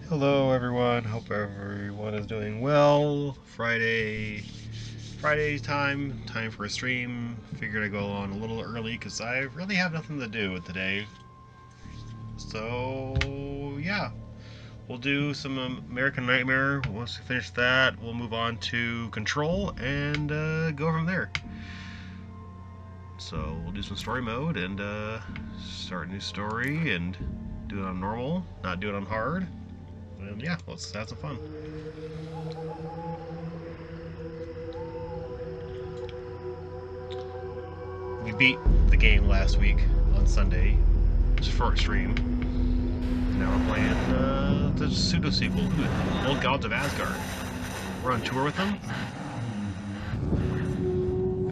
Hello everyone, hope everyone is doing well. Friday's time for a stream. Figured I'd go on a little early because I really have nothing to do today. So yeah, we'll do some American Nightmare. Once we finish that, we'll move on to Control and go from there. So we'll do some story mode and start a new story and do it on normal, not do it on hard. And yeah, let's have some fun. We beat the game last week on Sunday, just for a stream. Now we're playing the pseudo sequel, Old Gods of Asgard. We're on tour with them.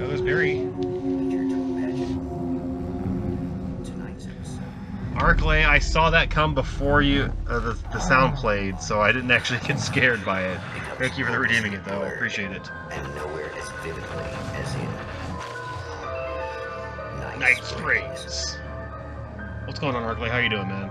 Oh, there's Barry. Arklay, I saw that come before you the sound played, so I didn't actually get scared by it. Thank you for redeeming it, though. I appreciate it. And nowhere as vividly as in Night Springs. What's going on, Arklay? How you doing, man?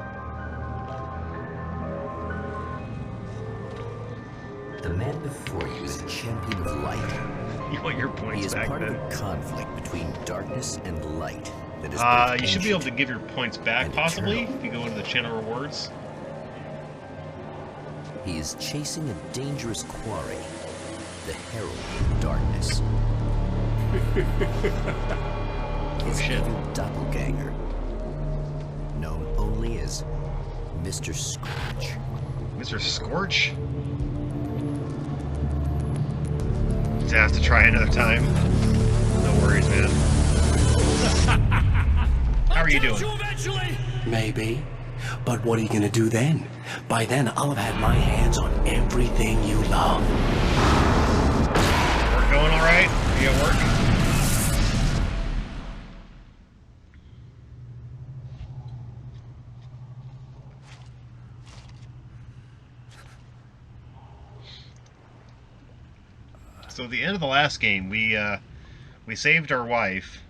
The man before you is a champion of light. You want your points He is back, part then? of a conflict between darkness and light that is both You should be able to ancient give your points back, and possibly, eternal. if you go into the channel rewards. He is chasing a dangerous quarry, the Herald of Darkness. His shit. evil doppelganger, known only as Mr. Scorch. Mr. Scorch? Just have to try another time. No worries, man. How are you doing? Maybe. But what are you gonna do then? By then, I'll have had my hands on everything you love. Work going alright? You at work? So at the end of the last game, we saved our wife,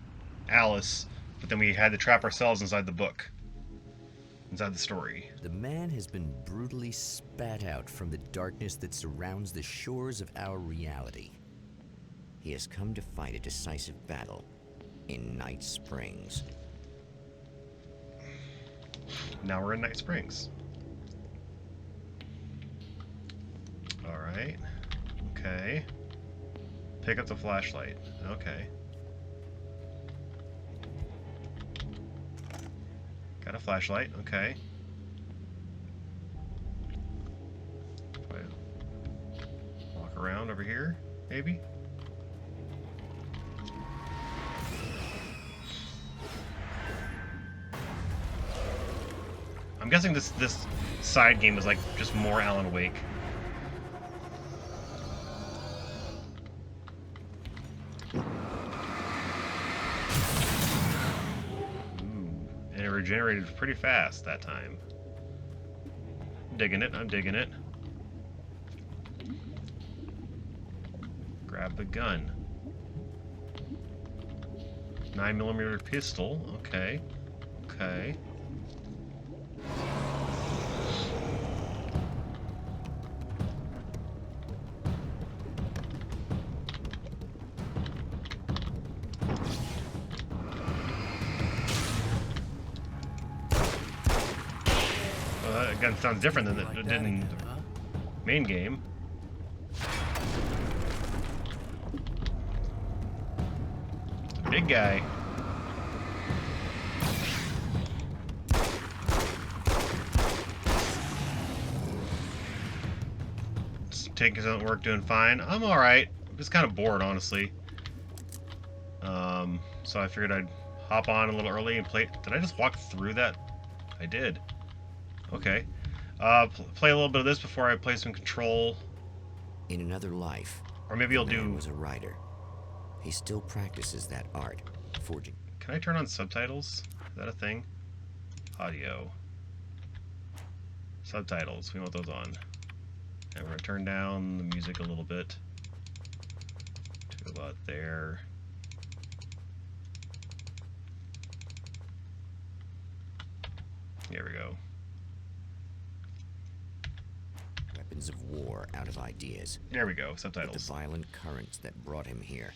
Alice, but then we had to trap ourselves inside the book. Inside the story. The man has been brutally spat out from the darkness that surrounds the shores of our reality. He has come to fight a decisive battle in Night Springs. Now we're in Night Springs. Alright. Okay. Pick up the flashlight. Okay. Got a flashlight. Okay. Walk around over here, maybe? I'm guessing this side game is like just more Alan Wake. And it regenerated pretty fast that time. Digging it, I'm digging it. Grab the gun. 9mm pistol, okay. Okay. That gun sounds different than it did in the main game. The big guy. Taking his own work, doing fine. I'm alright. I'm just kind of bored, honestly. So I figured I'd hop on a little early and play. Did I just walk through that? I did. Okay. Play a little bit of this before I play some Control. In another life, Or maybe I'll the man do... was a writer. He still practices that art, forging. Can I turn on subtitles? Is that a thing? Audio. Subtitles. We want those on. And we're going to turn down the music a little bit. To about there. There we go. weapons of war out of ideas. There we go, But the subtitles. violent currents that brought him here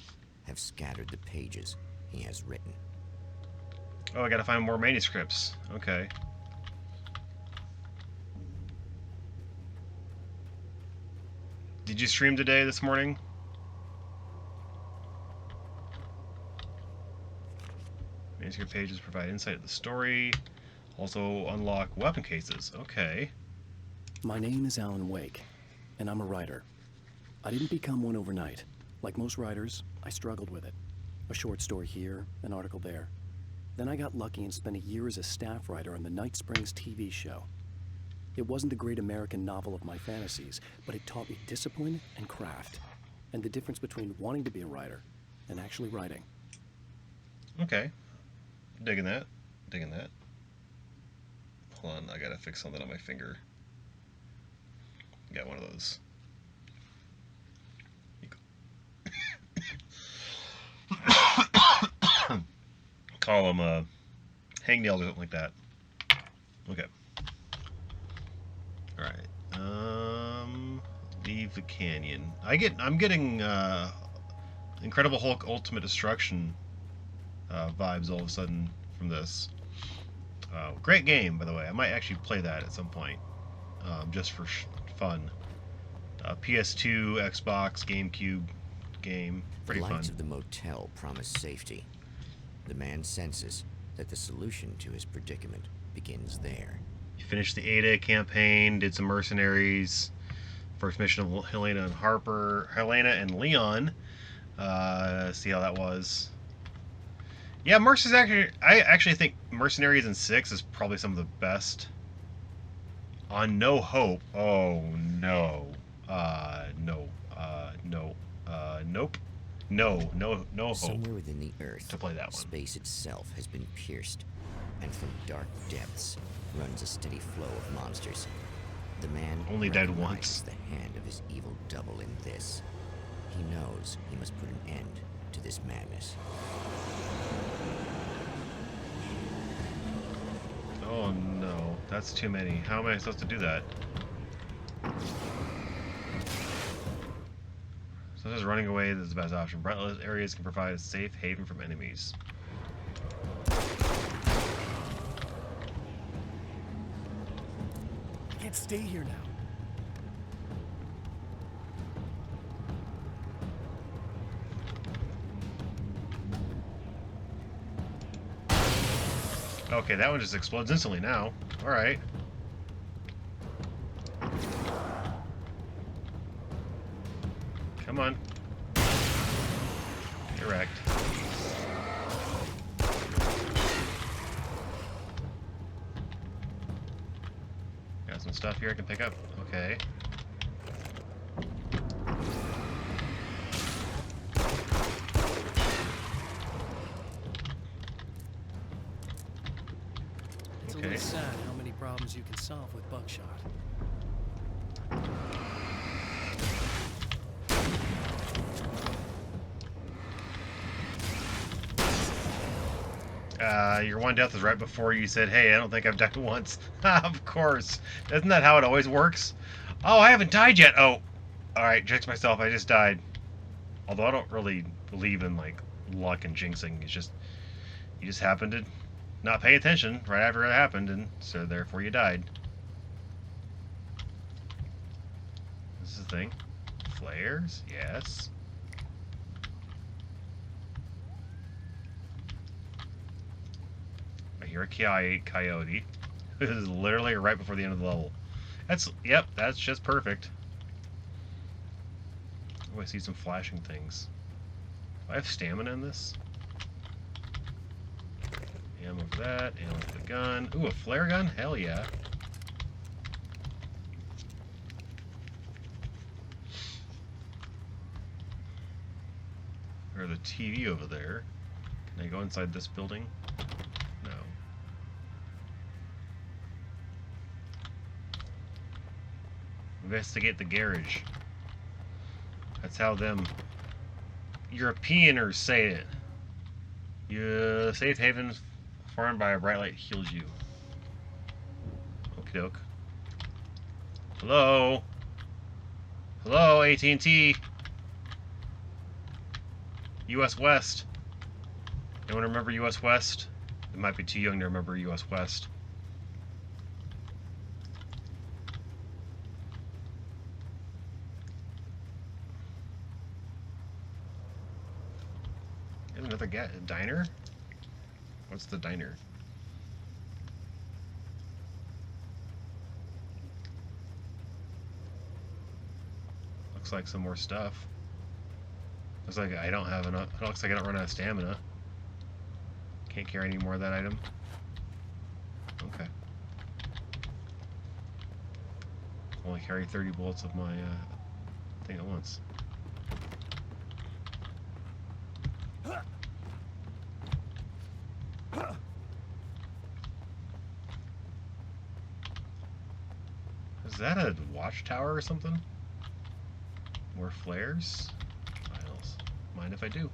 have scattered the pages he has written. Oh, I gotta find more manuscripts. Okay. Did you stream today, this morning? Manuscript pages provide insight into the story. Also unlock weapon cases. Okay. My name is Alan Wake, and I'm a writer. I didn't become one overnight. Like most writers, I struggled with it. A short story here, an article there. Then I got lucky and spent a year as a staff writer on the Night Springs TV show. It wasn't the great American novel of my fantasies, but it taught me discipline and craft, and the difference between wanting to be a writer and actually writing. Okay. Digging that. Digging that. Hold on, I gotta fix something on my finger. Got one of those. Call them hangnails or something like that. Okay. Alright. Leave the canyon. I'm getting Incredible Hulk Ultimate Destruction vibes all of a sudden from this. Great game, by the way. I might actually play that at some point, just for fun. PS2, Xbox, GameCube game. Pretty The fun. lights of the motel promise safety. The man senses that the solution to his predicament begins there. You finished the Ada campaign, did some mercenaries. First mission of Helena and Leon. See how that was. Yeah, I actually think Mercenaries in 6 is probably some of the best. On No Hope. Oh no. Nope. No hope Somewhere within the earth, to play that one. space itself has been pierced, and from dark depths runs a steady flow of monsters. The man Only died recognizes once. the hand of his evil double in this. He knows he must put an end to this madness. Oh no, that's too many. How am I supposed to do that? Sometimes running away is the best option. Bright areas can provide a safe haven from enemies. I can't stay here now. Okay, that one just explodes instantly now. Alright. Come on. Get wrecked. Got some stuff here I can pick up. Okay. It's a Okay. little sad how many problems you can solve with buckshot. Your one death was right before you said, hey, I don't think I've died once. Of course. Isn't that how it always works? Oh, I haven't died yet. Oh. Alright, jinx myself. I just died. Although I don't really believe in, like, luck and jinxing. It's just, you just happened to not pay attention right after it happened, and so therefore you died. This is the thing. Flares? Yes. I hear a coyote. This is literally right before the end of the level. Yep, that's just perfect. Oh, I see some flashing things. Do I have stamina in this? Ammo for that, ammo for the gun. Ooh, a flare gun? Hell yeah. There's a TV over there. Can I go inside this building? No. Investigate the garage. That's how them Europeaners say it. Your safe haven formed by a bright light heals you. Okie doke. Hello? Hello, AT&T. US West. Anyone remember US West? It might be too young to remember US West. Another diner? What's the diner? Looks like some more stuff. Looks like I don't have enough. It looks like I don't run out of stamina. Can't carry any more of that item. Okay. Only carry 30 bullets of my thing at once. Is that a watchtower or something? More flares? Files. Mind if I do?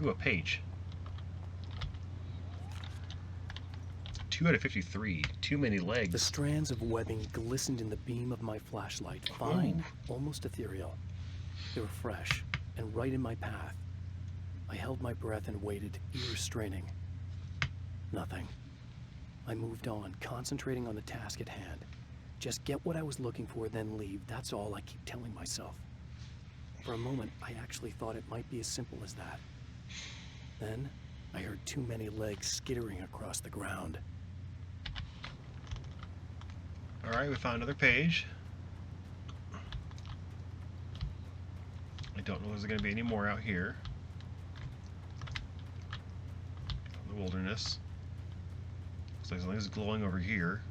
Ooh, a page. 2 out of 53. Too many legs. The strands of webbing glistened in the beam of my flashlight. Fine, almost ethereal. They were fresh and right in my path. I held my breath and waited, ears straining. Nothing. I moved on, concentrating on the task at hand. Just get what I was looking for, then leave. That's all I keep telling myself. For a moment, I actually thought it might be as simple as that. Then, I heard too many legs skittering across the ground. Alright, we found another page. I don't know if there's going to be any more out here. The wilderness. Looks like something's glowing over here.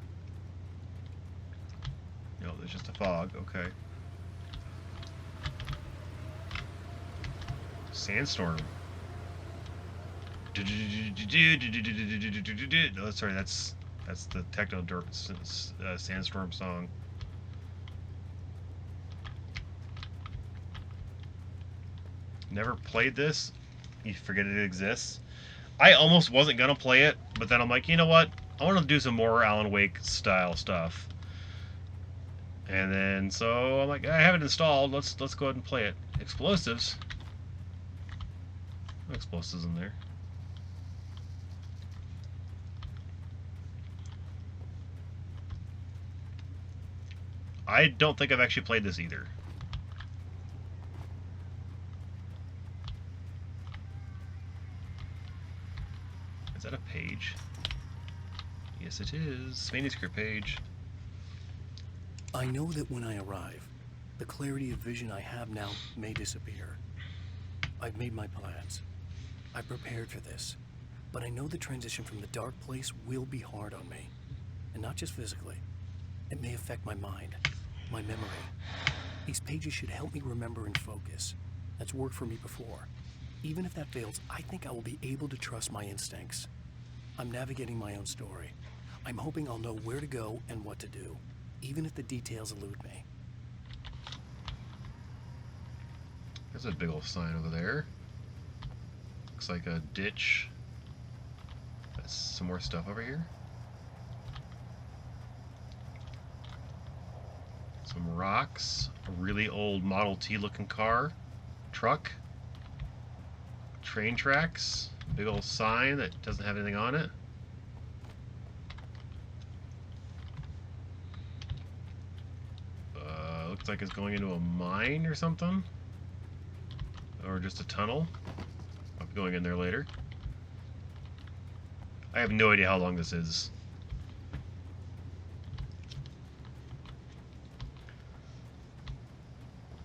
No, there's just a fog. Okay. Sandstorm. No, sorry, that's the Techno Derp Sandstorm song. Never played this. You forget it exists. I almost wasn't gonna play it, but then I'm like, you know what? I want to do some more Alan Wake style stuff. And then so I'm like, I have it installed. Let's go ahead and play it. Explosives. No explosives in there. I don't think I've actually played this either. Is that a page? Yes, it is. Manuscript page. I know that when I arrive, the clarity of vision I have now may disappear. I've made my plans. I prepared for this. But I know the transition from the dark place will be hard on me. And not just physically. It may affect my mind, my memory. These pages should help me remember and focus. That's worked for me before. Even if that fails, I think I will be able to trust my instincts. I'm navigating my own story. I'm hoping I'll know where to go and what to do, even if the details elude me. There's a big old sign over there. Looks like a ditch. That's some more stuff over here. Some rocks. A really old Model T looking car. Truck. Train tracks. A big old sign that doesn't have anything on it. Looks like it's going into a mine or something. Or just a tunnel. I'll be going in there later. I have no idea how long this is.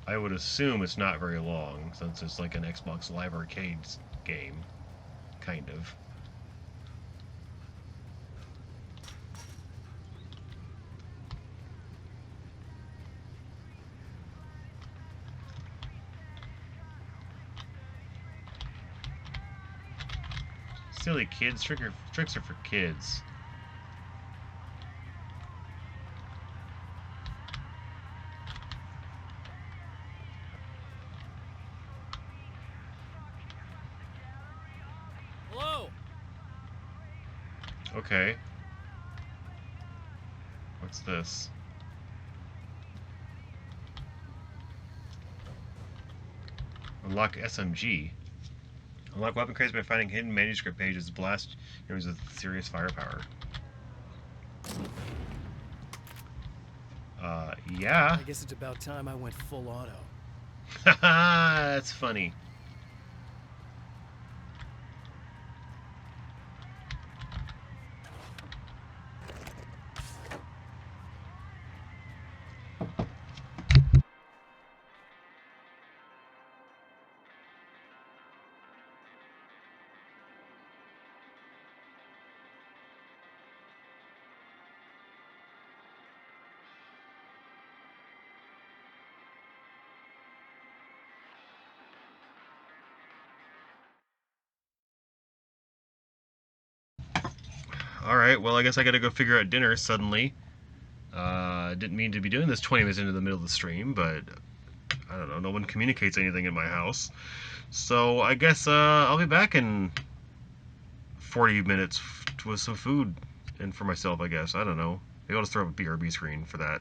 I would assume it's not very long, since it's like an Xbox Live Arcade game. Kind of. Silly kids. Tricks are for kids. Hello? Okay. What's this? Unlock SMG. Unlock weapon crates by finding hidden manuscript pages. Blast enemies with serious firepower. Yeah. I guess it's about time I went full auto. Haha, that's funny. Alright, well I guess I gotta go figure out dinner suddenly. Didn't mean to be doing this 20 minutes into the middle of the stream, but I don't know, no one communicates anything in my house. So I guess I'll be back in 40 minutes with some food and for myself, I guess. I don't know. Maybe I'll just throw up a BRB screen for that.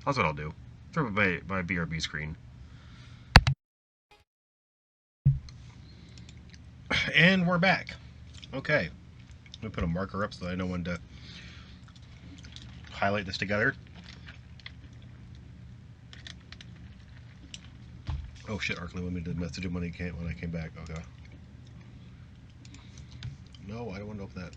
That's what I'll do. Throw up my BRB screen. And we're back. Okay. Let me put a marker up so that I know when to highlight this together. Oh shit, Arkley wanted me to message him when I came back. Okay. No, I don't want to open that.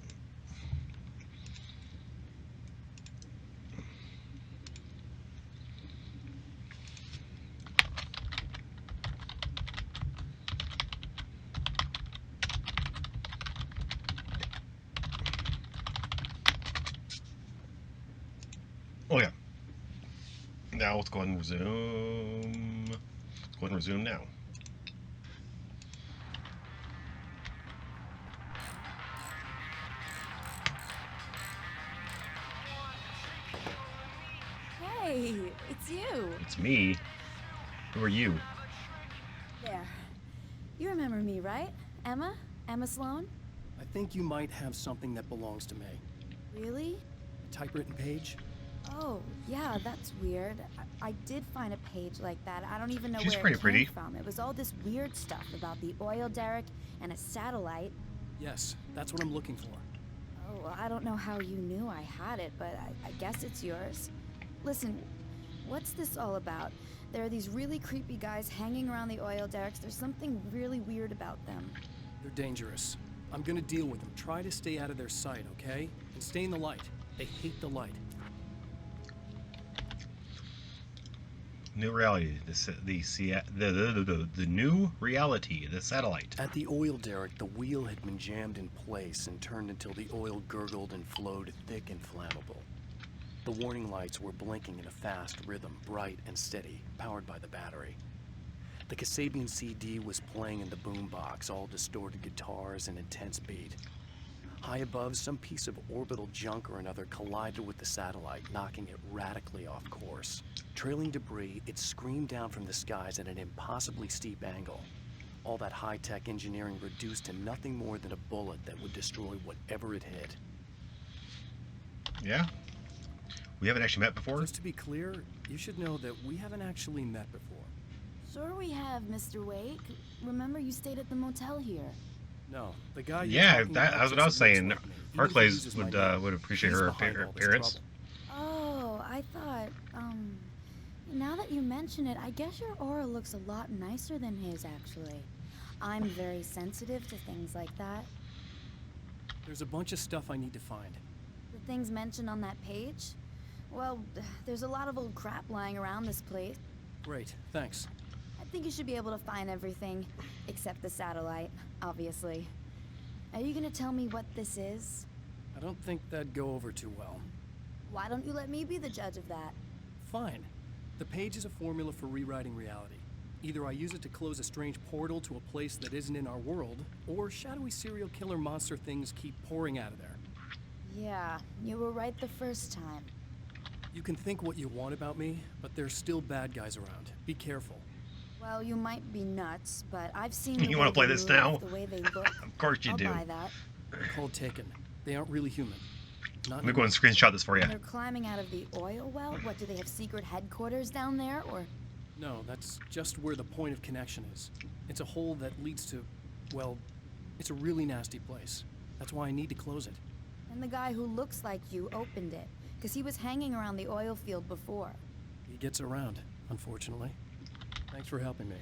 Oh yeah. Now let's go ahead and resume. Let's go ahead and resume now. Hey, it's you. It's me. Who are you? There. You remember me, right? Emma? Emma Sloan? I think you might have something that belongs to me. Really? A typewritten page? Oh, yeah, that's weird. I did find a page like that. I don't even know She's where pretty it came pretty. from. It was all this weird stuff about the oil derrick and a satellite. Yes, that's what I'm looking for. Oh, well, I don't know how you knew I had it, but I guess it's yours. Listen, what's this all about? There are these really creepy guys hanging around the oil derricks. There's something really weird about them. They're dangerous. I'm gonna deal with them. Try to stay out of their sight, okay? And stay in the light. They hate the light. New reality. The new reality. The satellite. At the oil derrick, the wheel had been jammed in place and turned until the oil gurgled and flowed thick and flammable. The warning lights were blinking in a fast rhythm, bright and steady, powered by the battery. The Kasabian CD was playing in the boombox, all distorted guitars and intense beat. High above, some piece of orbital junk or another collided with the satellite, knocking it radically off course. Trailing debris, it screamed down from the skies at an impossibly steep angle. All that high-tech engineering reduced to nothing more than a bullet that would destroy whatever it hit. Yeah? We haven't actually met before? Just to be clear, you should know that we haven't actually met before. Sure we have, Mr. Wake. Remember you stayed at the motel here. No, the guy. Yeah, that's what I was saying. Arkley would appreciate her appearance. appearance. Oh, I thought, now that you mention it, I guess your aura looks a lot nicer than his, actually. I'm very sensitive to things like that. There's a bunch of stuff I need to find. The things mentioned on that page? Well, there's a lot of old crap lying around this place. Great, thanks. I think you should be able to find everything, except the satellite, obviously. Are you gonna tell me what this is? I don't think that'd go over too well. Why don't you let me be the judge of that? Fine. The page is a formula for rewriting reality. Either I use it to close a strange portal to a place that isn't in our world, or shadowy serial killer monster things keep pouring out of there. Yeah, you were right the first time. You can think what you want about me, but there's still bad guys around. Be careful. Well, you might be nuts, but I've seen You wanna play this now? the way they look. Of course you I'll do. buy that. They're called Taken. They aren't really human. Not Let me go and screenshot this for you. They're climbing out of the oil well? What, do they have secret headquarters down there, or? No, that's just where the point of connection is. It's a hole that leads to, well, it's a really nasty place. That's why I need to close it. And the guy who looks like you opened it, because he was hanging around the oil field before. He gets around, unfortunately. Thanks for helping me.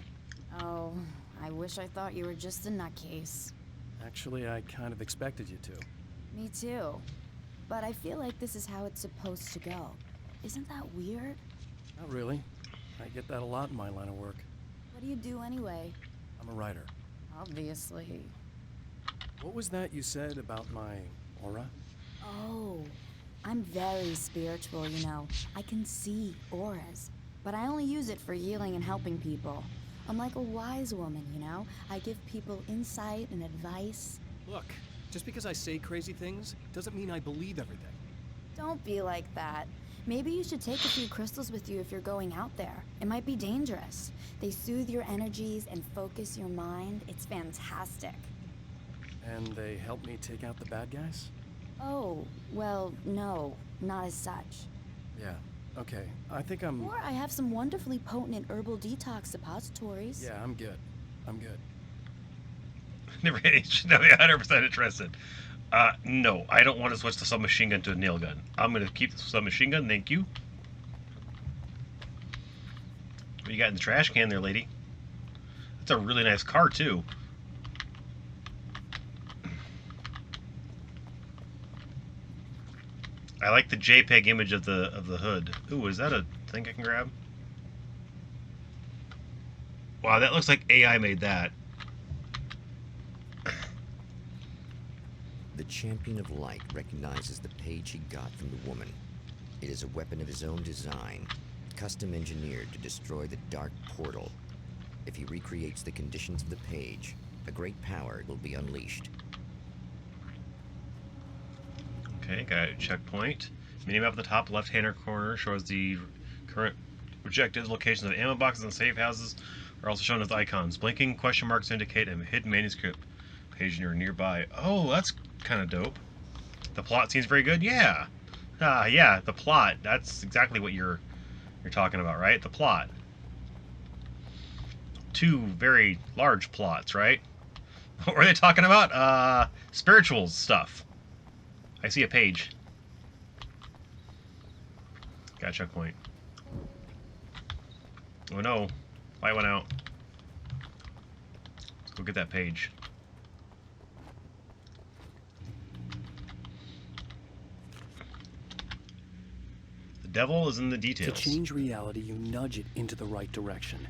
Oh, I wish I thought you were just a nutcase. Actually, I kind of expected you to. Me too. But I feel like this is how it's supposed to go. Isn't that weird? Not really. I get that a lot in my line of work. What do you do anyway? I'm a writer. Obviously. What was that you said about my aura? Oh, I'm very spiritual, you know. I can see auras, but I only use it for healing and helping people. I'm like a wise woman, you know? I give people insight and advice. Look, just because I say crazy things doesn't mean I believe everything. Don't be like that. Maybe you should take a few crystals with you if you're going out there. It might be dangerous. They soothe your energies and focus your mind. It's fantastic. And they help me take out the bad guys? Oh, well, no, not as such. Yeah, okay. I think I'm... Or I have some wonderfully potent herbal detox suppositories. Yeah, I'm good. I'm good. Never had 100% interested. No, I don't want to switch the submachine gun to a nail gun. I'm going to keep the submachine gun, thank you. What you got in the trash can there, lady? That's a really nice car, too. I like the JPEG image of the hood. Ooh, is that a thing I can grab? Wow, that looks like AI made that. The Champion of Light recognizes the page he got from the woman. It is a weapon of his own design, custom engineered to destroy the Dark Portal. If he recreates the conditions of the page, a great power will be unleashed. Okay, got a checkpoint. Minimap at the top left-hand corner shows the current objectives. Locations of ammo boxes and safe houses are also shown as icons. Blinking question marks indicate a hidden manuscript page nearby. Oh, that's kind of dope. The plot seems very good. Yeah. Yeah, the plot. That's exactly what you're talking about, right? The plot. Two very large plots, right? What were they talking about? Spiritual stuff. I see a page. Got a checkpoint. Oh no. Light went out. Let's go get that page. The devil is in the details. To change reality, you nudge it into the right direction.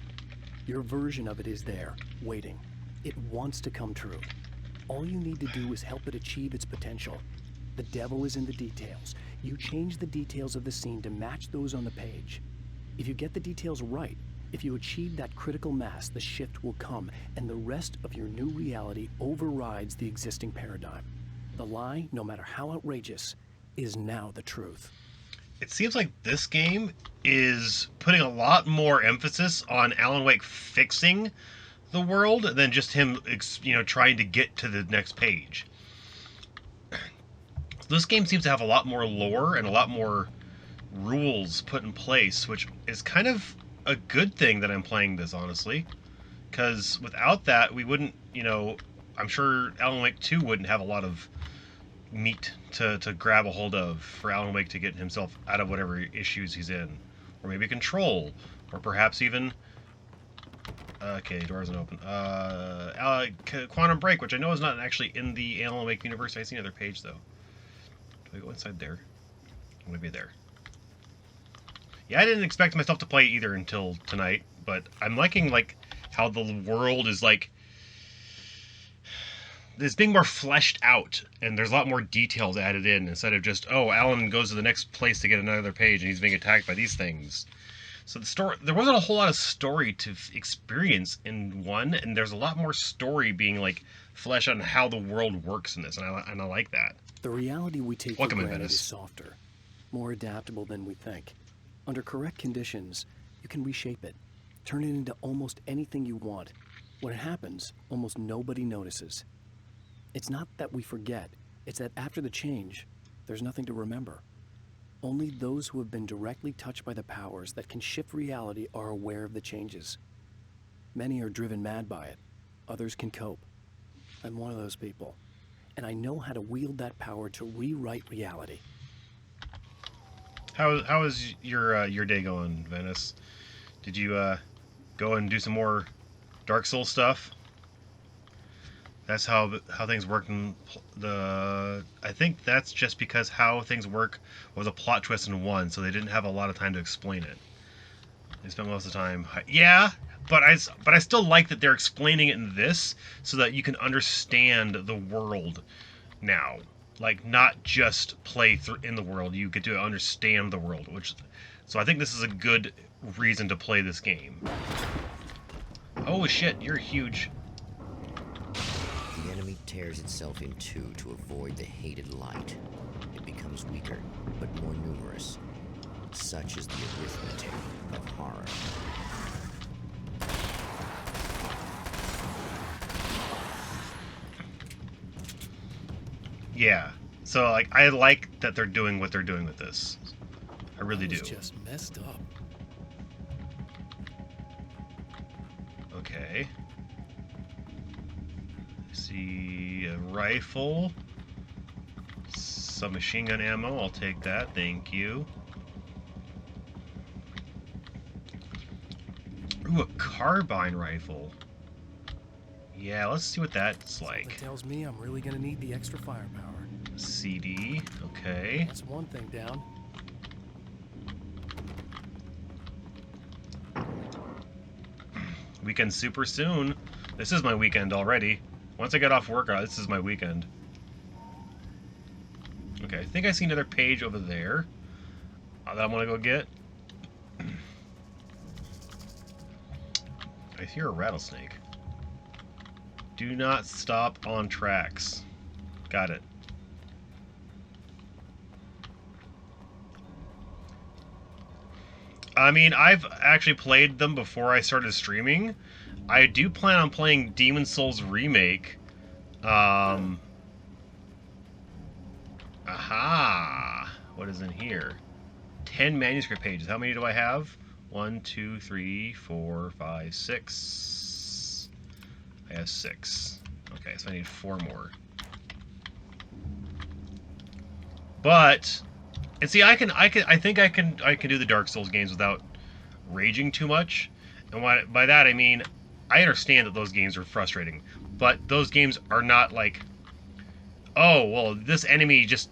Your version of it is there, waiting. It wants to come true. All you need to do is help it achieve its potential. The devil is in the details. You change the details of the scene to match those on the page. If you get the details right, if you achieve that critical mass, the shift will come, and the rest of your new reality overrides the existing paradigm. The lie, no matter how outrageous, is now the truth. It seems like this game is putting a lot more emphasis on Alan Wake fixing the world than just him, trying to get to the next page. This game seems to have a lot more lore and a lot more rules put in place, which is kind of a good thing that I'm playing this, honestly. Because without that, we wouldn't, I'm sure Alan Wake 2 wouldn't have a lot of meat to grab a hold of for Alan Wake to get himself out of whatever issues he's in. Or maybe Control, or perhaps even... Okay, door isn't open. Quantum Break, which I know is not actually in the Alan Wake universe. I see another page, though. Do I go inside there? Maybe there. Yeah, I didn't expect myself to play either until tonight, but I'm liking, how the world is, it's being more fleshed out, and there's a lot more details added in, instead of just, oh, Alan goes to the next place to get another page, and he's being attacked by these things. So the story, there wasn't a whole lot of story to experience in one, and there's a lot more story being, fleshed out on how the world works in this, and I like that. The reality we take for Welcome in granted Venice. is softer, more adaptable than we think. Under correct conditions, you can reshape it, turn it into almost anything you want. When it happens, almost nobody notices. It's not that we forget, it's that after the change, There's nothing to remember. Only those who have been directly touched by the powers that can shift reality are aware of the changes. Many are driven mad by it. Others can cope. I'm one of those people. And I know how to wield that power to rewrite reality. How is your day going, Venice? Did you go and do some more Dark Souls stuff? That's how things work in the. I think that's just because how things work was a plot twist in 1, so they didn't have a lot of time to explain it. They spent most of the time. Yeah, but I still like that they're explaining it in this so that you can understand the world now. Like, not just play in the world, you get to understand the world, so I think this is a good reason to play this game. Oh shit, you're huge. The enemy tears itself in two to avoid the hated light. It becomes weaker, but more numerous. Such is the arithmetic of horror. Yeah. So, like, I like that they're doing what they're doing with this. I really do. It's just messed up. Okay. See a rifle. Some machine gun ammo. I'll take that. Thank you. Ooh, a carbine rifle. Yeah, let's see what that's like. That tells me I'm really gonna need the extra firepower. CD. Okay. That's one thing down. Weekend super soon. This is my weekend already. Once I get off work, this is my weekend. Okay, I think I see another page over there that I want to go get. I hear a rattlesnake. Do not stop on tracks. Got it. I mean, I've actually played them before I started streaming. I do plan on playing Demon's Souls Remake. Aha! What is in here? 10 manuscript pages. How many do I have? 1, 2, 3, 4, 5, 6. I have 6. Okay, so I need 4 more. But, and see, I think I can do the Dark Souls games without raging too much. And by that I mean, I understand that those games are frustrating, but those games are not like, oh, well, this enemy just,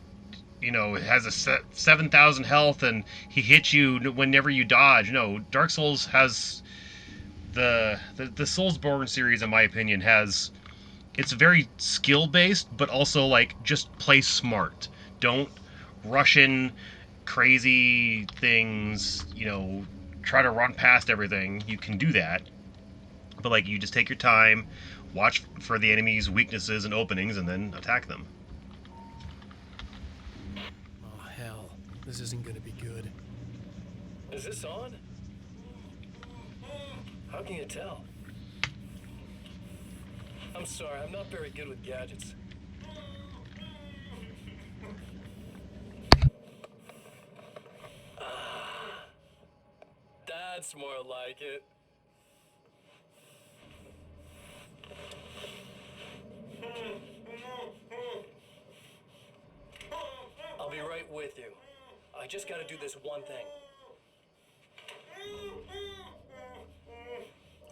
you know, has a 7,000 health and he hits you whenever you dodge. No, Dark Souls has the Soulsborne series, in my opinion, has, it's very skill based, but also like just play smart. Don't rush in crazy things, you know, try to run past everything. You can do that, but like, you just take your time, watch for the enemy's weaknesses and openings, and then attack them. Oh, hell. This isn't gonna be good. Is this on? How can you tell? I'm sorry, I'm not very good with gadgets. That's more like it. I'll be right with you. I just gotta do this one thing.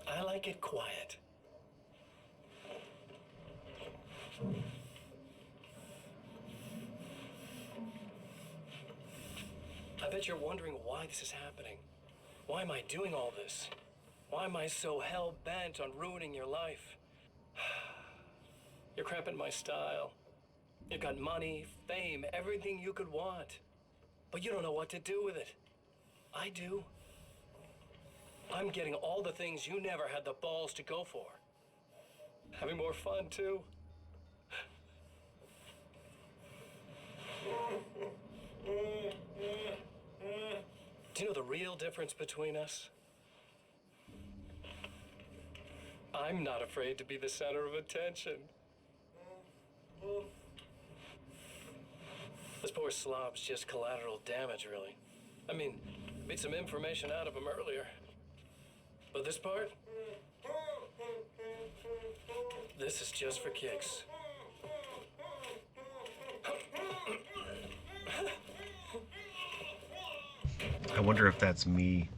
I like it quiet. I bet you're wondering why this is happening. Why am I doing all this? Why am I so hell-bent on ruining your life? You're cramping my style. You've got money, fame, everything you could want. But you don't know what to do with it. I do. I'm getting all the things you never had the balls to go for. Having more fun, too. Do you know the real difference between us? I'm not afraid to be the center of attention. Let's pour poor slob's just collateral damage, really. I mean, beat some information out of him earlier. But this part? This is just for kicks. I wonder if that's me.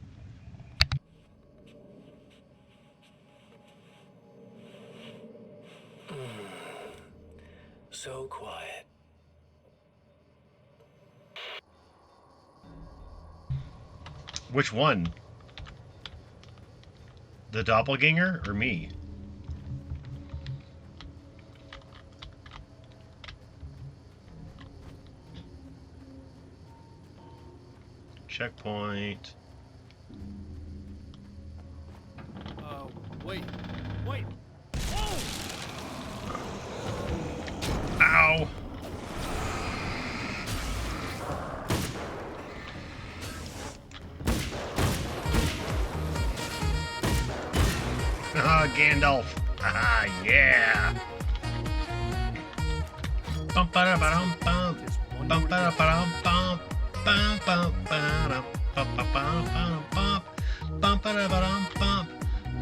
So quiet. Which one? The doppelganger or me? Checkpoint. Wait. Wait! Ow! Ah, Gandalf. Ah, yeah. Bum ba ba dum bum. Bum ba ba dum bum. Bum bum ba dum bum bum bum bum. Bum ba ba dum bum.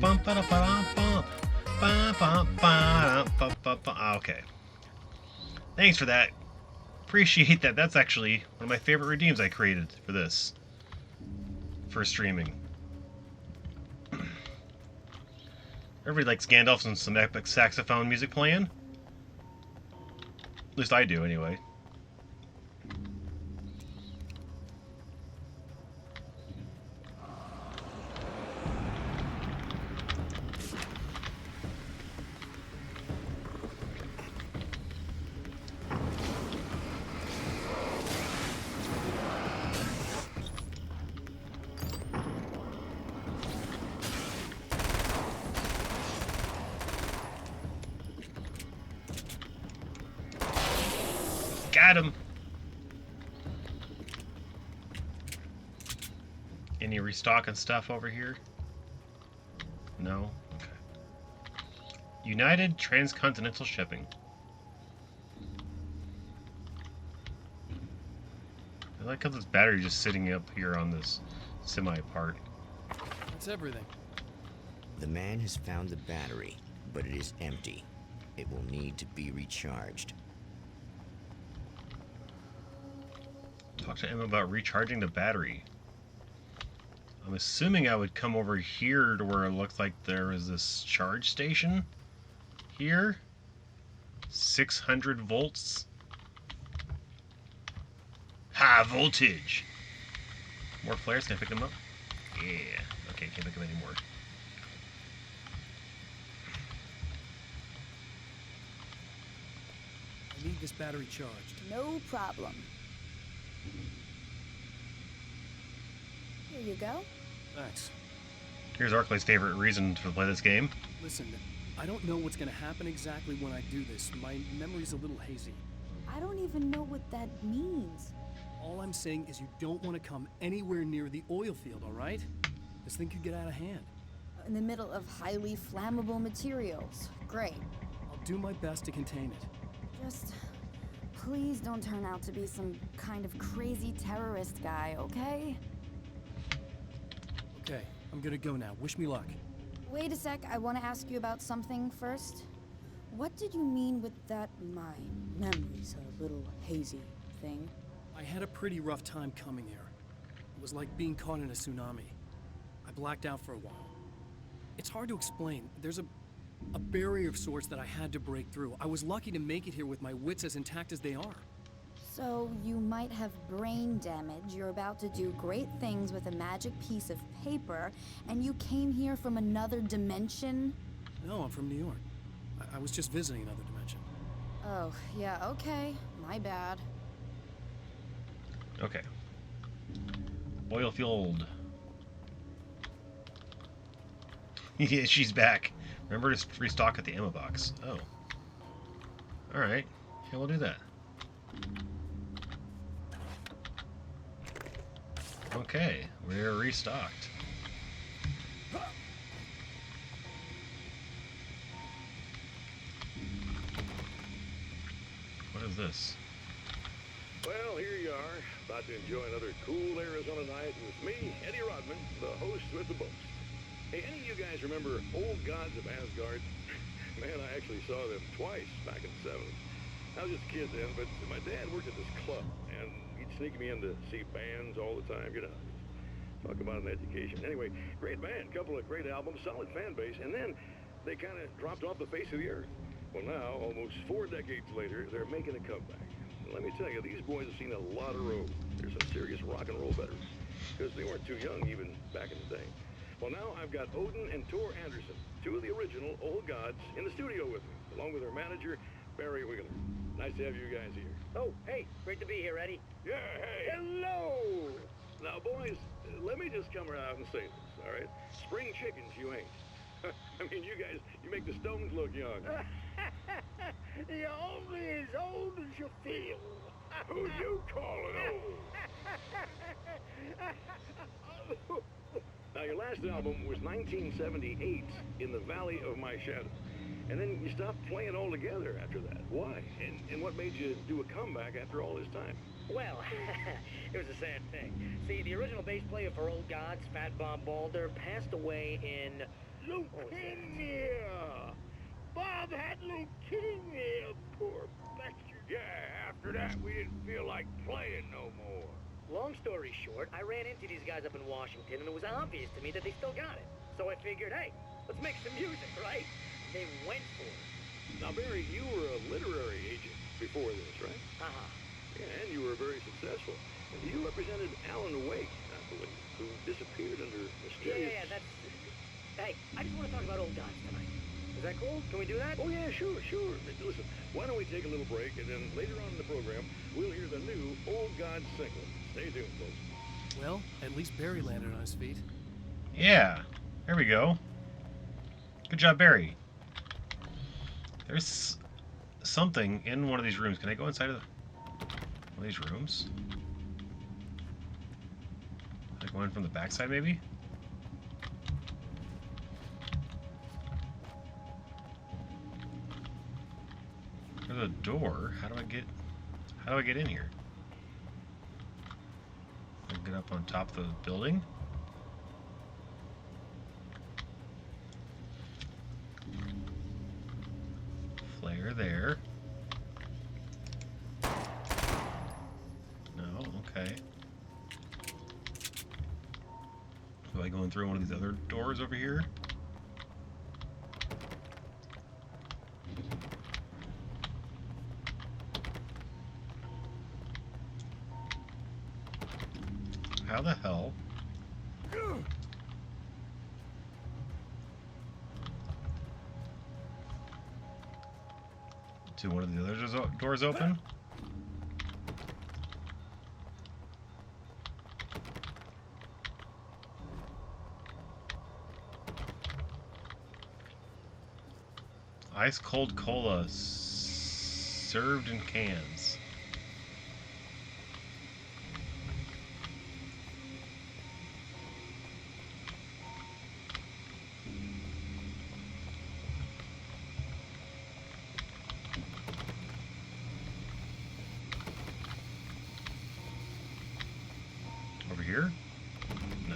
Bum ba ba dum bum. Bum bum ba dum bum bum. Okay. Thanks for that. Appreciate that. That's actually one of my favorite redeems I created for this. For streaming. Everybody likes Gandalf and some epic saxophone music playing. At least I do, anyway. Got him! Any restocking stuff over here? No? Okay. United Transcontinental Shipping. I like how this battery just sitting up here on this semi-part. That's everything. The man has found the battery, but it is empty. It will need to be recharged. Talk to Emma about recharging the battery. I'm assuming I would come over here to where it looks like there is this charge station. Here. 600 volts. High voltage. More flares, can I pick them up? Yeah. Okay, can't pick them anymore. I need this battery charged. No problem. Here you go. Thanks. Here's Arclay's favorite reason to play this game. Listen, I don't know what's gonna happen exactly when I do this. My memory's a little hazy. I don't even know what that means. All I'm saying is you don't want to come anywhere near the oil field, all right? This thing could get out of hand. In the middle of highly flammable materials. Great. I'll do my best to contain it. Just please don't turn out to be some kind of crazy terrorist guy, okay? Okay, I'm gonna go now. Wish me luck. Wait a sec, I want to ask you about something first. What did you mean with that my memory's a little hazy thing? I had a pretty rough time coming here. It was like being caught in a tsunami. I blacked out for a while. It's hard to explain. There's a barrier of sorts that I had to break through. I was lucky to make it here with my wits as intact as they are. So you might have brain damage, you're about to do great things with a magic piece of paper, and you came here from another dimension? No, I'm from New York. I was just visiting another dimension. Oh, yeah, okay. My bad. Okay. Oil field. Yeah, she's back. Remember to restock at the ammo box. Oh. Alright. Yeah, we'll do that. Okay, we're restocked. What is this? Well, here you are, about to enjoy another cool Arizona night with me, Eddie Rodman, the host with the boast. Hey, any of you guys remember Old Gods of Asgard? Man, I actually saw them twice back in the 70s. I was just a kid then, but my dad worked at this club, and he'd sneak me in to see bands all the time, you know. Talk about an education. Anyway, great band, couple of great albums, solid fan base, and then they kind of dropped off the face of the earth. Well, now, almost 4 decades later, they're making a comeback. And let me tell you, these boys have seen a lot of road. They're some serious rock and roll veterans, because they weren't too young even back in the day. Well, now I've got Odin and Tor Anderson, 2 of the original Old Gods, in the studio with me, along with their manager, Barry Wheeler. Nice to have you guys here. Oh, hey, great to be here, Eddie. Yeah, hey. Hello! Now, boys, let me just come right out and say this, all right? Spring chickens, you ain't. I mean, you guys, you make the Stones look young. You're only as old as you feel. Who you calling old? Now, your last album was 1978, In the Valley of My Shadow. And then you stopped playing altogether after that. Why? And what made you do a comeback after all this time? Well, it was a sad thing. See, the original bass player for Old Gods, Fat Bob Balder, passed away in... Leukemia! Bob had leukemia, poor bastard. Yeah, after that, we didn't feel like playing no more. Long story short, I ran into these guys up in Washington, and it was obvious to me that they still got it. So I figured, hey, let's make some music, right? They went for it. Now, Barry, you were a literary agent before this, right? Uh-huh. Yeah, and you were very successful. You represented Alan Wake, I believe, who disappeared under mysterious... Yeah, that's... Hey, I just want to talk about Old Gods tonight. Is that cool? Can we do that? Oh, yeah, sure. Listen, why don't we take a little break, and then later on in the program, we'll hear the new Old Gods single. Stay tuned, folks. Well, at least Barry landed on his feet. Yeah, there we go. Good job, Barry. There's something in one of these rooms. Can I go inside of one of these rooms? Can I go in from the backside, maybe? There's a door. How do I get in here? Can I get up on top of the building? Flare there. No, okay. Am I going through one of these other doors over here? How the hell? Do one of the other doors open? Ice cold cola served in cans. Over here? No.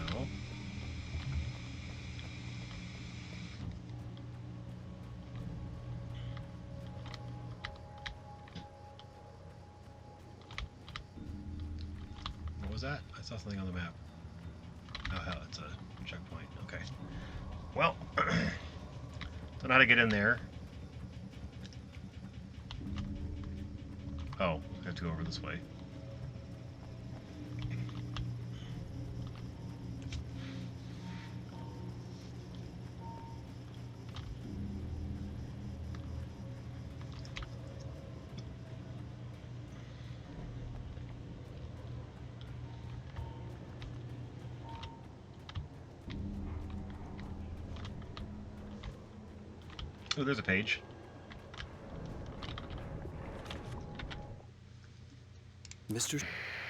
What was that? I saw something on the map. Oh hell, it's a checkpoint. Okay. Well, don't know how to get in there. Oh, I have to go over this way. Oh, there's a page. Mr.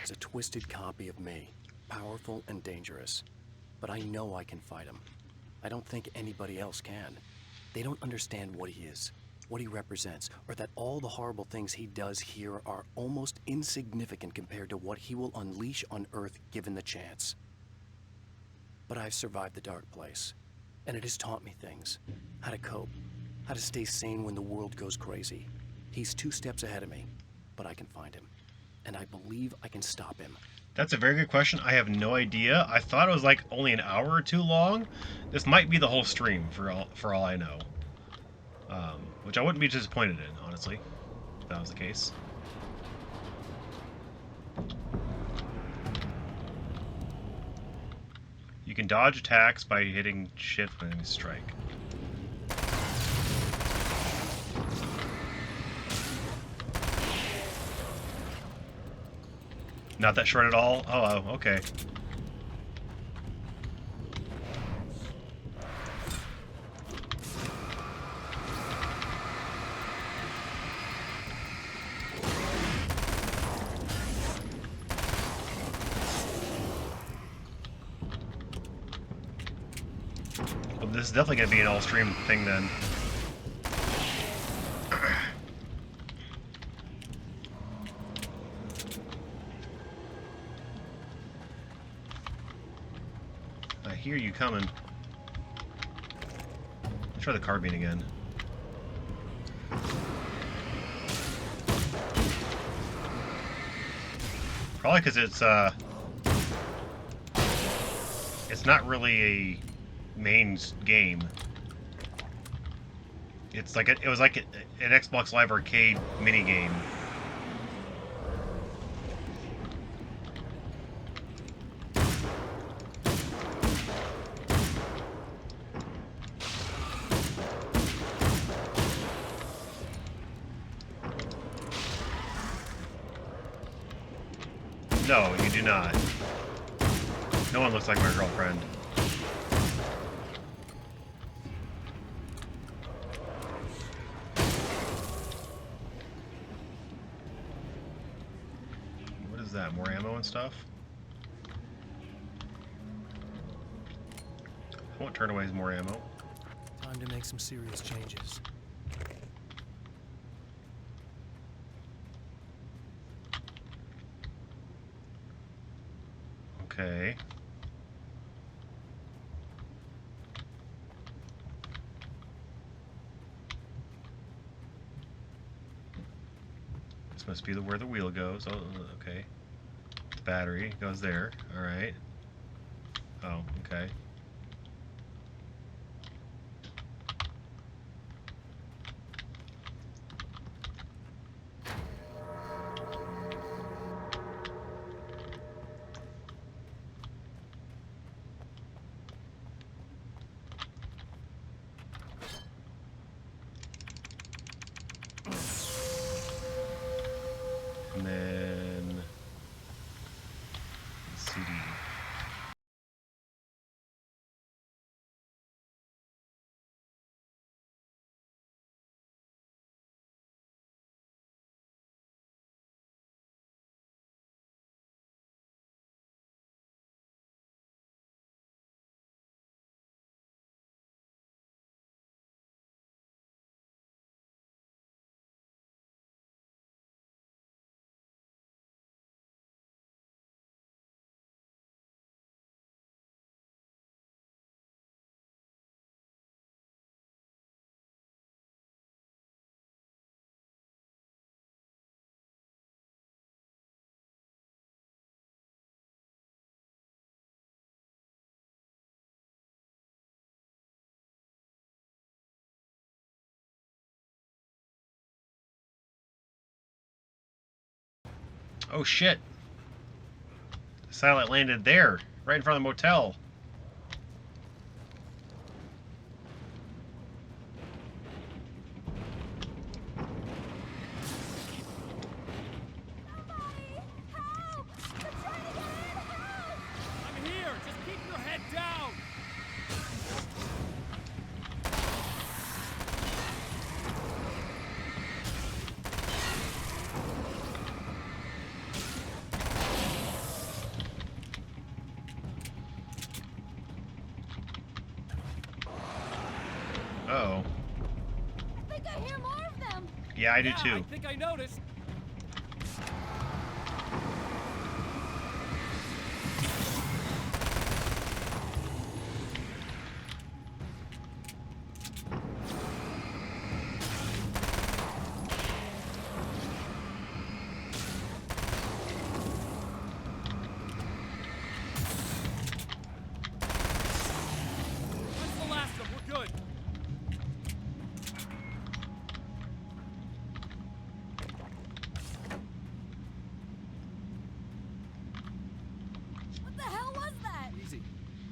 is a twisted copy of me, powerful and dangerous. But I know I can fight him. I don't think anybody else can. They don't understand what he is, what he represents, or that all the horrible things he does here are almost insignificant compared to what he will unleash on Earth given the chance. But I've survived the dark place, and it has taught me things. How to cope, how to stay sane when the world goes crazy. He's 2 steps ahead of me, but I can find him, and I believe I can stop him. That's a very good question. I have no idea. I thought it was like only an hour or 2 long. This might be the whole stream for all I know. Which I wouldn't be disappointed in, honestly, if that was the case. You can dodge attacks by hitting shit when you strike. Not that short at all? Oh, okay. Well, this is definitely going to be an all-stream thing then. I hear you coming. Let's try the carbine again. Probably because it's not really a main game. It's like it was like an Xbox Live Arcade mini game. No, you do not. No one looks like my girlfriend. What is that? More ammo and stuff? I won't turn away more ammo. Time to make some serious changes. Okay. This must be where the wheel goes. Oh, okay. The battery goes there. All right. Oh, okay. And then CD. Oh shit! The satellite landed there, right in front of the motel. I'm here! Just keep your head down! Uh-oh. I think I hear more Yeah, I do I too. think I noticed. That's the last of them. We're good. What the hell was that? Easy.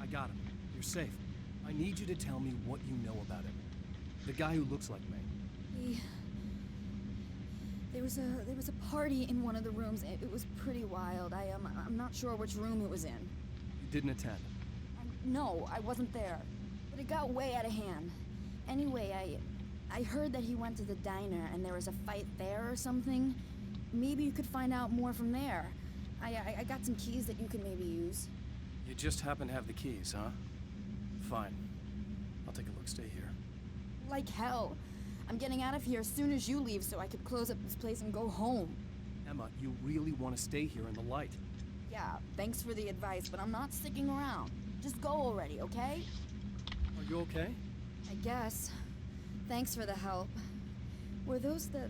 I got him. You're safe. I need you to tell me what you know about him. The guy who looks like me. There was a party in one of the rooms. It was pretty wild. I'm not sure which room it was in. You didn't attend. No, I wasn't there. But it got way out of hand. Anyway, I heard that he went to the diner and there was a fight there or something. Maybe you could find out more from there. I got some keys that you could maybe use. You just happen to have the keys, huh? Fine. I'll take a look. Stay here. Like hell. I'm getting out of here as soon as you leave so I could close up this place and go home. Emma, you really want to stay here in the light. Yeah, thanks for the advice, but I'm not sticking around. Just go already, okay? Are you okay? I guess. Thanks for the help. Were those the...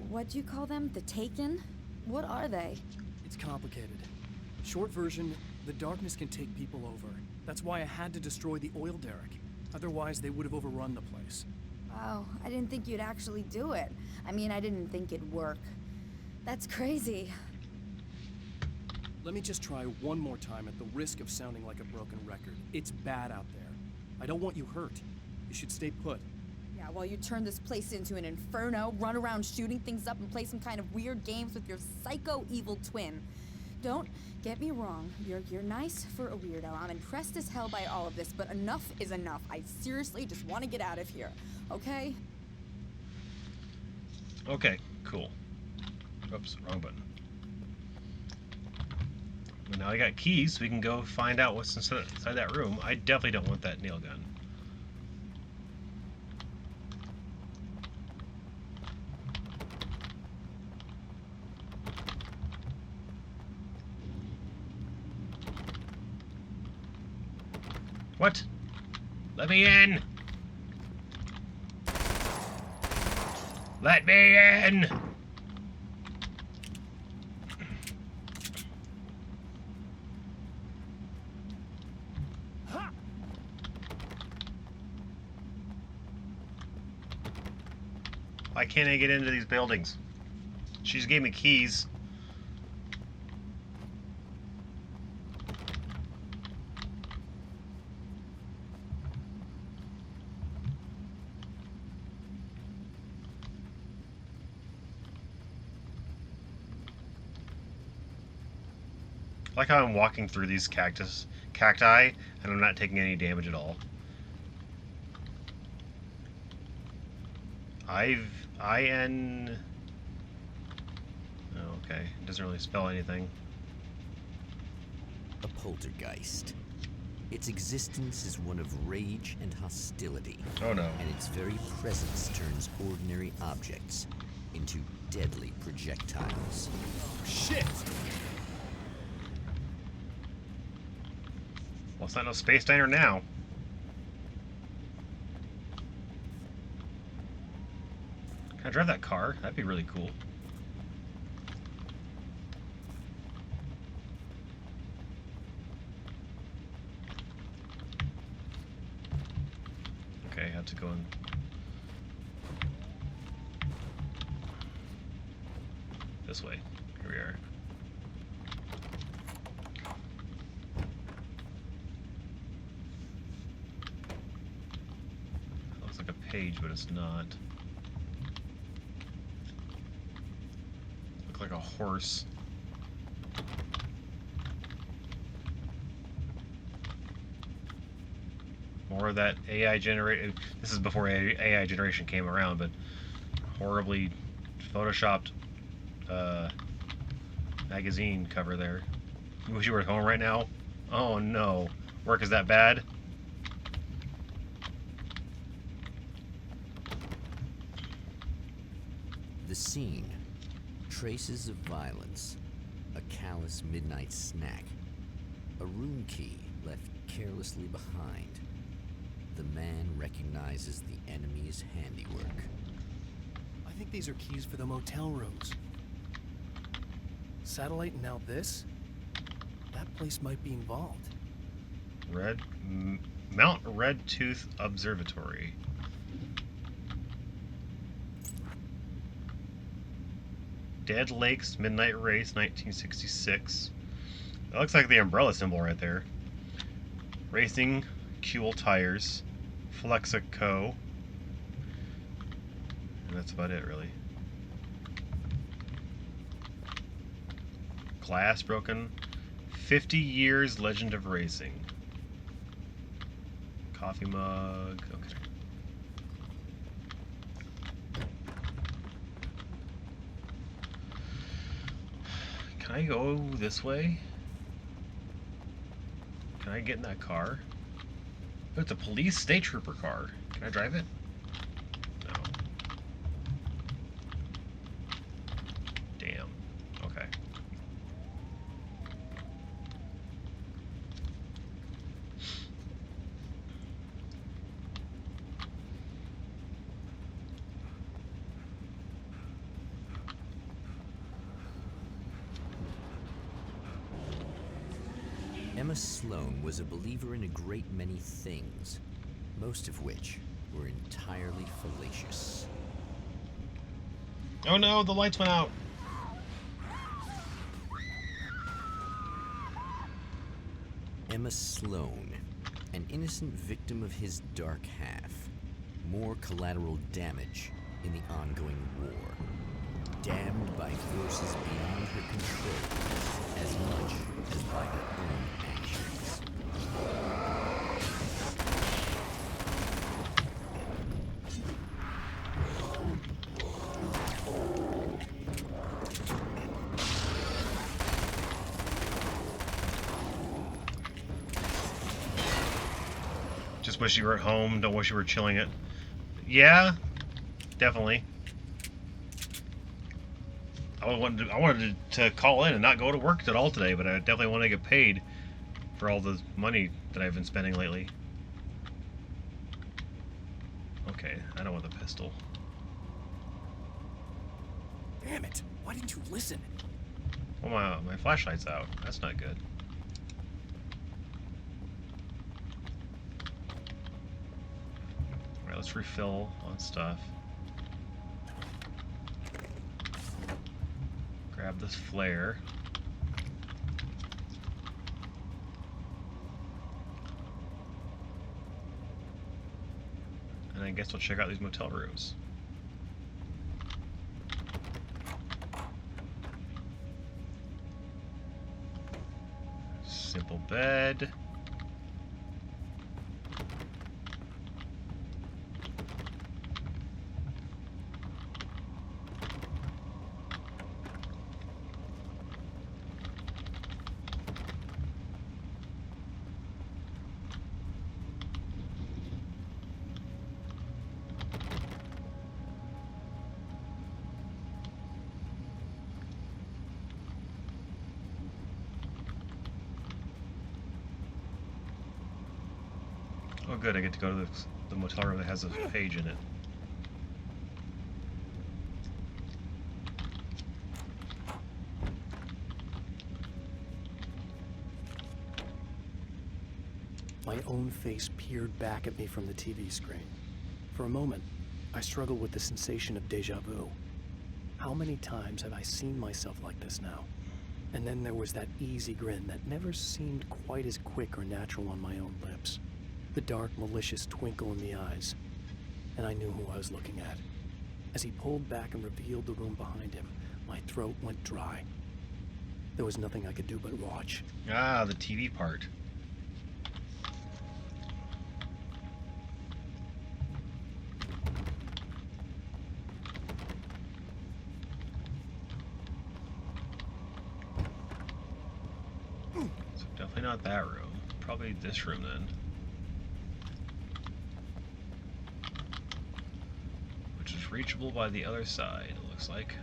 what'd you call them? The Taken? What are they? It's complicated. Short version, the darkness can take people over. That's why I had to destroy the oil derrick. Otherwise, they would have overrun the place. Wow, I didn't think you'd actually do it. I mean, I didn't think it'd work. That's crazy. Let me just try one more time at the risk of sounding like a broken record. It's bad out there. I don't want you hurt. You should stay put. Yeah, while you turn this place into an inferno, run around shooting things up and play some kind of weird games with your psycho evil twin. Don't get me wrong, you're nice for a weirdo. I'm impressed as hell by all of this, but enough is enough. I seriously just want to get out of here, okay? Okay, cool. Oops, wrong button. Well, now I got keys, so we can go find out what's inside that room. I definitely don't want that nail gun. What? Let me in! Let me in! Why can't I get into these buildings? She just gave me keys. I like how I'm walking through these cacti, and I'm not taking any damage at all. I-N... Oh, okay. It doesn't really spell anything. A poltergeist. Its existence is one of rage and hostility. Oh no. And its very presence turns ordinary objects into deadly projectiles. Shit! Well, it's not no space diner now. Can I drive that car? That'd be really cool. Okay, I have to go in. This way. Here we are. Looks like a page, but it's not. Looks like a horse. More of that AI generated. This is before AI generation came around, but horribly photoshopped magazine cover there. You wish you were at home right now? Oh no. Work is that bad? The scene, traces of violence, a callous midnight snack, a room key left carelessly behind. The man recognizes the enemy's handiwork. I think these are keys for the motel rooms. Satellite and now this? That place might be involved. Mount Red Tooth Observatory. Dead Lakes Midnight Race 1966. That looks like the umbrella symbol right there. Racing Kuel Tires. Flexico. And that's about it, really. Glass broken. 50 years Legend of Racing. Coffee mug. Okay. Can I go this way? Can I get in that car? Oh, it's a police state trooper car. Can I drive it? No. Damn. Okay. Emma Sloan was a believer in a great many things, most of which were entirely fallacious. Oh no, the lights went out. Emma Sloan, an innocent victim of his dark half. More collateral damage in the ongoing war. Damned by forces beyond her control as much as by her own actions. Just wish you were at home, don't wish you were chilling it. Yeah, definitely. I wanted to call in and not go to work at all today, but I definitely want to get paid for all the money that I've been spending lately. Okay, I don't want the pistol. Damn it! Why didn't you listen? Well, my flashlight's out. That's not good. Alright, let's refill on stuff. Grab this flare. And I guess we'll check out these motel rooms. Simple bed. Oh good, I get to go to the motel room that has a page in it. My own face peered back at me from the TV screen. For a moment, I struggled with the sensation of déjà vu. How many times have I seen myself like this now? And then there was that easy grin that never seemed quite as quick or natural on my own lips. The dark, malicious twinkle in the eyes. And I knew who I was looking at. As he pulled back and revealed the room behind him, my throat went dry. There was nothing I could do but watch. Ah, the TV part. So definitely not that room. Probably this room then. Which is reachable by the other side, it looks looks like.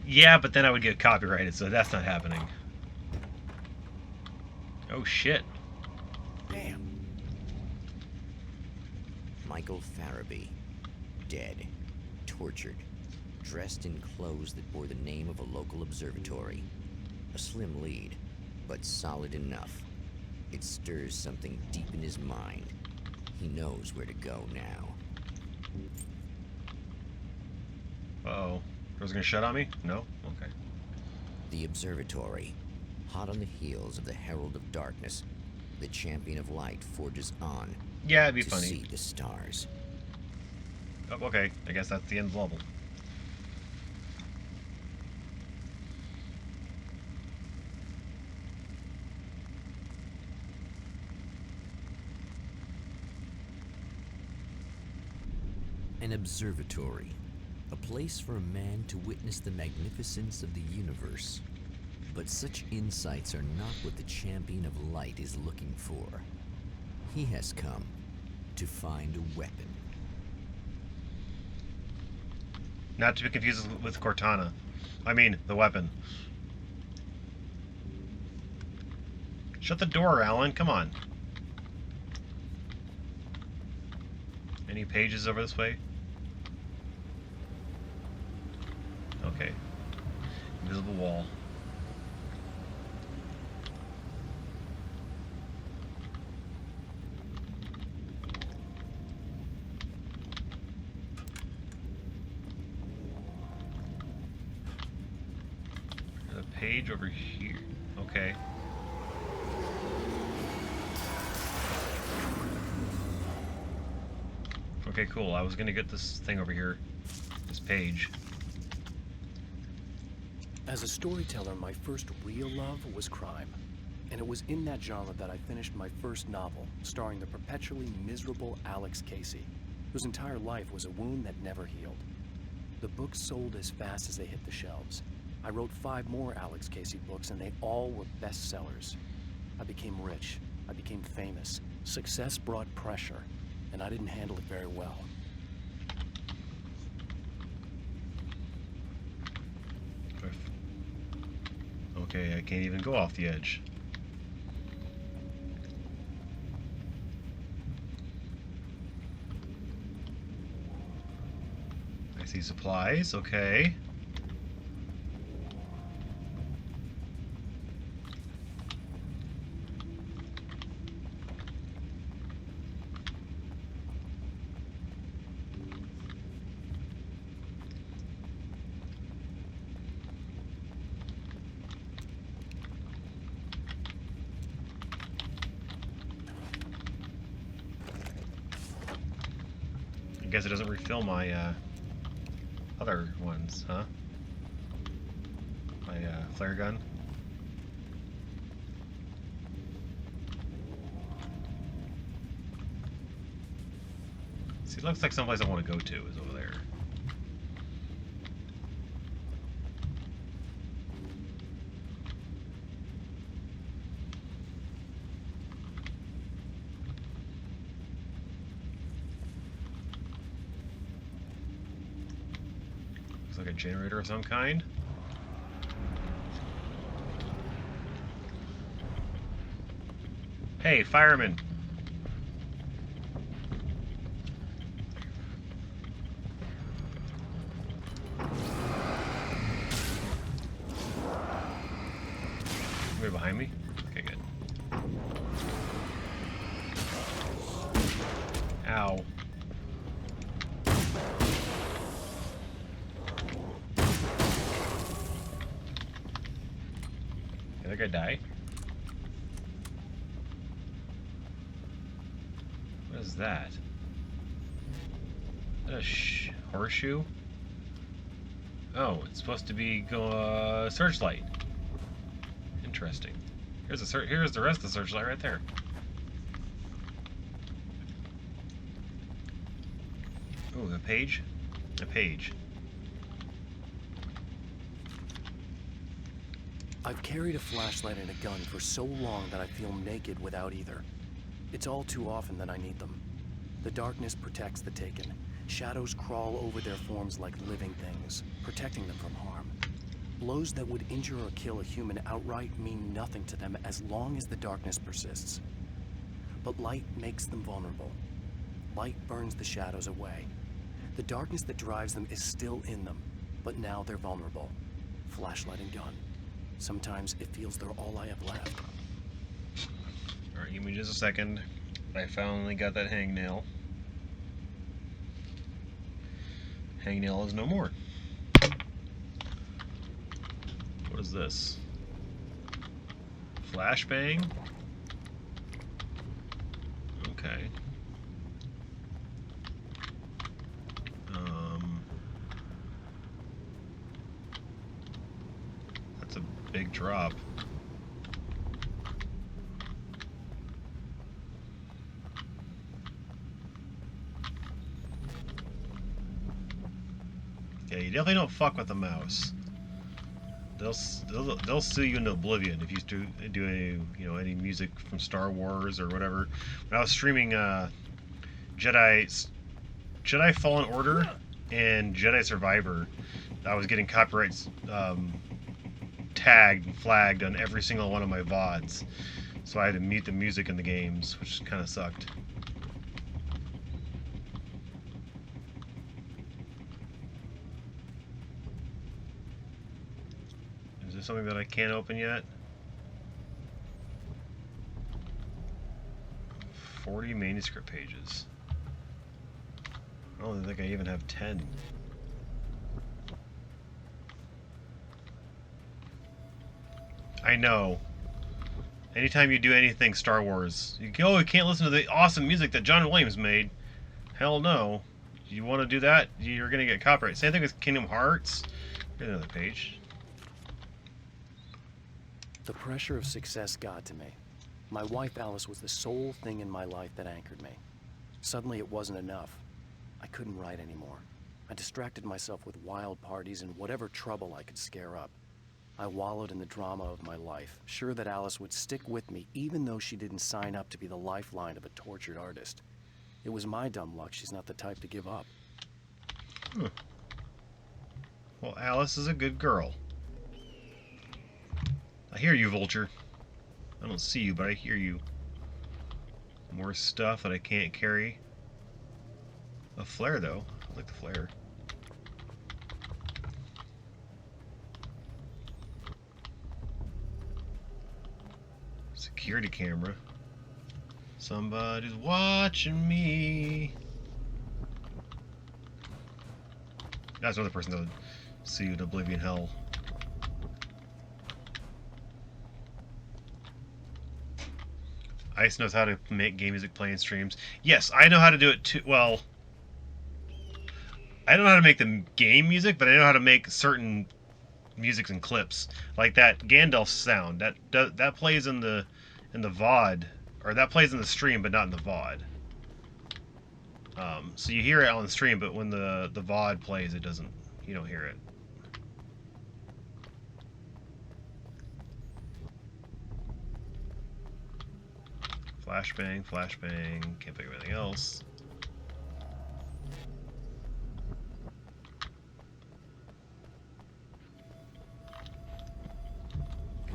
Yeah, but then I would get copyrighted, so that's not happening. Oh shit. Damn. Michael Farabee, dead, tortured, dressed in clothes that bore the name of a local observatory. A slim lead, but solid enough. It stirs something deep in his mind. He knows where to go now. Uh-oh. Was it gonna shut on me? No? Okay. The observatory, hot on the heels of the Herald of Darkness, the champion of light forges on Yeah, it'd be to funny. see the stars. Oh, okay. I guess that's the end of the level. An observatory, a place for a man to witness the magnificence of the universe. But such insights are not what the champion of light is looking for. He has come to find a weapon. Not to be confused with Cortana. I mean, the weapon. Shut the door, Alan. Come on. Any pages over this way? Okay. Invisible wall. There's a page over here. Okay. Okay, cool. I was gonna get this thing over here. This page. As a storyteller, my first real love was crime. And it was in that genre that I finished my first novel, starring the perpetually miserable Alex Casey, whose entire life was a wound that never healed. The books sold as fast as they hit the shelves. I wrote 5 more Alex Casey books, and they all were bestsellers. I became rich. I became famous. Success brought pressure, and I didn't handle it very well. Okay, I can't even go off the edge. I see supplies, okay. I guess it doesn't refill my other ones, huh? My flare gun. See, it looks like someplace I want to go to is over there. Looks like a generator of some kind. Hey, fireman! Somebody behind me? Okay, good. Ow. Did that guy die? What is that? Is that a horseshoe? Oh, it's supposed to be searchlight. Interesting. Here's the rest of the searchlight right there. Ooh, a page? A page. I've carried a flashlight and a gun for so long that I feel naked without either. It's all too often that I need them. The darkness protects the taken. Shadows crawl over their forms like living things, protecting them from harm. Blows that would injure or kill a human outright mean nothing to them as long as the darkness persists. But light makes them vulnerable. Light burns the shadows away. The darkness that drives them is still in them, but now they're vulnerable. Flashlight and gun. Sometimes it feels they're all I have left. Alright, give me just a second. I finally got that hangnail. Hangnail is no more. What is this? Flashbang? Okay. That's a big drop. Yeah, you definitely don't fuck with the mouse. They'll sue you into oblivion if you do any music from Star Wars or whatever. When I was streaming Jedi Fallen Order and Jedi Survivor, I was getting copyrights tagged and flagged on every single one of my VODs, so I had to mute the music in the games, which kind of sucked. Is there something that I can't open yet? 40 manuscript pages. I don't think I even have 10. I know. Anytime you do anything Star Wars, you can't listen to the awesome music that John Williams made. Hell no. You want to do that, you're going to get copyright. Same thing with Kingdom Hearts. Here's another page. The pressure of success got to me. My wife Alice was the sole thing in my life that anchored me. Suddenly it wasn't enough. I couldn't write anymore. I distracted myself with wild parties and whatever trouble I could scare up. I wallowed in the drama of my life, sure that Alice would stick with me even though she didn't sign up to be the lifeline of a tortured artist. It was my dumb luck she's not the type to give up. Well, Alice is a good girl. I hear you, Vulture. I don't see you, but I hear you. More stuff that I can't carry. A flare, though. I like the flare. Security camera. Somebody's watching me. That's another person that would see you in Oblivion Hell. Ice knows how to make game music play in streams. Yes, I know how to do it too. Well, I don't know how to make the game music, but I know how to make certain music and clips, like that Gandalf sound that plays in the VOD, or that plays in the stream, but not in the VOD. So you hear it on the stream, but when the VOD plays, it doesn't. You don't hear it. Flashbang, flashbang. Can't think of anything else.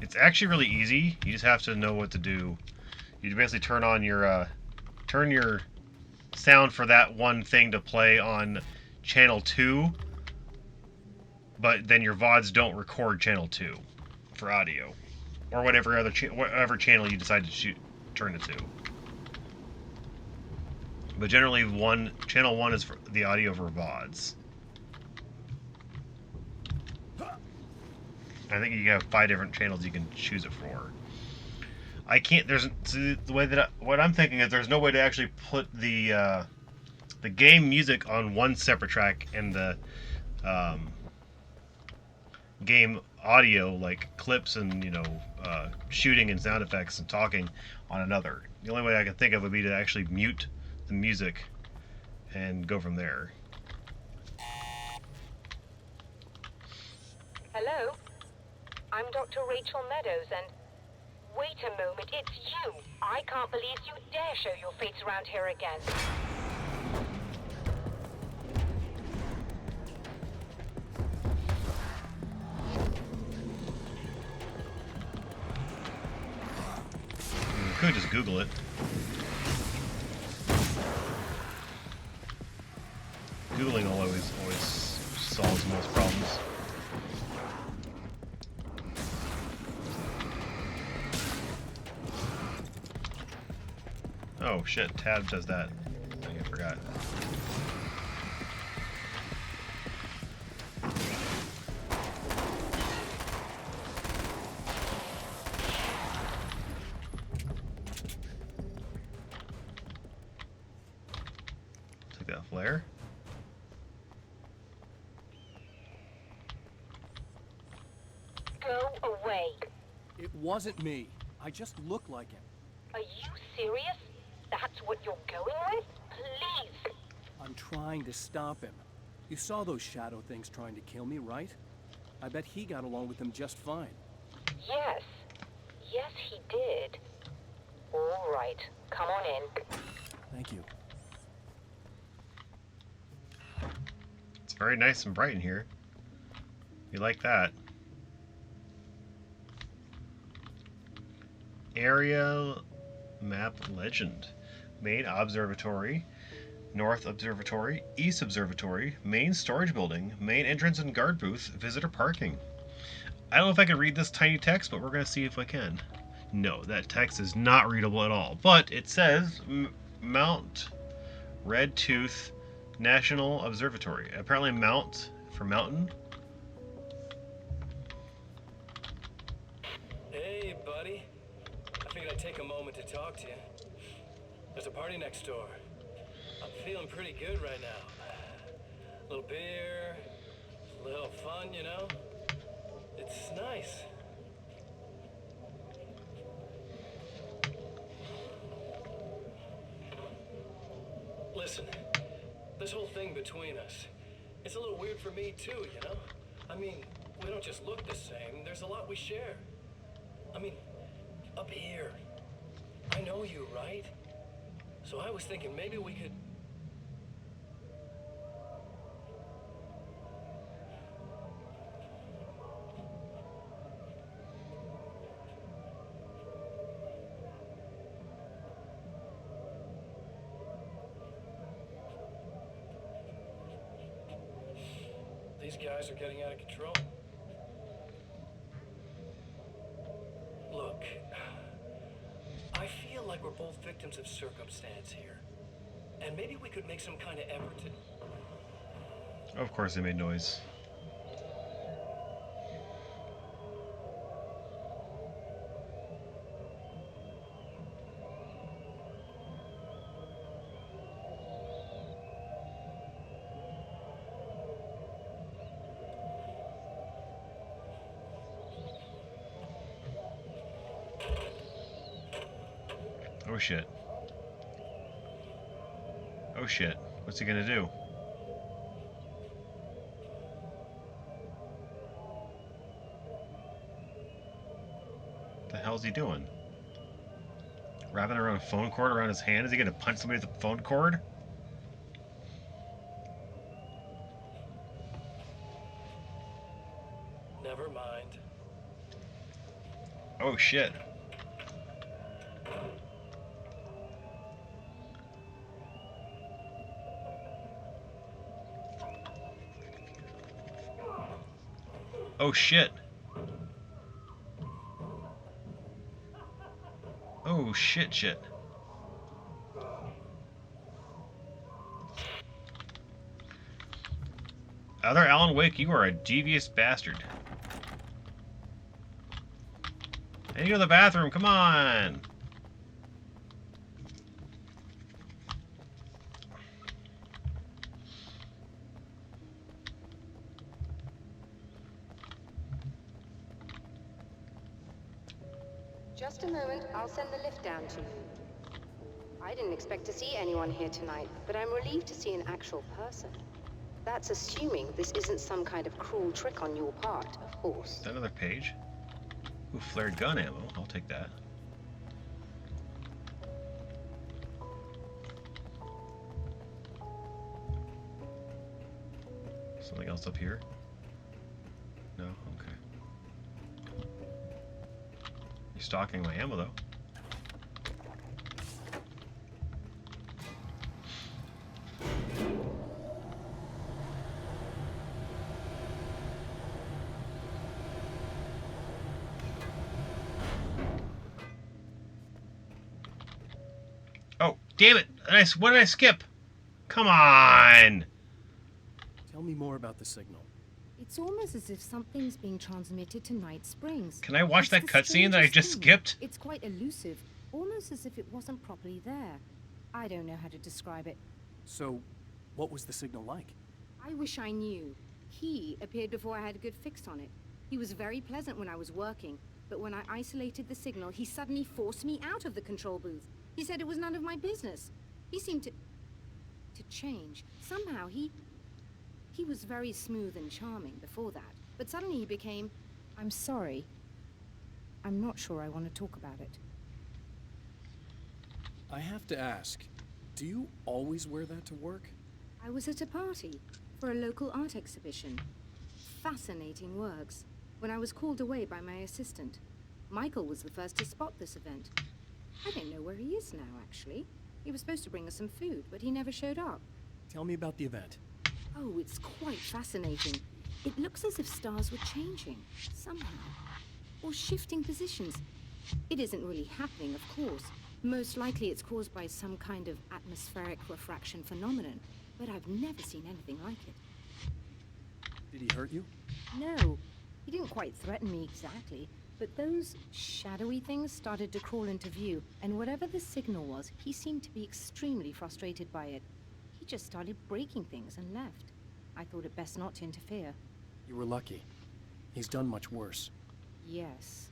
It's actually really easy. You just have to know what to do. You basically turn on your turn your sound for that one thing to play on channel 2, but then your VODs don't record channel 2 for audio, or whatever other whatever channel you decide to turn it to. But generally, channel 1 is for the audio for VODs. I think you have 5 different channels you can choose it for. I can't. There's the way that what I'm thinking is there's no way to actually put the game music on one separate track and the game audio, like clips and shooting and sound effects and talking, on another. The only way I can think of would be to actually mute the music and go from there. Hello? I'm Dr. Rachel Meadows, and... Wait a moment, it's you! I can't believe you dare show your face around here again. could just Google it. Googling always solves most problems. Oh shit, Tab does that. I forgot. Take that flare. Go away. It wasn't me. I just look like him. Are you serious? That's what you're going with? Please. I'm trying to stop him. You saw those shadow things trying to kill me, right? I bet he got along with them just fine. Yes. Yes, he did. All right. Come on in. Thank you. It's very nice and bright in here. You like that. Area map legend. Main observatory, north observatory, east observatory, main storage building, main entrance and guard booth, visitor parking. I don't know if I can read this tiny text, but we're going to see if I can. No, that text is not readable at all. But it says Mount Red Tooth National Observatory. Apparently Mount for mountain. Hey, buddy. I figured I'd take a moment to talk to you. There's a party next door. I'm feeling pretty good right now. A little beer, a little fun, you know? It's nice. Listen, this whole thing between us, it's a little weird for me too, you know? I mean, we don't just look the same, there's a lot we share. I mean, up here, I know you, right? So I was thinking maybe we could... These guys are getting out of control. Look, I feel like we're both victims of circumstance here. And maybe we could make some kind of effort to... Of course they made noise. Oh shit. Oh shit. What's he gonna do? What the hell's he doing? Wrapping around a phone cord around his hand? Is he gonna punch somebody with a phone cord? Never mind. Oh shit. Oh shit. Oh shit. Other Alan Wake, you are a devious bastard. I need to go to the bathroom, come on! Just a moment, I'll send the lift down to you. I didn't expect to see anyone here tonight, but I'm relieved to see an actual person. That's assuming this isn't some kind of cruel trick on your part, of course. Is that another page? Ooh, flared gun ammo. I'll take that. Something else up here? No? Okay. You're stocking my ammo, though. Damn it! What did I skip? Come on! Tell me more about the signal. It's almost as if something's being transmitted to Night Springs. Can I watch It's that the cutscene that I strangest just thing. skipped? It's quite elusive, almost as if it wasn't properly there. I don't know how to describe it. So, what was the signal like? I wish I knew. He appeared before I had a good fix on it. He was very pleasant when I was working, but when I isolated the signal, he suddenly forced me out of the control booth. He said it was none of my business. He seemed to change. Somehow he was very smooth and charming before that, but suddenly he became, I'm sorry. I'm not sure I want to talk about it. I have to ask, do you always wear that to work? I was at a party for a local art exhibition. Fascinating works. When I was called away by my assistant, Michael was the first to spot this event. I don't know where he is now, actually. He was supposed to bring us some food, but he never showed up. Tell me about the event. Oh, it's quite fascinating. It looks as if stars were changing, somehow. Or shifting positions. It isn't really happening, of course. Most likely it's caused by some kind of atmospheric refraction phenomenon, but I've never seen anything like it. Did he hurt you? No, he didn't quite threaten me exactly, but those shadowy things started to crawl into view, and whatever the signal was, he seemed to be extremely frustrated by it. He just started breaking things and left. I thought it best not to interfere. You were lucky. He's done much worse. Yes.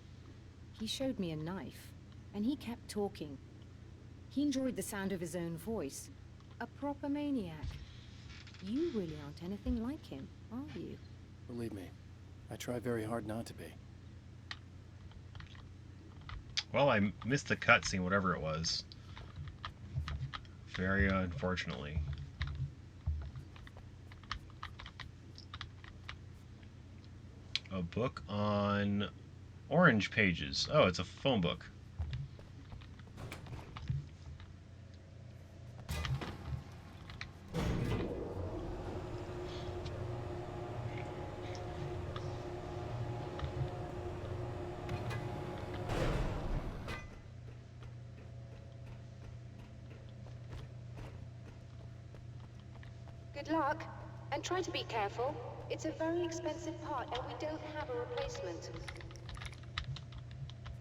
He showed me a knife, and he kept talking. He enjoyed the sound of his own voice. A proper maniac. You really aren't anything like him, are you? Believe me, I try very hard not to be. Well, I missed the cutscene, whatever it was. Very unfortunately. A book on orange pages. Oh, it's a phone book. Good luck, and try to be careful. It's a very expensive part, and we don't have a replacement.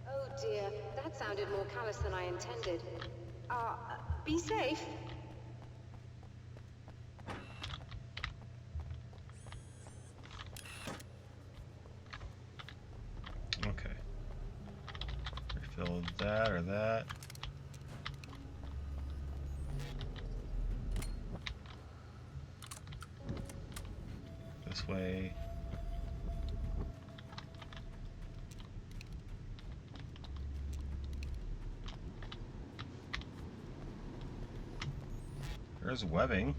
Oh dear, that sounded more callous than I intended. Be safe. Okay. Refill that or that. This way. There's webbing.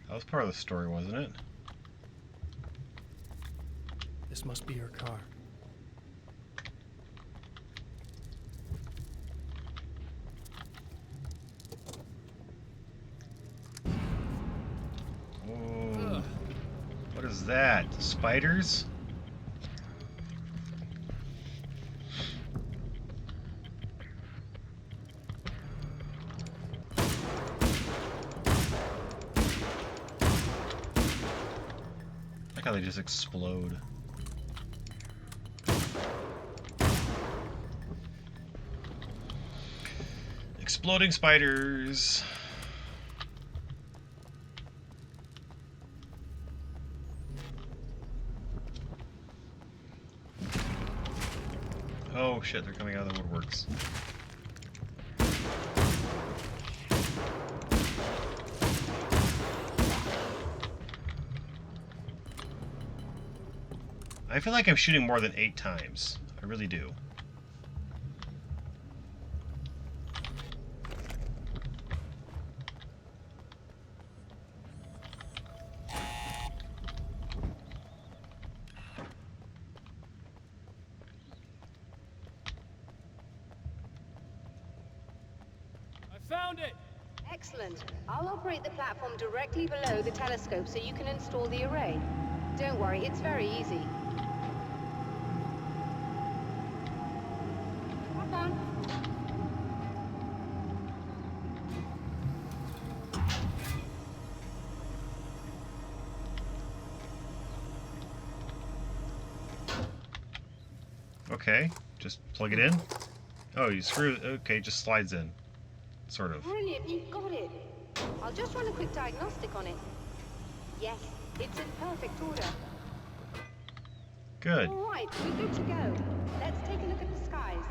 That was part of the story, wasn't it? This must be her car. Oh, what is that? Spiders? I like how they just explode. Exploding spiders. Oh shit, they're coming out of the woodworks. I feel like I'm shooting more than 8 times. I really do. Found it! Excellent. I'll operate the platform directly below the telescope so you can install the array. Don't worry, it's very easy. Have fun. Okay, just plug it in. Oh, you screw it. Okay, just slides in. Sort of. Brilliant, you got it. I'll just run a quick diagnostic on it. Yes, it's in perfect order. Good. All right, we're good to go. Let's take a look at the skies.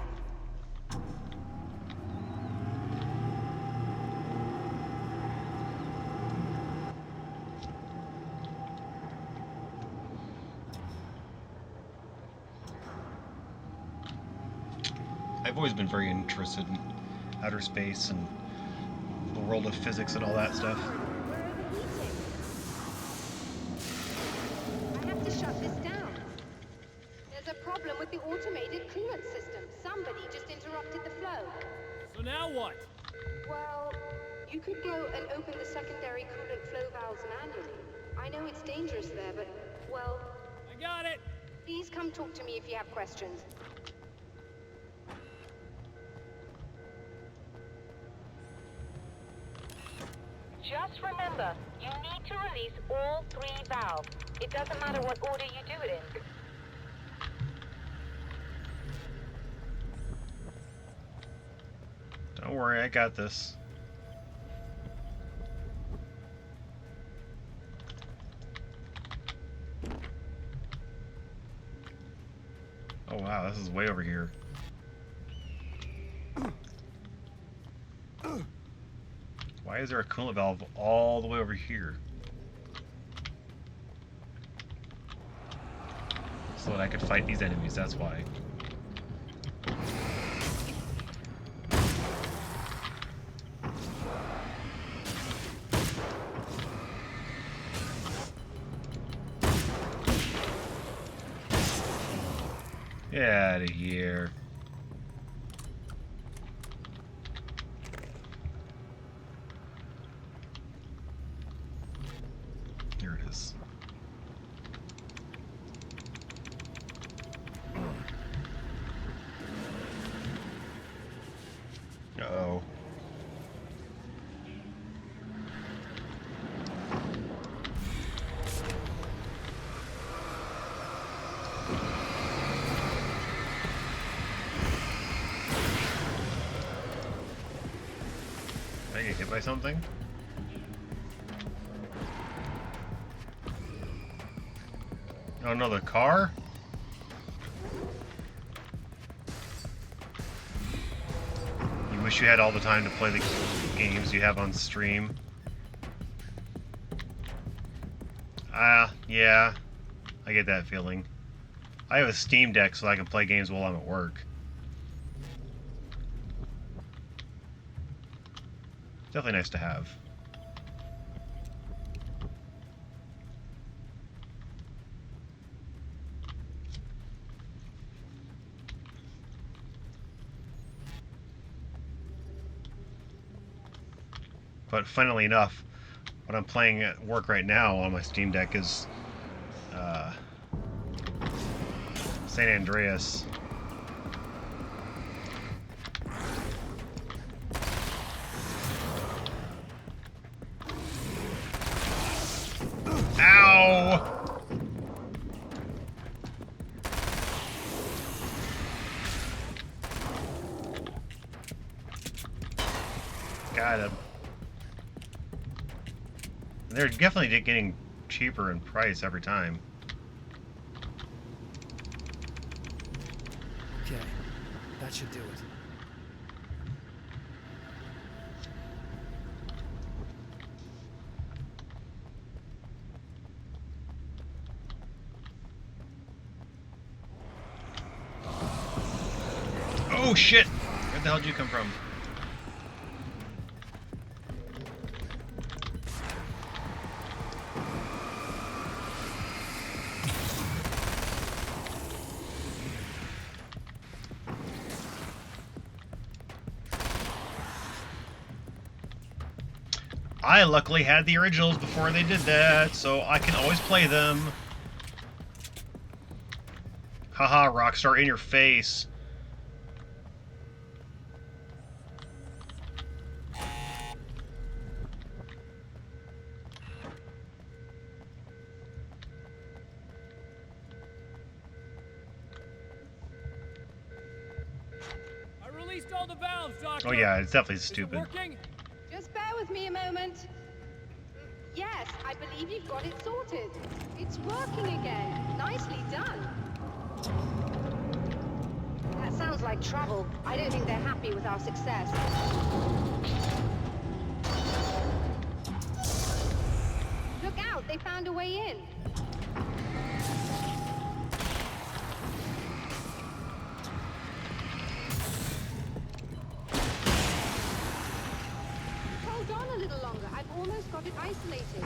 I've always been very interested in outer space and the world of physics and all that stuff. We're overheating. I have to shut this down. There's a problem with the automated coolant system. Somebody just interrupted the flow. So now what? Well, you could go and open the secondary coolant flow valves manually. I know it's dangerous there, but, well... I got it! Please come talk to me if you have questions. Just remember, you need to release all 3 valves. It doesn't matter what order you do it in. Don't worry, I got this. Oh wow, this is way over here. Why is there a coolant valve all the way over here? So that I could fight these enemies, that's why. Get out of here. Here it is. Uh-oh. Did I get hit by something? Oh no, the car? You wish you had all the time to play the games you have on stream. Yeah. I get that feeling. I have a Steam Deck so I can play games while I'm at work. Definitely nice to have. But funnily enough, what I'm playing at work right now on my Steam Deck is San Andreas. Ow! Got him. They're definitely getting cheaper in price every time. Okay, that should do it. Oh shit! Where the hell did you come from? I luckily had the originals before they did that, so I can always play them. Haha, Rockstar, in your face. the valves, Doctor. Oh yeah, it's definitely Is it stupid. working? Just bear with me a moment. Yes, I believe you've got it sorted. It's working again. Nicely done. That sounds like trouble. I don't think they're happy with our success. Look out, they found a way in. Hold on a little longer. I've almost got it isolated.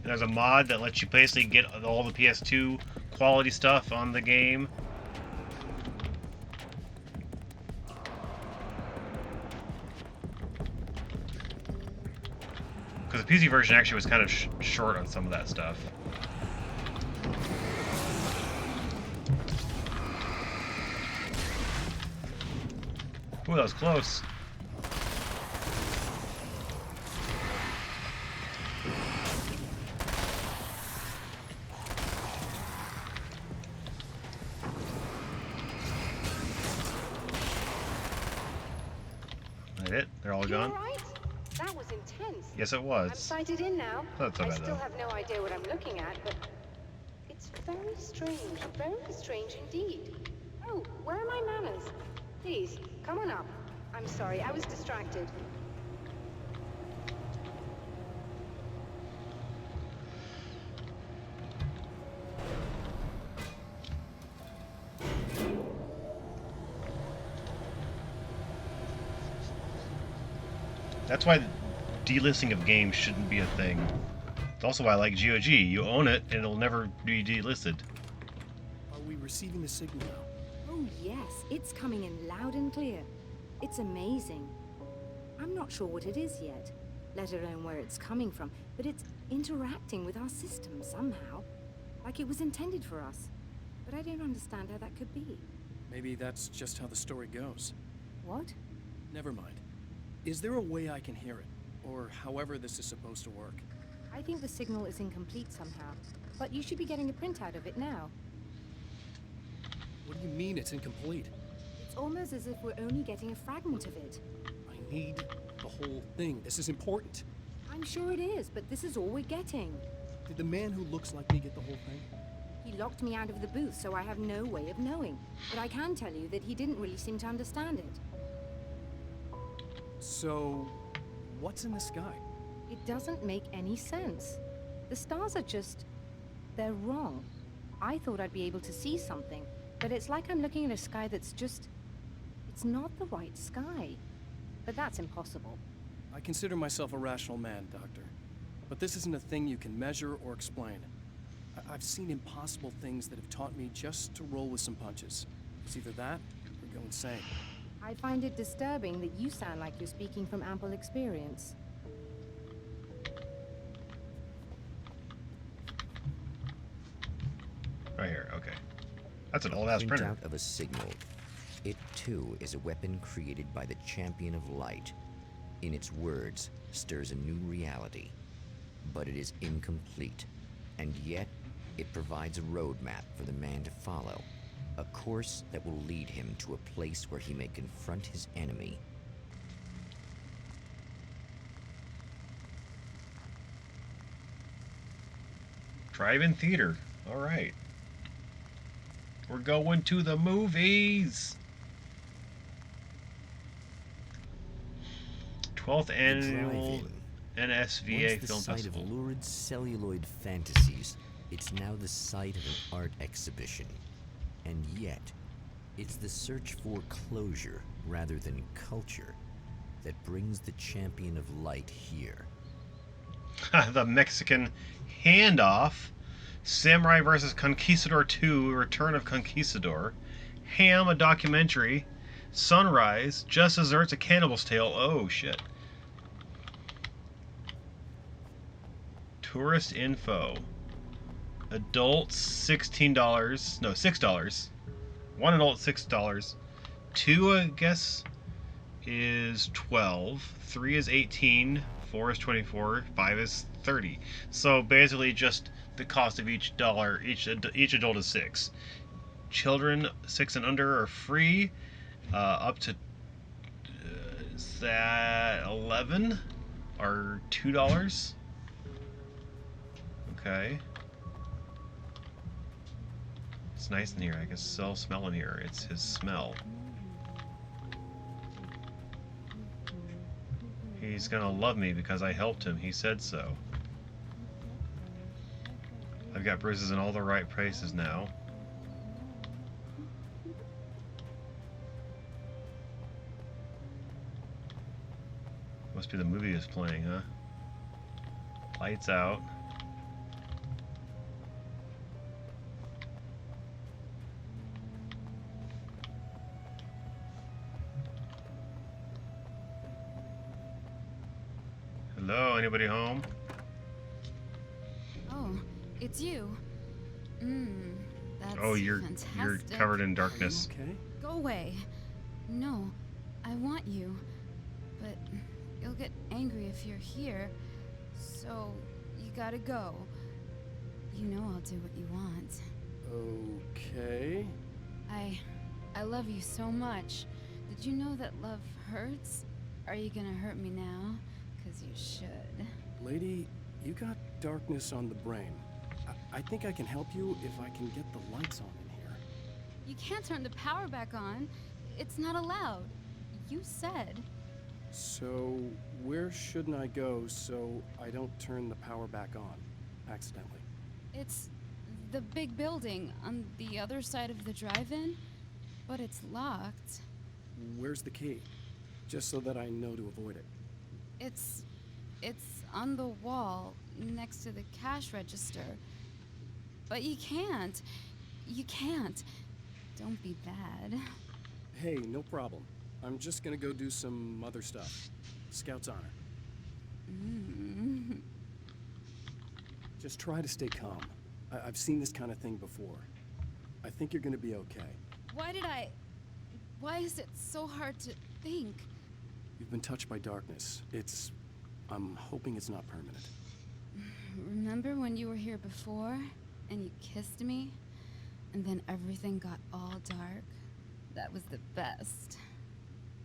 There's a mod that lets you basically get all the PS2 quality stuff on the game. Because the PC version actually was kind of short on some of that stuff. Ooh, that was close. That it? They're all You gone? all right? That was intense. Yes, it I'm was. sighted in now. That's not I bad, still though. have no idea what I'm looking at, but it's very strange indeed. Oh, where are my manners? Please, come on up. I'm sorry, I was distracted. That's why delisting of games shouldn't be a thing. It's also why I like GOG. You own it, and it'll never be delisted. Are we receiving the signal now? Oh, yes, it's coming in loud and clear. It's amazing. I'm not sure what it is yet, let alone where it's coming from, but it's interacting with our system somehow. Like it was intended for us. But I don't understand how that could be. Maybe that's just how the story goes. What? Never mind. Is there a way I can hear it? Or however this is supposed to work? I think the signal is incomplete somehow, but you should be getting a printout of it now. What do you mean it's incomplete? It's almost as if we're only getting a fragment of it. I need the whole thing. This is important. I'm sure it is, but this is all we're getting. Did the man who looks like me get the whole thing? He locked me out of the booth, so I have no way of knowing. But I can tell you that he didn't really seem to understand it. So, what's in the sky? It doesn't make any sense. The stars are just... they're wrong. I thought I'd be able to see something, but it's like I'm looking at a sky that's just... it's not the right sky. But that's impossible. I consider myself a rational man, Doctor. But this isn't a thing you can measure or explain. I've seen impossible things that have taught me just to roll with some punches. It's either that, or go insane. I find it disturbing that you sound like you're speaking from ample experience. Right here, okay. That's an old-ass printer. Printout of a signal. It, too, is a weapon created by the Champion of Light. In its words, stirs a new reality. But it is incomplete. And yet, it provides a roadmap for the man to follow. A course that will lead him to a place where he may confront his enemy. Drive-in theater. Alright. We're going to the movies! 12th annual Drive-in. NSVA Once the Film site Festival. of lurid celluloid fantasies, it's now the site of an art exhibition. And yet, it's the search for closure rather than culture that brings the Champion of Light here. The Mexican handoff. Samurai vs. Conquistador 2, Return of Conquistador. Ham, a documentary. Sunrise, Just Desserts, A Cannibal's Tale. Oh, shit. Tourist info. Adults, $16. No, $6. One adult, $6. 2, I guess, is 12. 3 is 18. 4 is 24. 5 is 30. So basically, just the cost of each dollar. Each adult is 6. Children 6 and under are free. Up to is that 11 are $2. Okay. It's nice in here. I can still smell in here. It's his smell. He's gonna love me because I helped him. He said so. I've got bruises in all the right places now. Must be the movie is playing, huh? Lights out. Hello, anybody home? Oh, it's you. That's You're fantastic. covered in darkness. Okay. Go away. No, I want you. But you'll get angry if you're here. So, you gotta go. You know I'll do what you want. Okay. I love you so much. Did you know that love hurts? Are you gonna hurt me now? 'Cause you should. Lady, you got darkness on the brain. I think I can help you if I can get the lights on in here. You can't turn the power back on. It's not allowed. You said. So, where shouldn't I go so I don't turn the power back on accidentally? It's the big building on the other side of the drive-in, but it's locked. Where's the key? Just so that I know to avoid it. It's on the wall next to the cash register. But you can't. You can't. Don't be bad. Hey, no problem. I'm just gonna go do some other stuff. Scout's honor. Just try to stay calm. I've seen this kind of thing before. I think you're gonna be okay. Why is it so hard to think? You've been touched by darkness. I'm hoping it's not permanent. Remember when you were here before and you kissed me? And then everything got all dark? That was the best.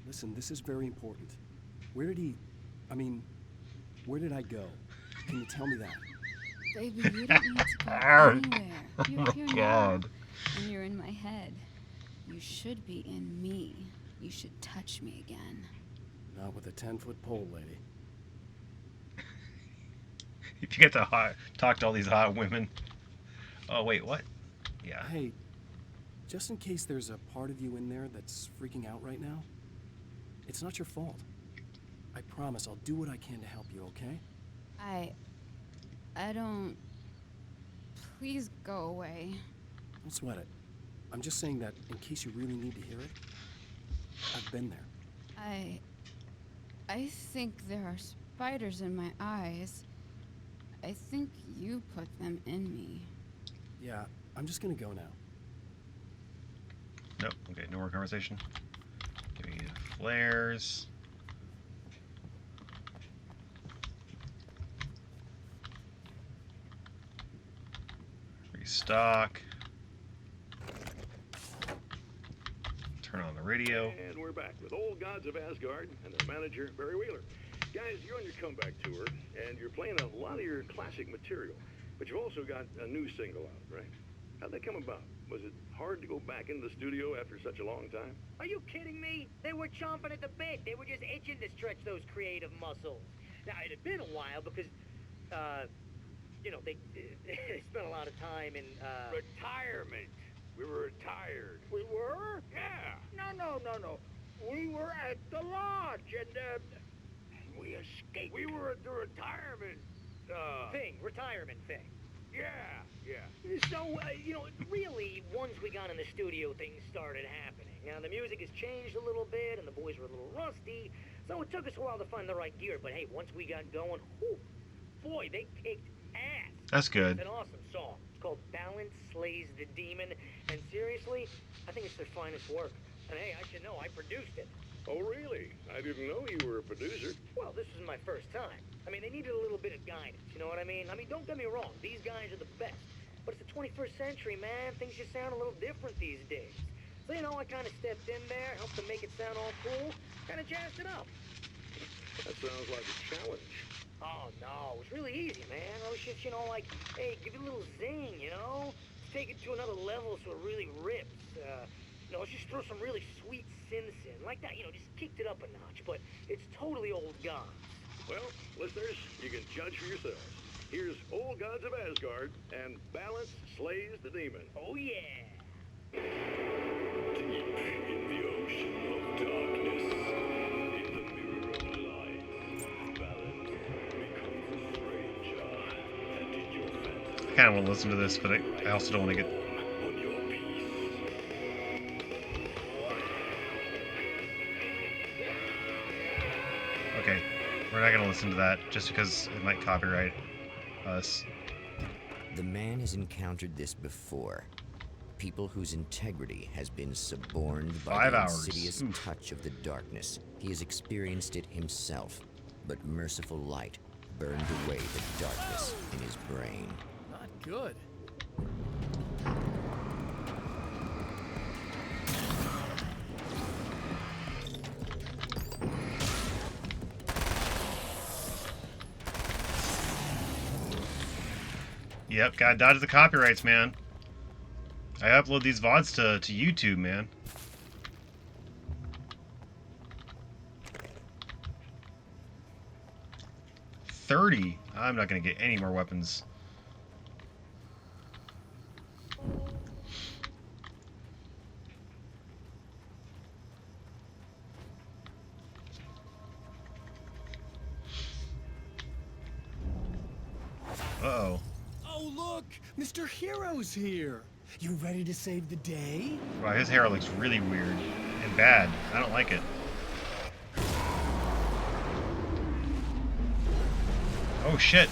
Listen, this is very important. Where did I go? Can you tell me that? Baby, you don't need to go anywhere. You're here now, and you're in my head. You should be in me. You should touch me again. Not with a 10-foot pole, lady. If you get to talk to all these hot women. Oh, wait, what? Yeah. Hey, just in case there's a part of you in there that's freaking out right now, it's not your fault. I promise I'll do what I can to help you, okay? I don't... Please go away. Don't sweat it. I'm just saying that in case you really need to hear it, I've been there. I think there are spiders in my eyes. I think you put them in me. Yeah, I'm just gonna go now. Nope. Okay, no more conversation. Give me flares. Restock. Turn on the radio. And we're back with Old Gods of Asgard and their manager, Barry Wheeler. Guys, you're on your comeback tour, and you're playing a lot of your classic material, but you've also got a new single out, right? How'd that come about? Was it hard to go back into the studio after such a long time? Are you kidding me? They were chomping at the bit. They were just itching to stretch those creative muscles. Now, it had been a while because, they spent a lot of time in, Retirement. We were retired. We were? Yeah. No. We were at the lodge, and, we escaped. We were at the retirement, retirement thing. Yeah. So, really, once we got in the studio, things started happening. Now, the music has changed a little bit, and the boys were a little rusty, so it took us a while to find the right gear. But hey, once we got going, boy, they kicked ass. That's good. It's an awesome song. It's called Balance Slays the Demon, and seriously, I think it's their finest work. And hey, I should know, I produced it. Oh, really? I didn't know you were a producer. Well, this is my first time. I mean, they needed a little bit of guidance, you know what I mean? Don't get me wrong, these guys are the best. But it's the 21st century, man. Things just sound a little different these days. So, you know, I kind of stepped in there, helped them make it sound all cool, kind of jazzed it up. That sounds like a challenge. Oh, no, it was really easy, man. I was just, you know, like, hey, give it a little zing, you know? Take it to another level so it really rips. You know, let's just throw some really sweet synths in. Like that, you know, just kicked it up a notch. But it's totally Old Gods. Well, listeners, you can judge for yourselves. Here's Old Gods of Asgard, and Balance Slays the Demon. Oh, yeah. Deep in the ocean of darkness, in the mirror of light, Balance becomes a stranger, and in your fantasy, I kind of want to listen to this, but I also don't want to get... on your peace. Okay, we're not going to listen to that, just because it might copyright us. The man has encountered this before. People whose integrity has been suborned by 5 the hours. insidious Oof. touch of the darkness. He has experienced it himself, but merciful light burned away the darkness in his brain. Not good. Yep, gotta dodge the copyrights, man. I upload these VODs to YouTube, man. $30. I'm not gonna get any more weapons. Uh-oh. Oh, look! Mr. Hero's here! You ready to save the day? Wow, his hair looks really weird and bad. I don't like it. Oh shit.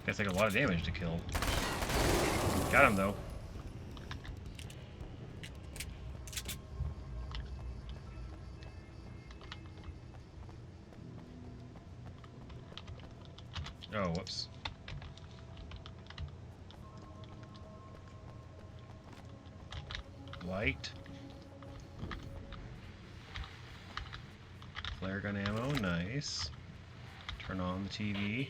That's like a lot of damage to kill. Got him though. Oh, whoops. Light. Flare gun ammo, nice. Turn on the TV.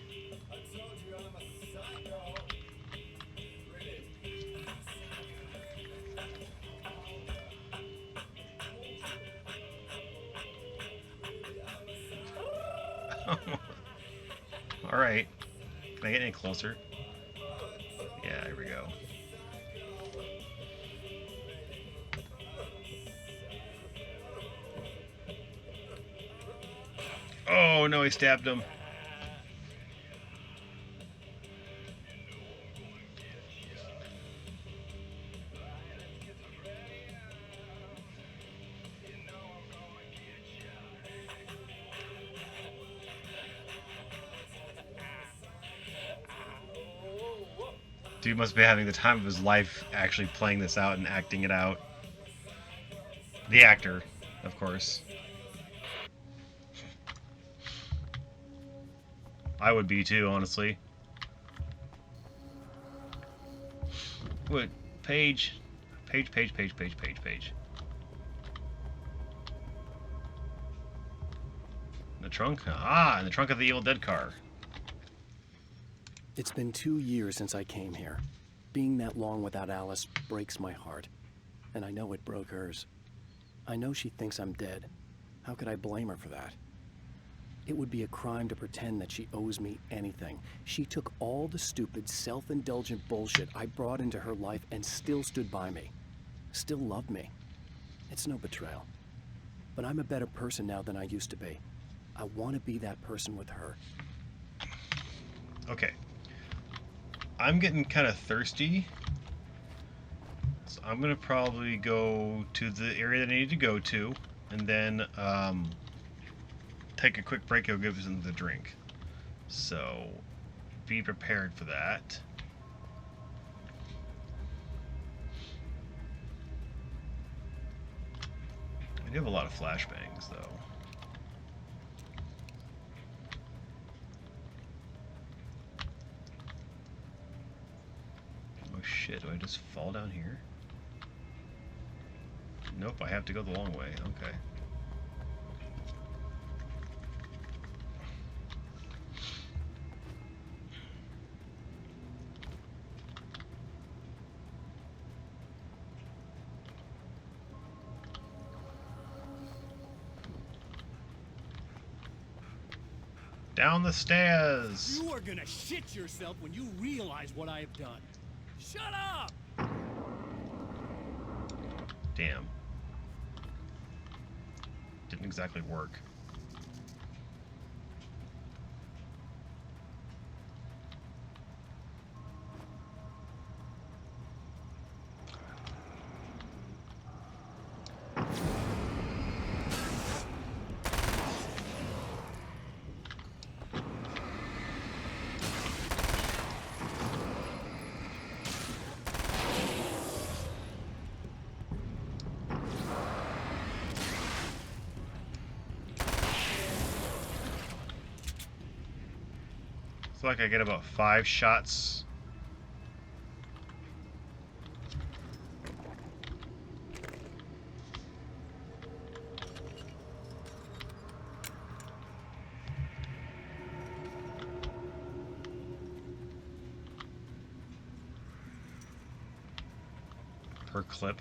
Alright. Can I get any closer? Yeah, here we go. Oh no, he stabbed him. Dude must be having the time of his life actually playing this out and acting it out. The actor, of course. I would be too, honestly. What? Page. Page. In the trunk? Ah, in the trunk of the Evil Dead car. It's been 2 years since I came here. Being that long without Alice breaks my heart. And I know it broke hers. I know she thinks I'm dead. How could I blame her for that? It would be a crime to pretend that she owes me anything. She took all the stupid, self-indulgent bullshit I brought into her life and still stood by me. Still loved me. It's no betrayal. But I'm a better person now than I used to be. I want to be that person with her. Okay. I'm getting kind of thirsty. So I'm going to probably go to the area that I need to go to. And then take a quick break. It'll give us the drink. So be prepared for that. I do have a lot of flashbangs, though. Oh shit, do I just fall down here? Nope, I have to go the long way. Okay. Down the stairs! You are gonna shit yourself when you realize what I have done. Shut up! Damn. Didn't exactly work. Looks like I get about 5 shots. Per clip.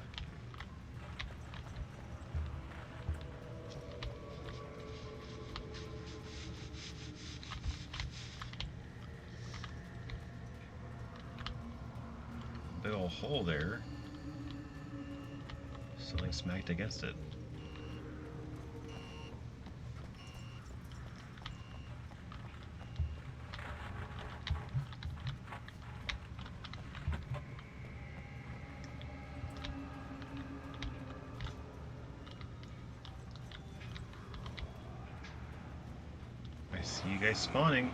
Big old hole there. Something smacked against it. I see you guys spawning.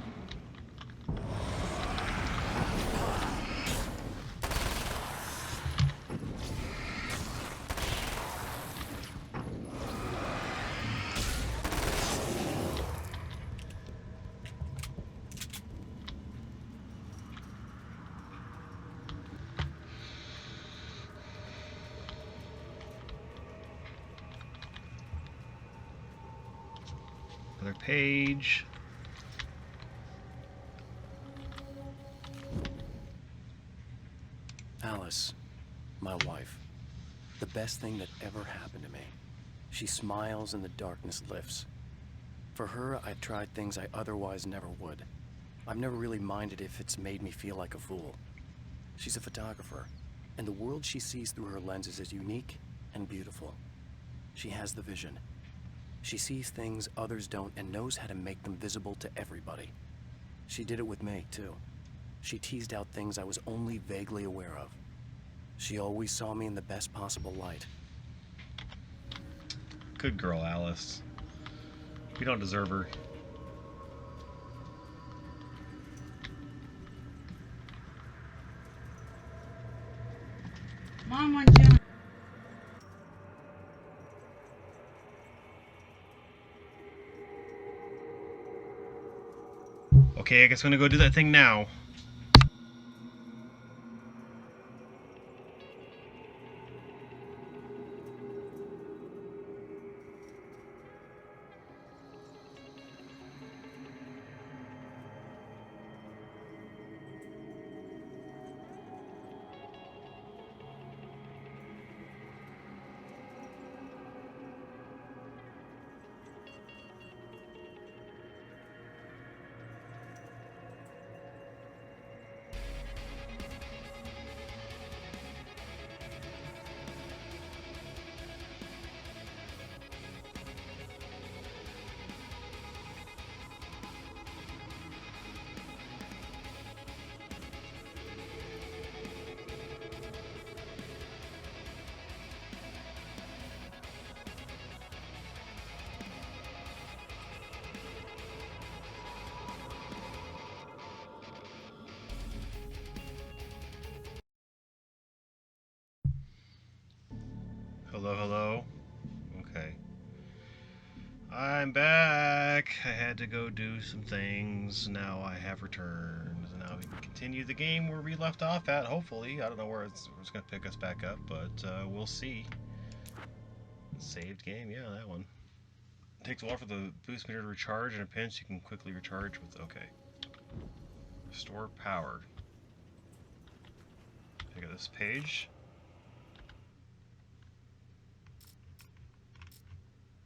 Another page. Alice, my wife. The best thing that ever happened to me. She smiles and the darkness lifts. For her, I've tried things I otherwise never would. I've never really minded if it's made me feel like a fool. She's a photographer, and the world she sees through her lenses is unique and beautiful. She has the vision. She sees things others don't and knows how to make them visible to everybody. She did it with me, too. She teased out things I was only vaguely aware of. She always saw me in the best possible light. Good girl, Alice. We don't deserve her. Mom wants you. Okay, I guess I'm gonna go do that thing now. Hello, hello. Okay. I'm back. I had to go do some things. Now I have returned. Now we can continue the game where we left off at, hopefully. I don't know where it's going to pick us back up, but we'll see. Saved game? Yeah, that one. It takes a while for the boost meter to recharge. In a pinch, you can quickly recharge with... Okay. Restore power. I got this page.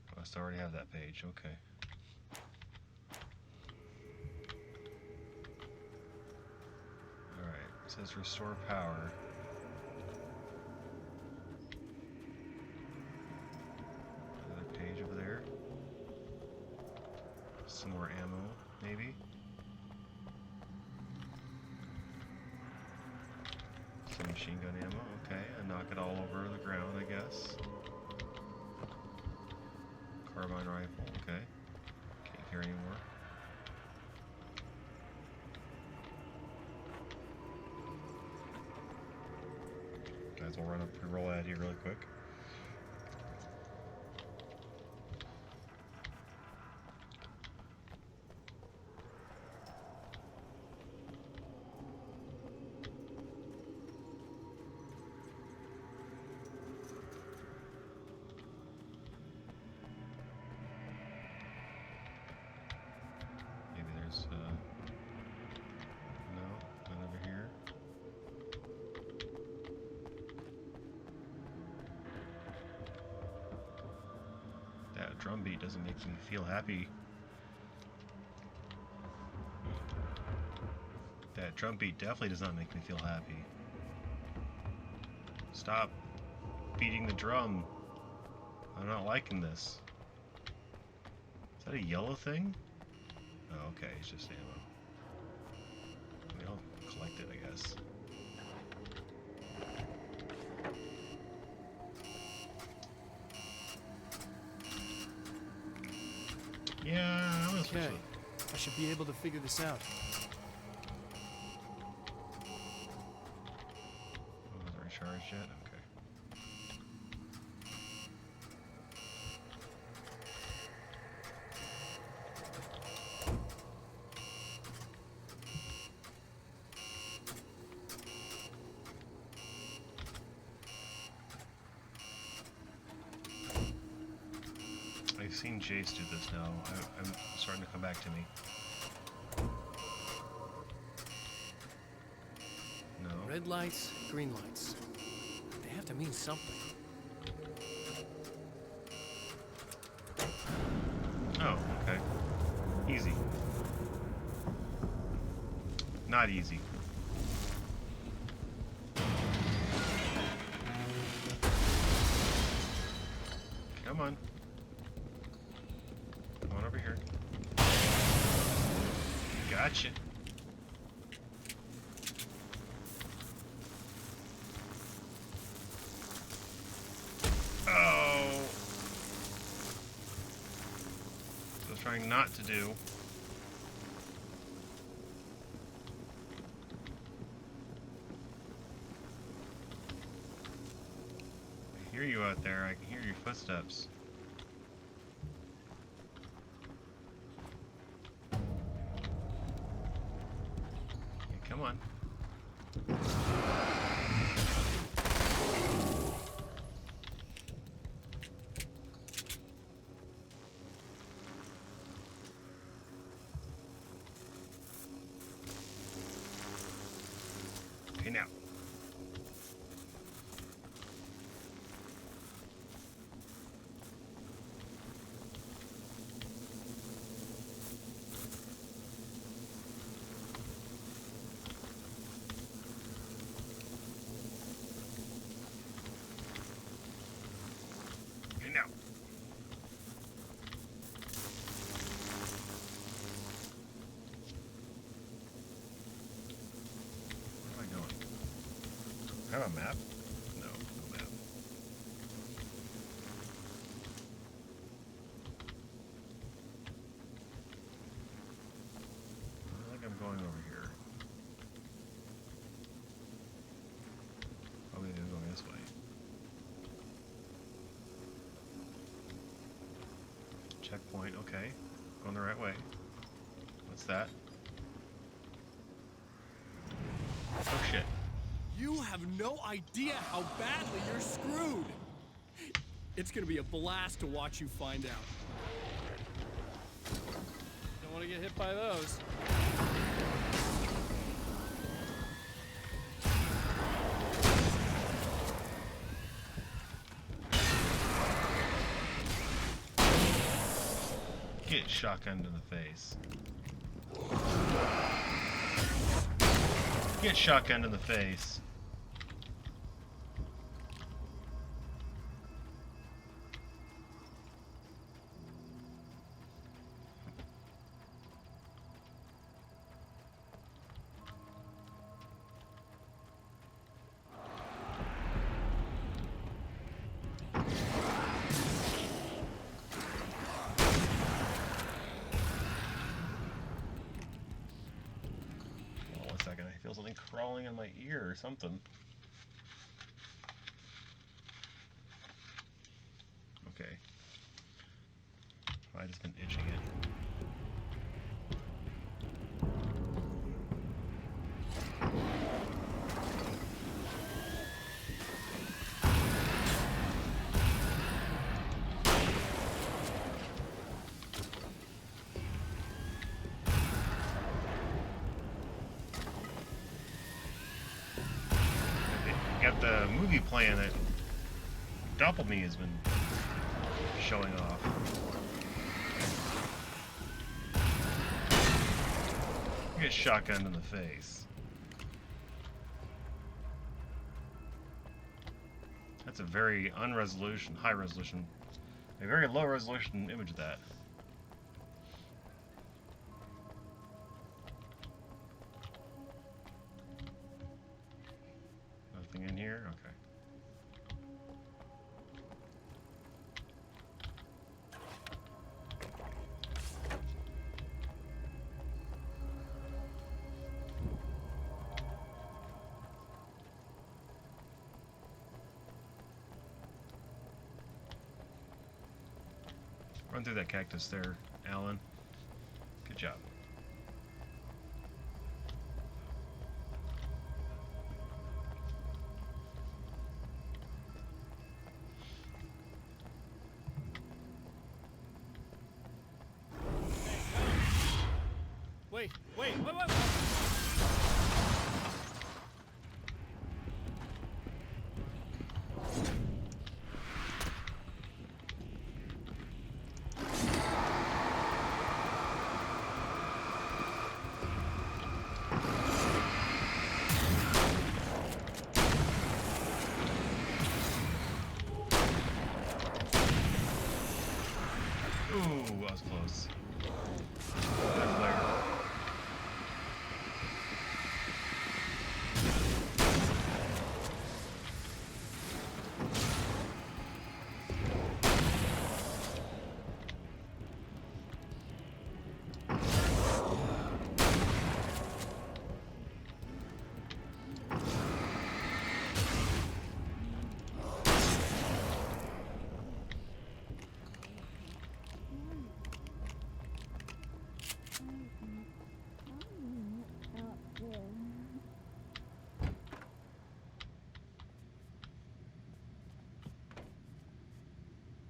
I must already have that page. Okay. Alright. It says restore power. Another page over there. Some more ammo, maybe. Some machine gun ammo, okay. And knock it all over the ground, I guess. Carbine rifle, okay. Can't hear anymore. Guys, we'll run a pre-roll ad here really quick. No, none over here. That drum beat doesn't make me feel happy. That drum beat definitely does not make me feel happy. Stop beating the drum. I'm not liking this. Is that a yellow thing? Oh, okay, it's just ammo. I mean, I'll collect it, I guess. Yeah, I'm gonna switch Okay, it. I should be able to figure this out. Oh, is it recharged yet? Okay. I've seen Jace do this now. I'm starting to come back to me. No. Red lights, green lights. They have to mean something. Oh, okay. Easy. Not easy. Come on. Come on over here. Gotcha. Oh! I was trying not to do. I hear you out there. I can hear your footsteps. Okay, come on. Okay, now. Okay, now. Where am I going? I have a map? No, no map. I think I'm going over here. Probably I'm going this way. Checkpoint, okay. Going the right way. What's that? Oh shit. You have no idea how badly you're screwed. It's gonna be a blast to watch you find out. Don't want to get hit by those. Get shotgunned in the face. Get shotgunned in the face. I feel something crawling in my ear or something. Okay. I've just been itching it. Got the movie playing that Doppelme has been showing off. You get shotgunned in the face. That's a very high resolution, a very low resolution image of that. Nothing in here? Okay. Run through that cactus there, Alan. Good job. Wait. Ooh, that was close. That flare.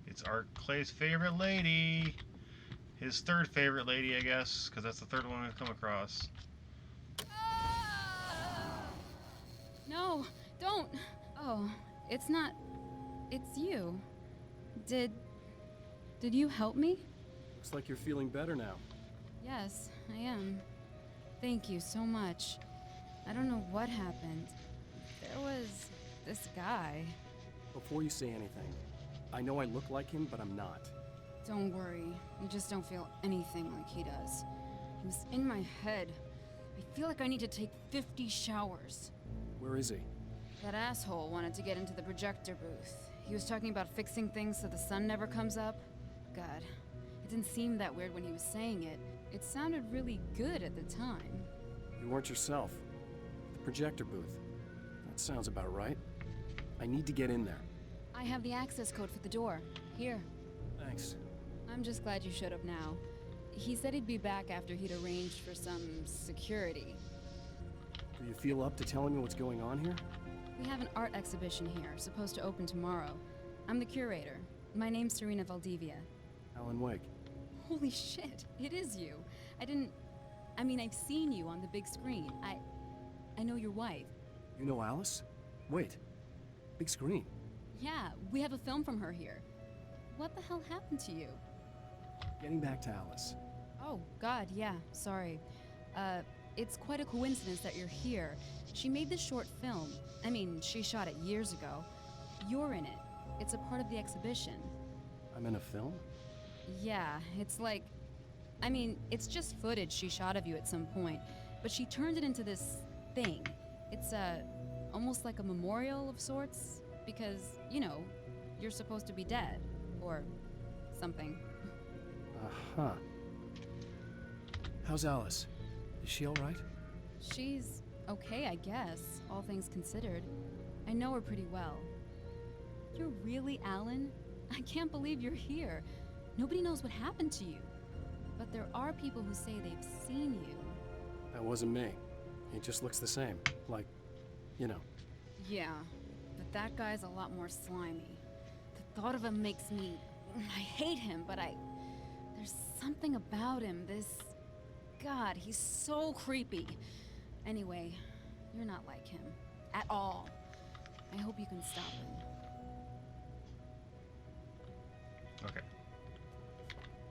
It's Art Clay's favorite lady. His third favorite lady, I guess, because that's the third one I've come across. No, don't. Oh, it's not. It's you. Did you help me? Looks like you're feeling better now. Yes, I am. Thank you so much. I don't know what happened. There was this guy. Before you say anything, I know I look like him, but I'm not. Don't worry. You just don't feel anything like he does. He was in my head. I feel like I need to take 50 showers. Where is he? That asshole wanted to get into the projector booth. He was talking about fixing things so the sun never comes up. God, it didn't seem that weird when he was saying it. It sounded really good at the time. You weren't yourself. The projector booth. That sounds about right. I need to get in there. I have the access code for the door. Here. Thanks. I'm just glad you showed up now. He said he'd be back after he'd arranged for some security. Do you feel up to telling me what's going on here? We have an art exhibition here, supposed to open tomorrow. I'm the curator. My name's Serena Valdivia. Alan Wake. Holy shit, it is you. I mean, I've seen you on the big screen. I know your wife. You know Alice? Wait. Big screen. Yeah, we have a film from her here. What the hell happened to you? Getting back to Alice. Oh, God, yeah, sorry. It's quite a coincidence that you're here. She made this short film. I mean, she shot it years ago. You're in it. It's a part of the exhibition. I'm in a film? Yeah, it's like... I mean, it's just footage she shot of you at some point, but she turned it into this thing. It's almost like a memorial of sorts, because, you know, you're supposed to be dead. Or something. Uh-huh. How's Alice? Is she alright? She's okay, I guess, all things considered. I know her pretty well. You're really Alan? I can't believe you're here. Nobody knows what happened to you. But there are people who say they've seen you. That wasn't me. He just looks the same. Like, you know. Yeah, but that guy's a lot more slimy. The thought of him makes me... I hate him, but there's something about him, this... God, he's so creepy. Anyway, you're not like him. At all. I hope you can stop him. Okay.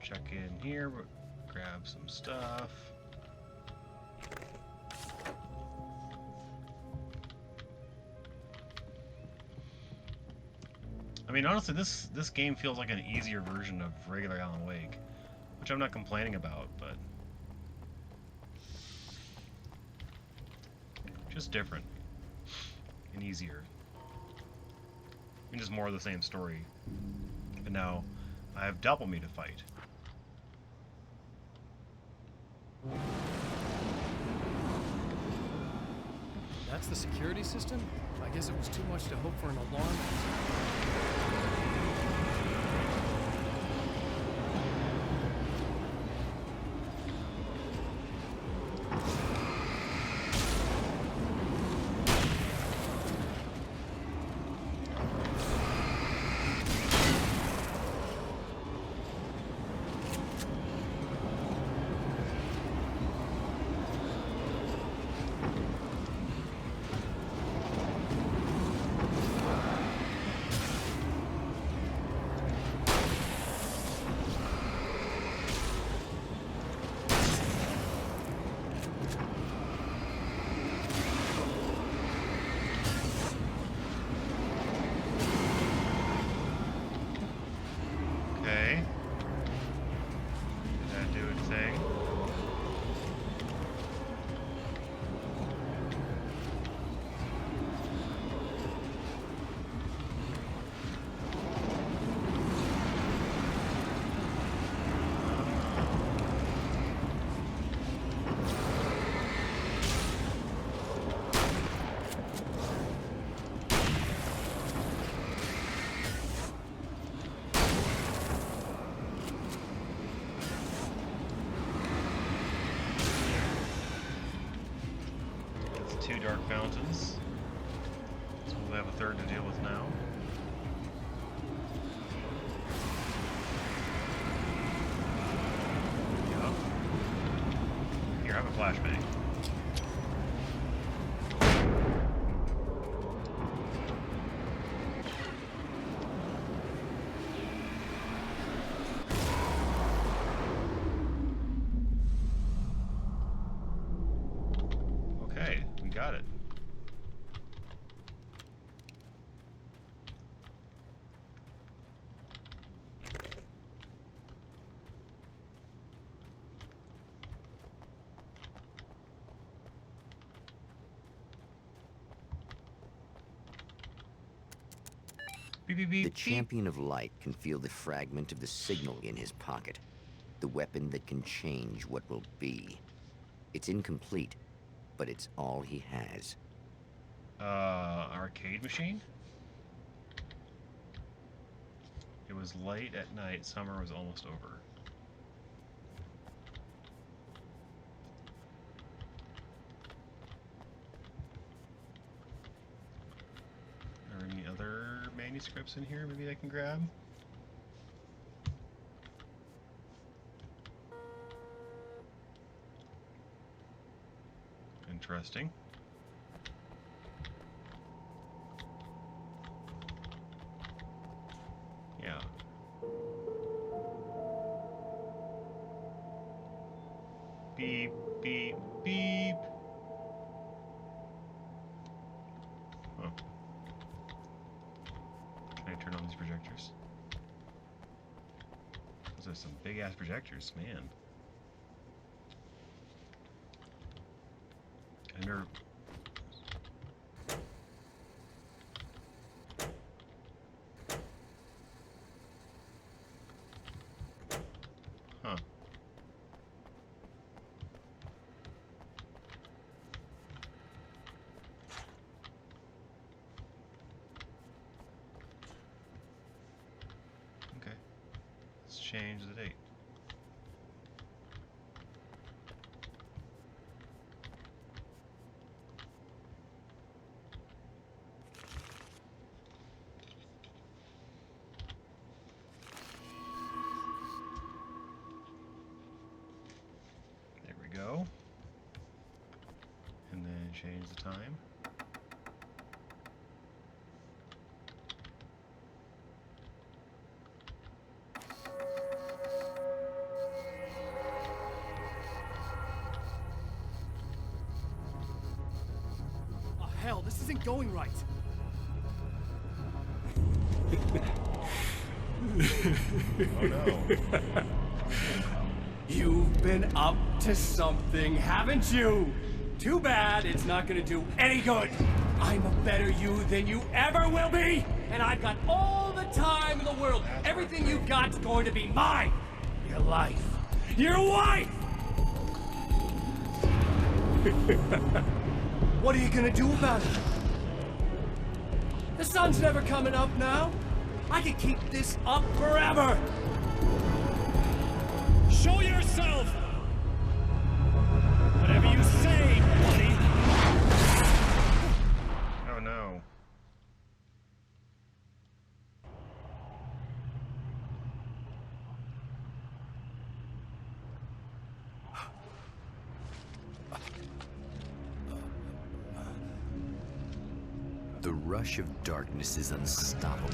Check in here, grab some stuff. I mean, honestly, this game feels like an easier version of regular Alan Wake, which I'm not complaining about, but just different and easier. And just more of the same story. But now I have Doppelme to fight. That's the security system? I guess it was too much to hope for an alarm. Two dark fountains. So we'll have a third to deal with now. Yep. Here, have a flashbang. Got it. Beep, beep, beep, the champion of light can feel the fragment of the signal in his pocket. The weapon that can change what will be. It's incomplete, but it's all he has. Arcade machine? It was light at night. Summer was almost over. Are there any other manuscripts in here maybe I can grab? Interesting. Yeah. Beep, beep, beep. Oh. Can I turn on these projectors? Those are some big ass projectors, man. I never. Huh. Okay. Let's change the date. Go, and then change the time. Oh, hell, this isn't going right. Oh no. You've been up to something, haven't you? Too bad it's not gonna do any good. I'm a better you than you ever will be, and I've got all the time in the world. Everything you've got's going to be mine. Your life. Your wife! What are you gonna do about it? The sun's never coming up now. I can keep this up forever. Show yourself! Whatever you say, buddy! Oh no. The rush of darkness is unstoppable.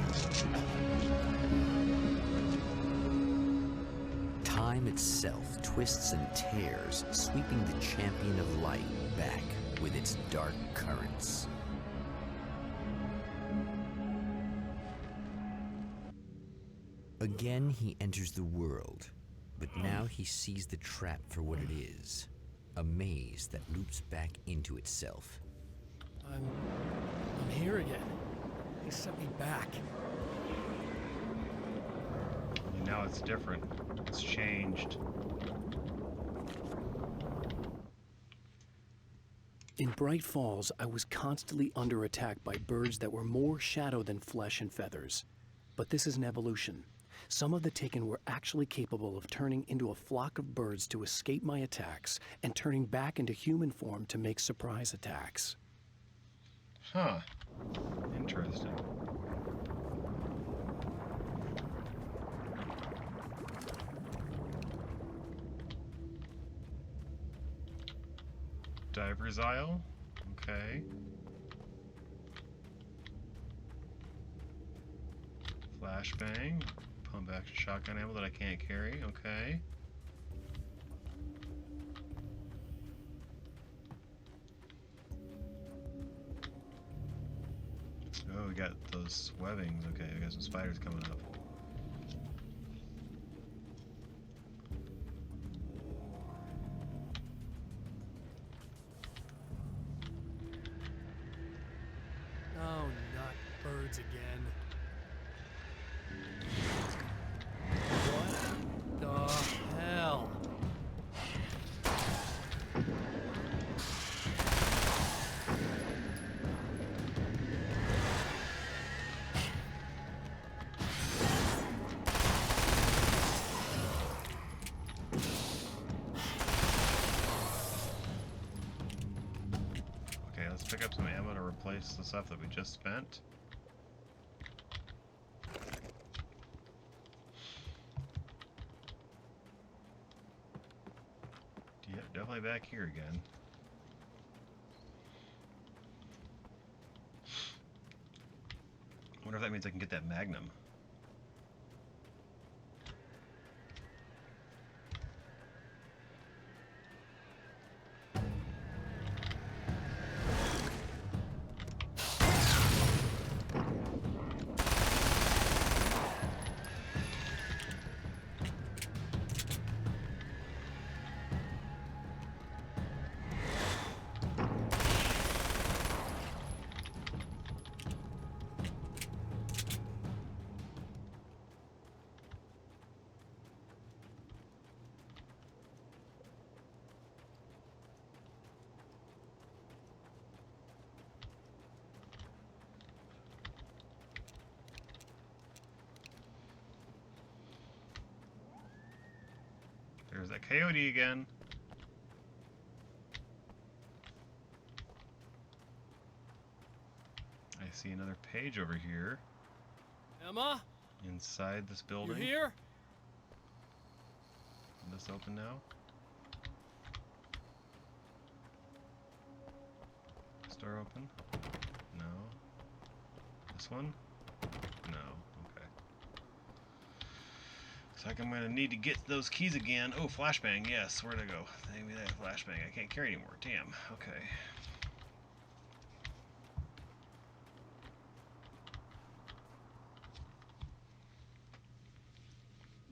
Time itself twists and tears, sweeping the champion of light back with its dark currents. Again, he enters the world, but now he sees the trap for what it is, a maze that loops back into itself. I'm here again. He sent me back. And now it's different. It's changed. In Bright Falls, I was constantly under attack by birds that were more shadow than flesh and feathers. But this is an evolution. Some of the Taken were actually capable of turning into a flock of birds to escape my attacks and turning back into human form to make surprise attacks. Huh. Interesting. Diver's Isle? Okay. Flashbang. Pump action shotgun ammo that I can't carry. Okay. Oh, we got those webbings. Okay, we got some spiders coming up. Oh, not birds again. What the hell? pick up some ammo to replace the stuff that we just spent. Yep, definitely back here again. Wonder if that means I can get that Magnum. There's that coyote again. I see another page over here. Emma? Inside this building. You here? Is this open now? This door open? No. This one? No. Okay. Looks like I'm gonna need to get those keys again. Oh, flashbang, yes. Where'd I go? Give me that flashbang. I can't carry anymore. Damn. Okay.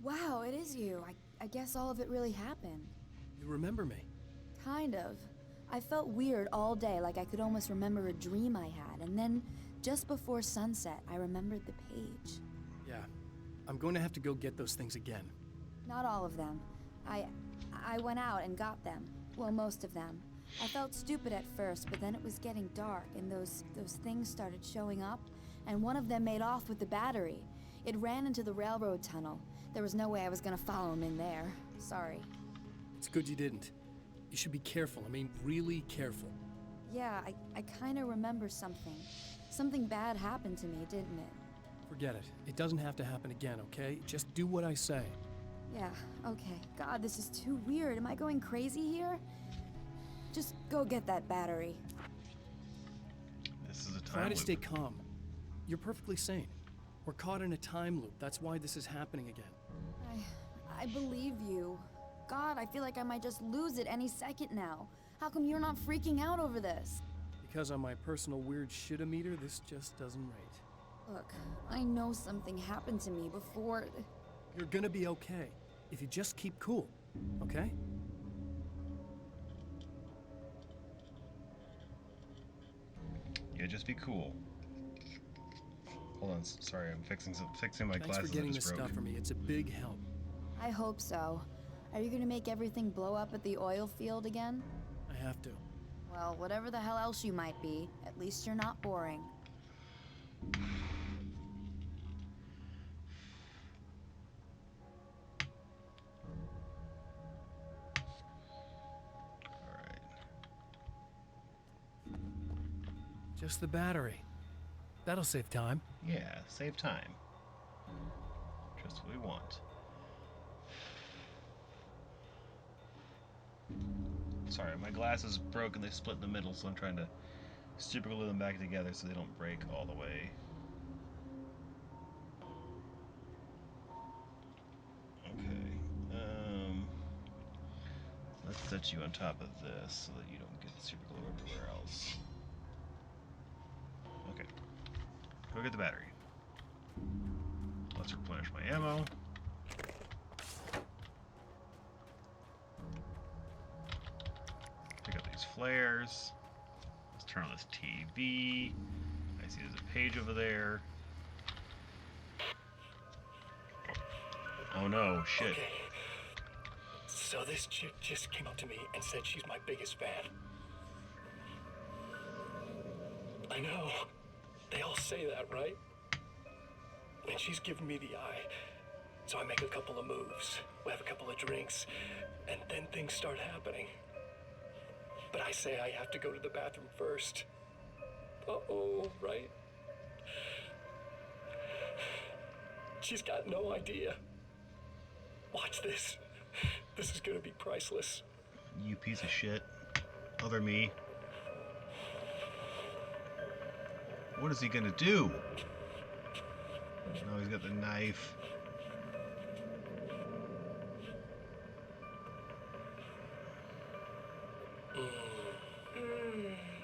Wow, it is you. I guess all of it really happened. You remember me? Kind of. I felt weird all day, like I could almost remember a dream I had, and then, just before sunset, I remembered the page. Yeah. I'm going to have to go get those things again. Not all of them. I went out and got them. Well, most of them. I felt stupid at first, but then it was getting dark, and those things started showing up, and one of them made off with the battery. It ran into the railroad tunnel. There was no way I was gonna follow him in there. Sorry. It's good you didn't. You should be careful. I mean, really careful. Yeah, I kinda remember something. Something bad happened to me, didn't it? Forget it. It doesn't have to happen again, okay? Just do what I say. Yeah, okay. God, this is too weird. Am I going crazy here? Just go get that battery. This is a time Try to loop. stay calm. You're perfectly sane. We're caught in a time loop. That's why this is happening again. I believe you. God, I feel like I might just lose it any second now. How come you're not freaking out over this? Because on my personal weird shit-o-meter, this just doesn't rate. Look, I know something happened to me before... You're gonna be okay, if you just keep cool, okay? Yeah, just be cool. Hold on, sorry, I'm fixing my Thanks glasses for getting that this just broke. stuff for me. It's a big help. I hope so. Are you gonna make everything blow up at the oil field again? I have to. Well, whatever the hell else you might be, at least you're not boring. Alright. Just the battery. That'll save time. Yeah, save time. Just what we want. Sorry, my glasses broke and they split in the middle, so I'm trying to super glue them back together so they don't break all the way. Okay. Let's set you on top of this so that you don't get super glue everywhere else. Okay. Go get the battery. Let's replenish my ammo. Pick up these flares. Let's turn on this TV. I see there's a page over there. Oh no, shit. Okay. So this chick just came up to me and said she's my biggest fan. I know. They all say that, right? And she's giving me the eye. So I make a couple of moves. We have a couple of drinks. And then things start happening. But I say I have to go to the bathroom first. Uh-oh, right? She's got no idea. Watch this. This is gonna be priceless. You piece of shit. Other me. What is he gonna do? No, he's got the knife.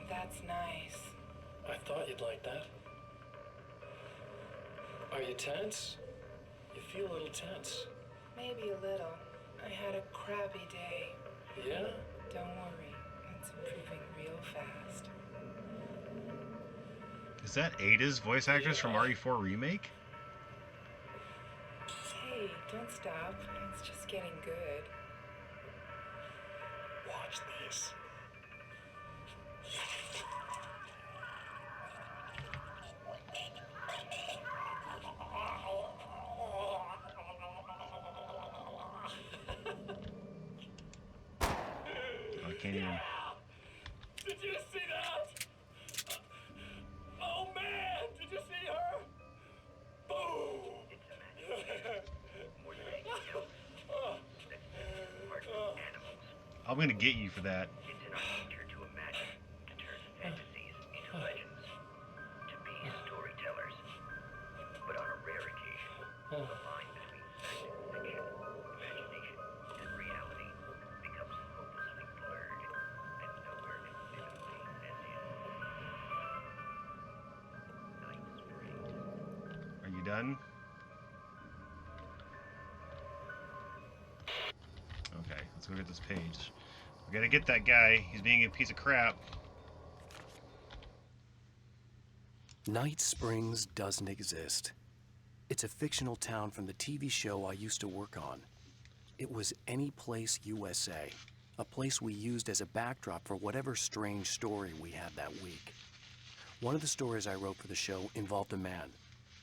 That's nice. I thought you'd like that. Are you tense? You feel a little tense. Maybe a little. I had a crappy day. Yeah? Don't worry. It's improving real fast. Is that Ada's voice actress from RE4 Remake? Hey, don't stop. It's just getting good. Watch this. I can't even. Did you see that? Oh man, did you see her? Boom! I'm gonna get you for that. It's in our nature to imagine, to turn fantasies into legends, to be storytellers. But on a rare occasion, the line between fact and fiction, imagination and reality becomes hopelessly blurred, and nowhere can fit a being as in Night Springs. Are you done? Okay, let's go get this page. We gotta get that guy. He's being a piece of crap. Night Springs doesn't exist. It's a fictional town from the TV show I used to work on. It was Any Place USA, a place we used as a backdrop for whatever strange story we had that week. One of the stories I wrote for the show involved a man,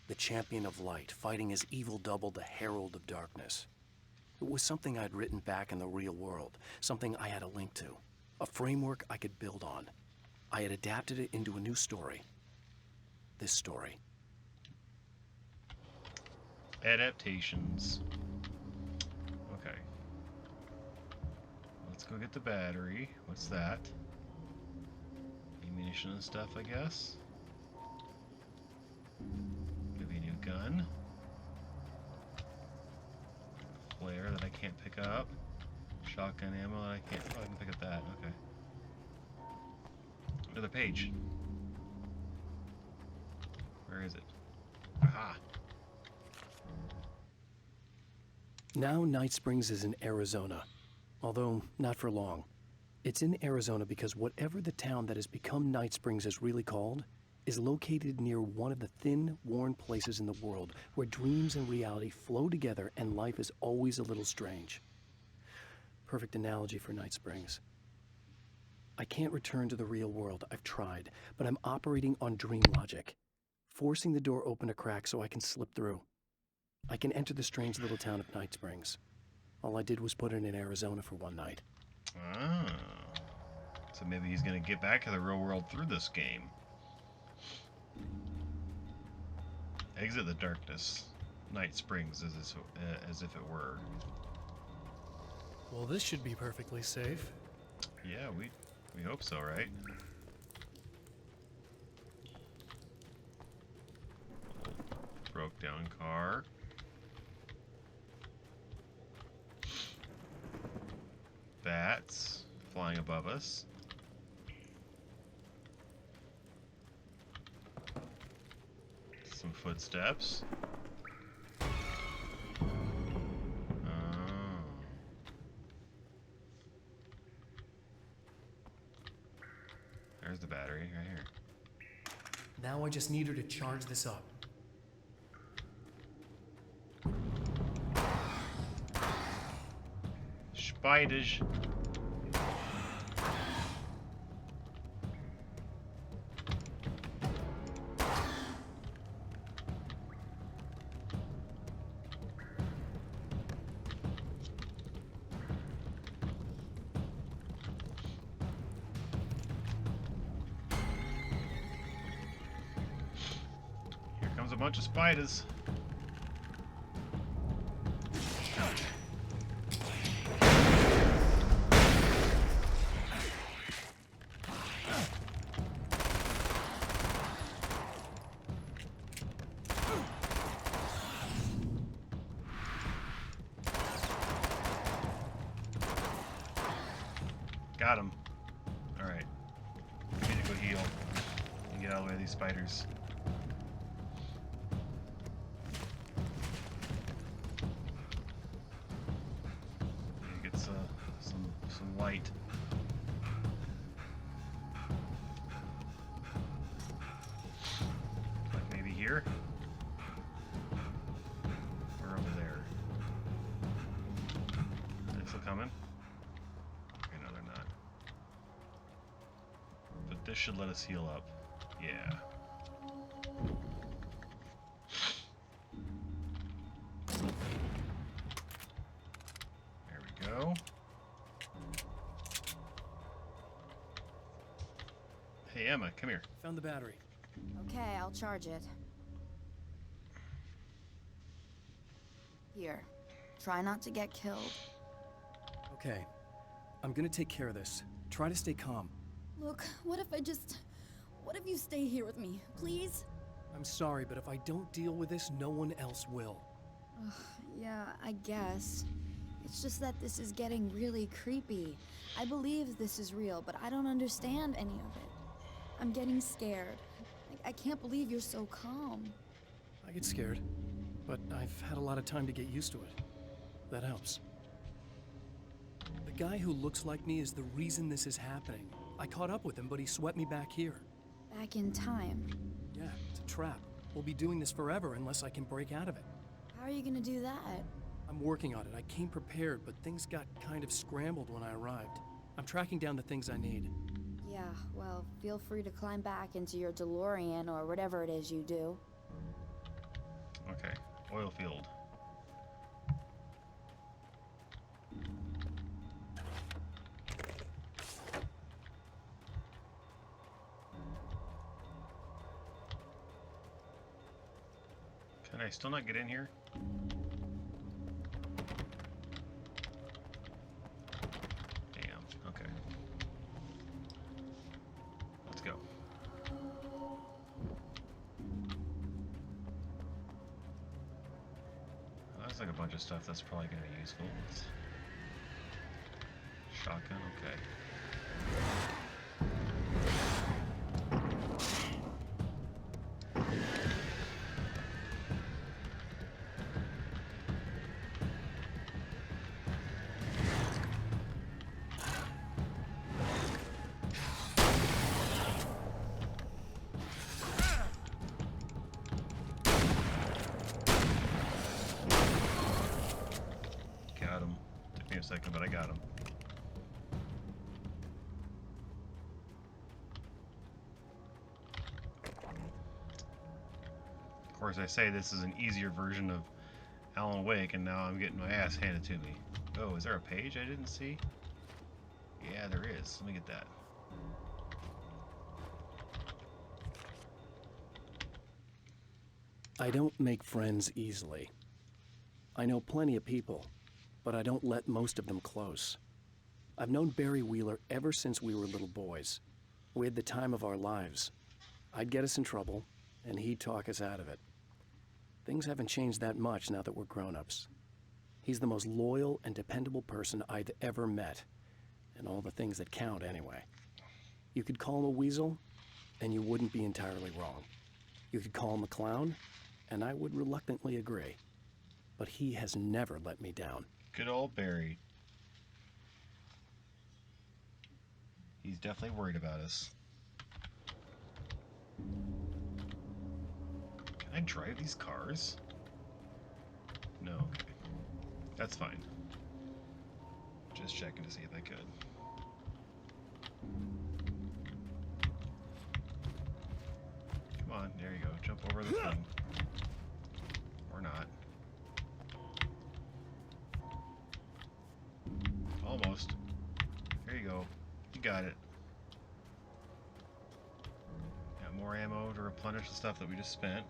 the champion of light, fighting his evil double, the Herald of Darkness. It was something I'd written back in the real world, something I had a link to, a framework I could build on. I had adapted it into a new story. This story. Adaptations. Okay. Let's go get the battery. What's that? Ammunition and stuff, I guess. Maybe a new gun. Flare that I can't pick up. Shotgun ammo that I can't. Oh, I can pick up that. Okay. Another page. Where is it? Aha! Now Night Springs is in Arizona, although not for long. It's in Arizona because whatever the town that has become Night Springs is really called is located near one of the thin, worn places in the world where dreams and reality flow together and life is always a little strange. Perfect analogy for Night Springs. I can't return to the real world. I've tried, but I'm operating on dream logic, forcing the door open a crack so I can slip through. I can enter the strange little town of Night Springs. All I did was put it in Arizona for one night. Ah. So maybe he's gonna get back to the real world through this game. Exit the darkness. Night Springs as if it were. Well, this should be perfectly safe. Yeah, we hope so, right? Broke down car. Bats flying above us. Some footsteps. Oh. There's the battery right here. Now I just need her to charge this up. Spiders. bunch of spiders. Got him. Alright. I need to go heal and get out of the way of these spiders. Need to get some light. Like maybe here? Or over there? Are they still coming? This should let us heal up. Yeah. There we go. Hey Emma, come here. Found the battery. Okay, I'll charge it. Here. Try not to get killed. Okay. I'm gonna take care of this. Try to stay calm. Look, what if you stay here with me, please? I'm sorry, but if I don't deal with this, no one else will. Yeah, I guess. It's just that this is getting really creepy. I believe this is real, but I don't understand any of it. I'm getting scared. I can't believe you're so calm. I get scared, but I've had a lot of time to get used to it. That helps. The guy who looks like me is the reason this is happening. I caught up with him, but he swept me back here. Back in time? Yeah, it's a trap. We'll be doing this forever unless I can break out of it. How are you gonna do that? I'm working on it. I came prepared, but things got kind of scrambled when I arrived. I'm tracking down the things I need. Yeah, well, feel free to climb back into your DeLorean or whatever it is you do. Okay, oil field. Can I still not get in here? Damn, okay. Let's go. Well, that's like a bunch of stuff that's probably going to be useful. Shotgun, okay. Got him. Took me a second, but I got him. Of course, I say this is an easier version of Alan Wake, and now I'm getting my ass handed to me. Oh, is there a page I didn't see? Yeah, there is. Let me get that. I don't make friends easily. I know plenty of people, but I don't let most of them close. I've known Barry Wheeler ever since we were little boys. We had the time of our lives. I'd get us in trouble, and he'd talk us out of it. Things haven't changed that much now that we're grown-ups. He's the most loyal and dependable person I've ever met, and all the things that count anyway. You could call him a weasel, and you wouldn't be entirely wrong. You could call him a clown, and I would reluctantly agree. But he has never let me down. Good old Barry. He's definitely worried about us. Can I drive these cars? No, okay. That's fine. Just checking to see if I could. Come on, there you go. Jump over the thing. Or not. Almost. There you go. You got it. Got more ammo to replenish the stuff that we just spent.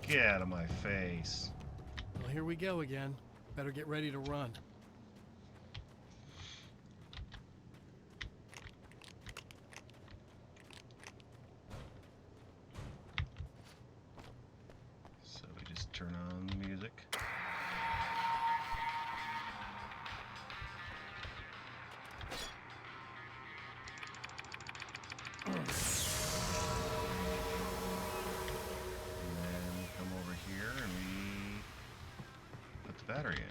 Get out of my face. Well, here we go again. Better get ready to run. So we just turn on the music. And then come over here and we put the battery in.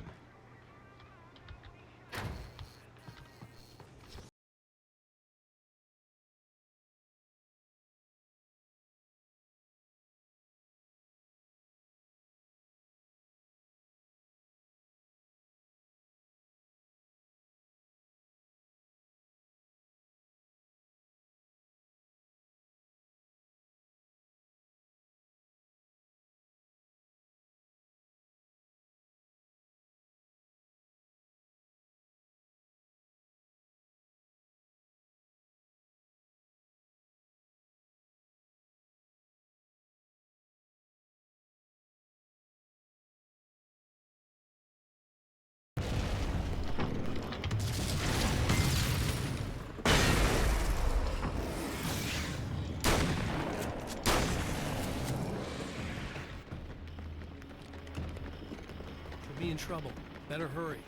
We'll be in trouble. Better hurry.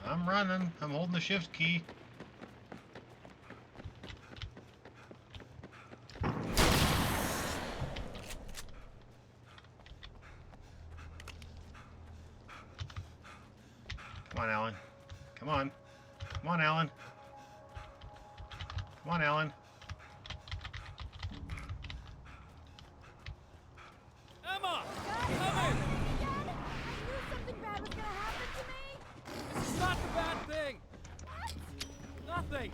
I'm running. I'm holding the shift key. Come on, Alan. Come on. Come on, Alan. Come on, Alan. Emma! Come in! Something bad was gonna happen to me! This is not the bad thing! Nothing!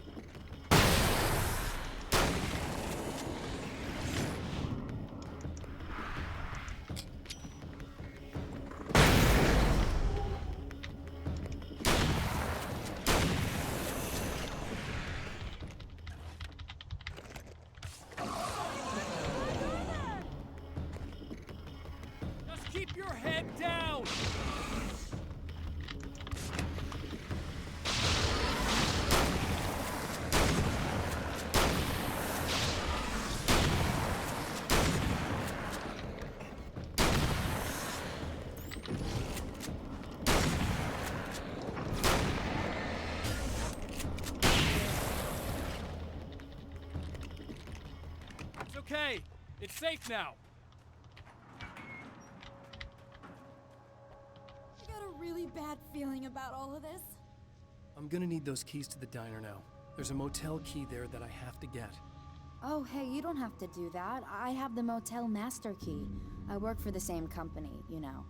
Just keep your head down! It's okay. It's safe now. I got a really bad feeling about all of this. I'm gonna need those keys to the diner now. There's a motel key there that I have to get. Oh, hey, you don't have to do that. I have the motel master key. I work for the same company, you know.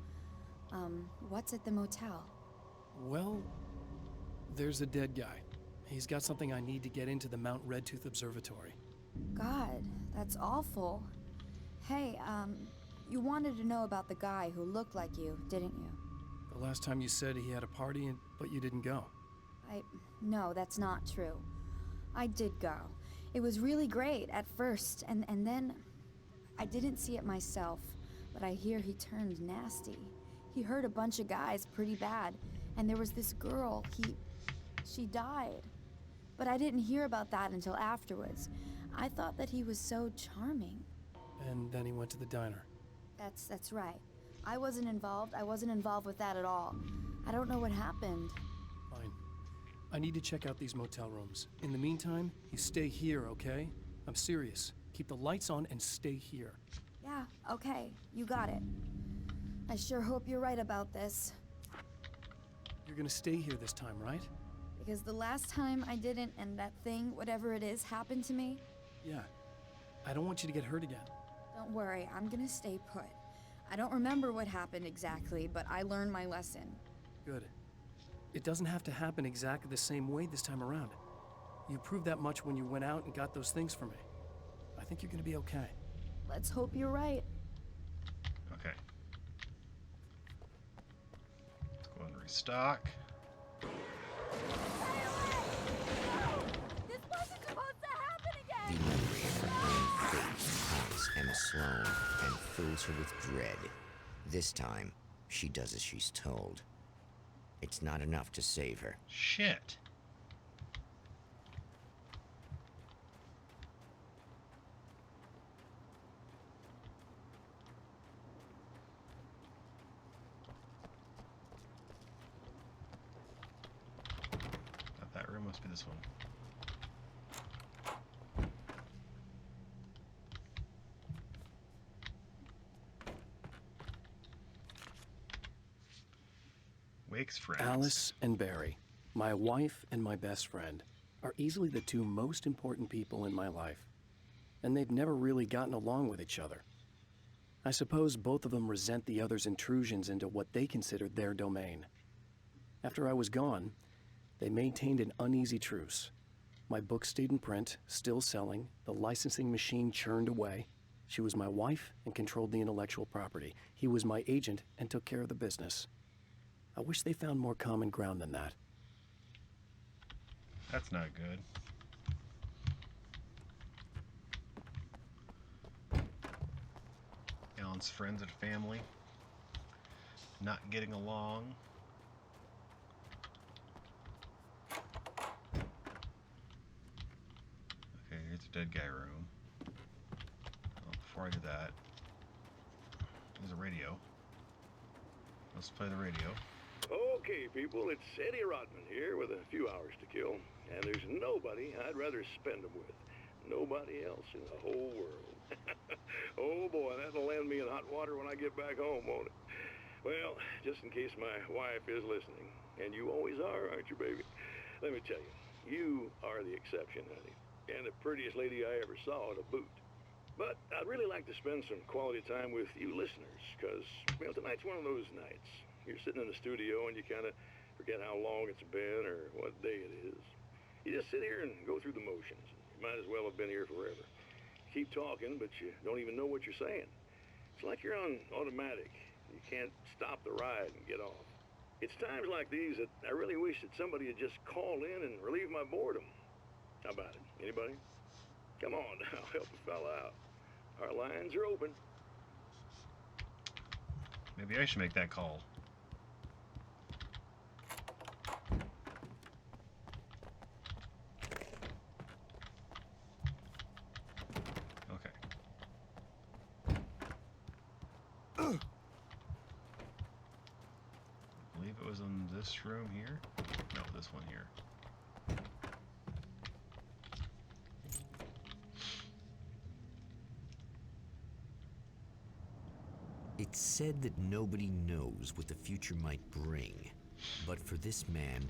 What's at the motel? Well, there's a dead guy. He's got something I need to get into the Mount Redtooth Observatory. God, that's awful. Hey, you wanted to know about the guy who looked like you, didn't you? The last time you said he had a party, but you didn't go. No, that's not true. I did go. It was really great at first, and then I didn't see it myself, but I hear he turned nasty. He hurt a bunch of guys pretty bad, and there was this girl, she died. But I didn't hear about that until afterwards. I thought that he was so charming. And then he went to the diner. That's right. I wasn't involved. I wasn't involved with that at all. I don't know what happened. Fine. I need to check out these motel rooms. In the meantime, you stay here, okay? I'm serious. Keep the lights on and stay here. Yeah, okay. You got it. I sure hope you're right about this. You're gonna stay here this time, right? Because the last time I didn't, and that thing, whatever it is, happened to me. Yeah. I don't want you to get hurt again. Don't worry, I'm gonna stay put. I don't remember what happened exactly, but I learned my lesson. Good. It doesn't have to happen exactly the same way this time around. You proved that much when you went out and got those things for me. I think you're gonna be okay. Let's hope you're right. Okay. Let's go and restock. This wasn't supposed to happen The again! memory of her fate has Emma Sloane and fills her with dread. This time, she does as she's told. It's not enough to save her. Shit. That room must be this one. Wake's friends. Alice and Barry, my wife and my best friend, are easily the two most important people in my life. And they've never really gotten along with each other. I suppose both of them resent the other's intrusions into what they considered their domain. After I was gone, they maintained an uneasy truce. My book stayed in print, still selling, the licensing machine churned away. She was my wife and controlled the intellectual property. He was my agent and took care of the business. I wish they found more common ground than that. That's not good. Alan's friends and family not getting along. Okay, here's the dead guy room. Oh, before I do that, there's a radio. Let's play the radio. Okay, people, it's Eddie Rodman here with a few hours to kill. And there's nobody I'd rather spend them with. Nobody else in the whole world. Oh boy, that'll land me in hot water when I get back home, won't it? Well, just in case my wife is listening, and you always are, aren't you, baby? Let me tell you, you are the exception, honey. And the prettiest lady I ever saw to boot. But I'd really like to spend some quality time with you listeners, because, well, tonight's one of those nights. You're sitting in the studio and you kind of forget how long it's been or what day it is. You just sit here and go through the motions. You might as well have been here forever. Keep talking, but you don't even know what you're saying. It's like you're on automatic. You can't stop the ride and get off. It's times like these that I really wish that somebody would just call in and relieve my boredom. How about it? Anybody? Come on now, help a fella out. Our lines are open. Maybe I should make that call. Okay. I believe it was in this room here. No, this one here. It's said that nobody knows what the future might bring, but for this man,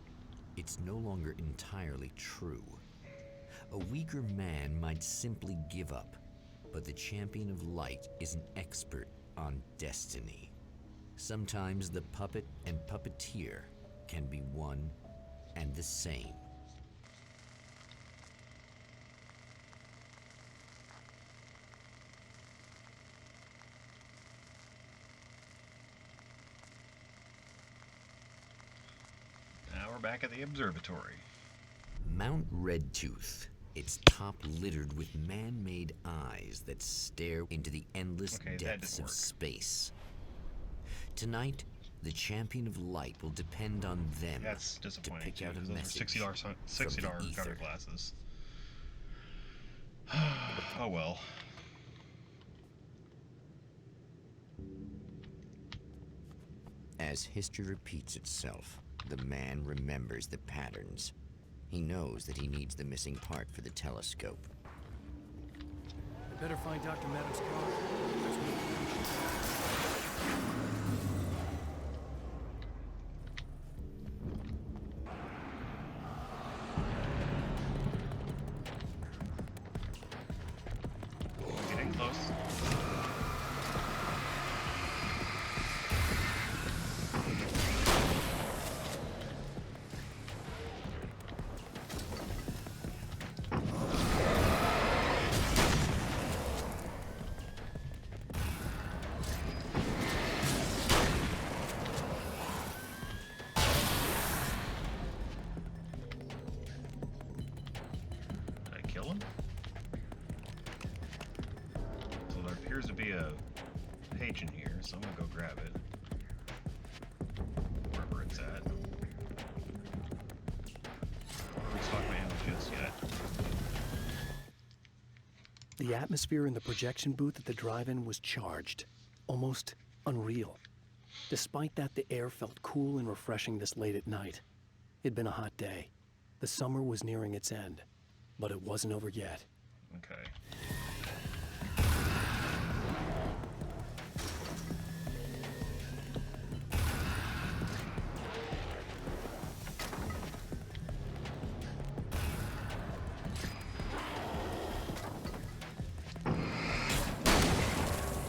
it's no longer entirely true. A weaker man might simply give up, but the champion of light is an expert on destiny. Sometimes the puppet and puppeteer can be one and the same. Now we're back at the observatory. Mount Redtooth, its top littered with man-made eyes that stare into the endless depths of space. Tonight, the champion of light will depend on them to pick out a message $60 from the cover ether. glasses. Oh well. As history repeats itself, the man remembers the patterns. He knows that he needs the missing part for the telescope. I better find Dr. Meadows' car. There's no Getting close. Did I kill him? So appears to be a page in here, so I'm gonna go grab it. Wherever it's at. I'll restock my ammo just yet. The atmosphere in the projection booth at the drive-in was charged, almost unreal. Despite that, the air felt cool and refreshing this late at night. It'd been a hot day. The summer was nearing its end, but it wasn't over yet. Okay.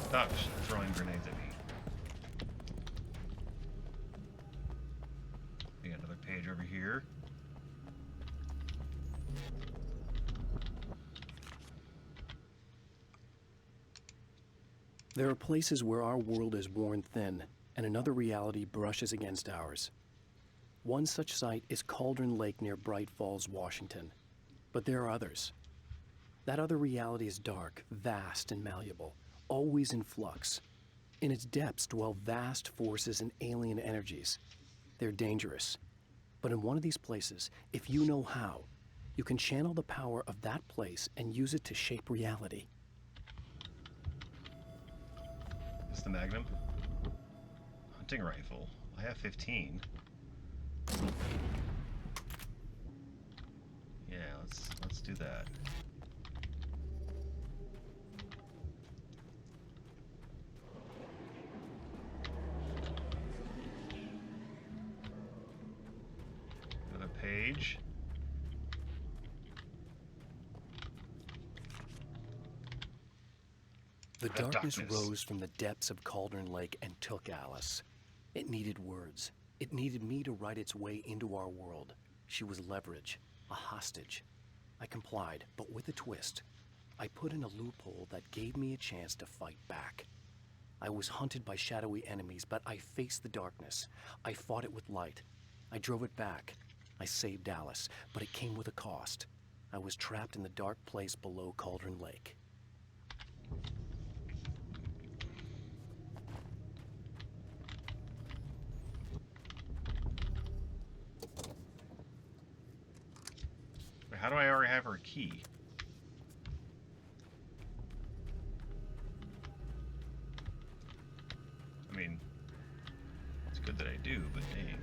Stop throwing grenades at me. We got another page over here. There are places where our world is worn thin, and another reality brushes against ours. One such site is Cauldron Lake near Bright Falls, Washington. But there are others. That other reality is dark, vast, and malleable, always in flux. In its depths dwell vast forces and alien energies. They're dangerous. But in one of these places, if you know how, you can channel the power of that place and use it to shape reality. It's the Magnum. Hunting rifle. I have 15. Yeah, let's do that. Another page. The darkness rose from the depths of Cauldron Lake and took Alice. It needed words. It needed me to write its way into our world. She was leverage, a hostage. I complied, but with a twist. I put in a loophole that gave me a chance to fight back. I was hunted by shadowy enemies, but I faced the darkness. I fought it with light. I drove it back. I saved Alice, but it came with a cost. I was trapped in the dark place below Cauldron Lake. How do I already have her key? I mean, it's good that I do, but dang.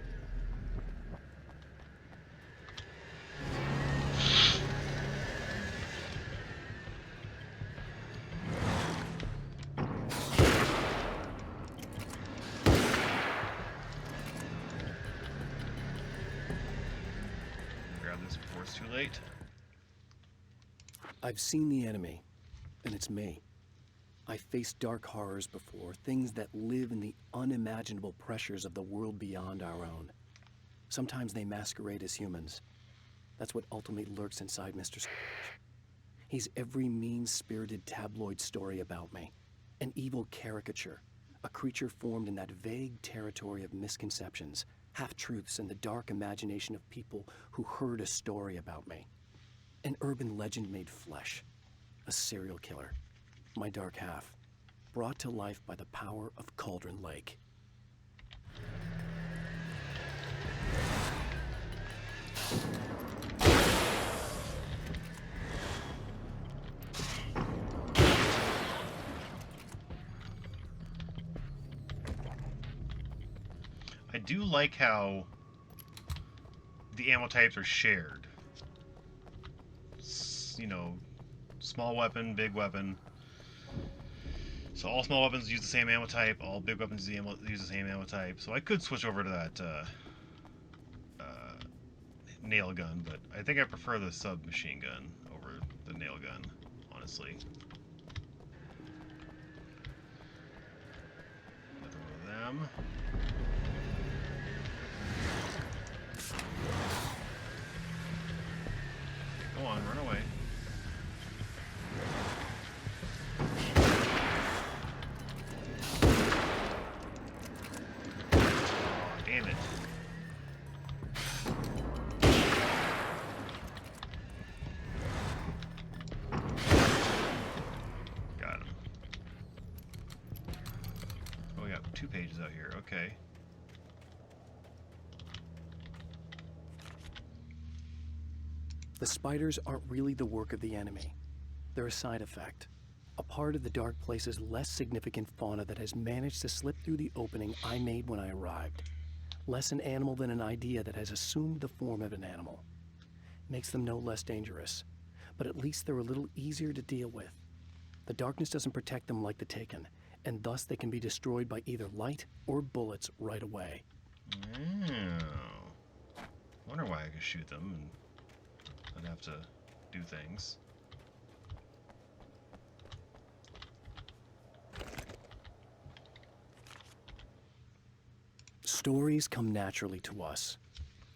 Grab this before it's too late. I've seen the enemy, and it's me. I faced dark horrors before, things that live in the unimaginable pressures of the world beyond our own. Sometimes they masquerade as humans. That's what ultimately lurks inside Mr. Scrooge. He's every mean-spirited tabloid story about me, an evil caricature, a creature formed in that vague territory of misconceptions, half-truths, and the dark imagination of people who heard a story about me. An urban legend made flesh. A serial killer. My dark half. Brought to life by the power of Cauldron Lake. I do like how the ammo types are shared. You know, small weapon, big weapon. So all small weapons use the same ammo type, all big weapons use the same ammo type. So I could switch over to that nail gun, but I think I prefer the submachine gun over the nail gun, honestly. Nothing with them. Go on, run away. Damn it. Got him. 2 pages out here. Okay. The spiders aren't really the work of the enemy. They're a side effect. A part of the Dark Place's less significant fauna that has managed to slip through the opening I made when I arrived. Less an animal than an idea that has assumed the form of an animal. Makes them no less dangerous, but at least they're a little easier to deal with. The darkness doesn't protect them like the Taken, and thus they can be destroyed by either light or bullets right away. Oh. Wonder why I could shoot them and I'd have to do things. Stories come naturally to us.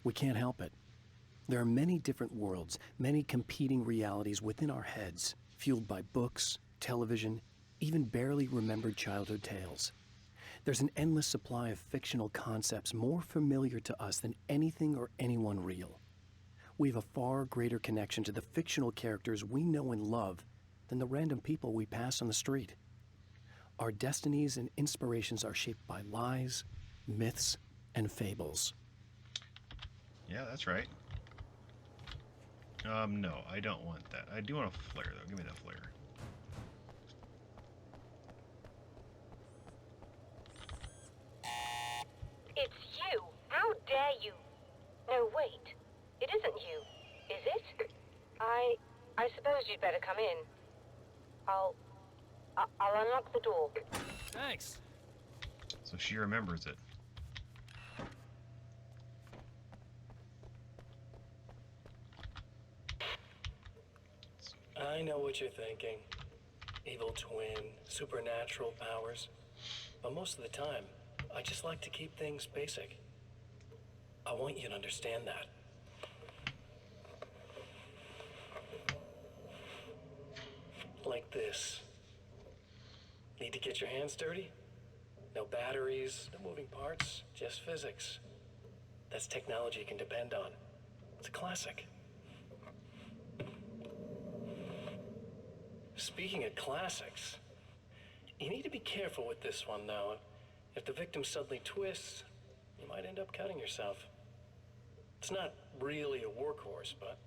We can't help it. There are many different worlds, many competing realities within our heads, fueled by books, television, even barely remembered childhood tales. There's an endless supply of fictional concepts more familiar to us than anything or anyone real. We have a far greater connection to the fictional characters we know and love than the random people we pass on the street. Our destinies and inspirations are shaped by lies, myths, and fables. Yeah, that's right. No, I don't want that. I do want a flare, though. Give me that flare. It's you! How dare you! No, wait. It isn't you, is it? I suppose you'd better come in. I'll unlock the door. Thanks. So she remembers it. I know what you're thinking. Evil twin, supernatural powers. But most of the time, I just like to keep things basic. I want you to understand that. Like this. Need to get your hands dirty? No batteries, no moving parts, just physics. That's technology you can depend on. It's a classic. Speaking of classics, you need to be careful with this one, though. If the victim suddenly twists, you might end up cutting yourself. It's not really a workhorse, but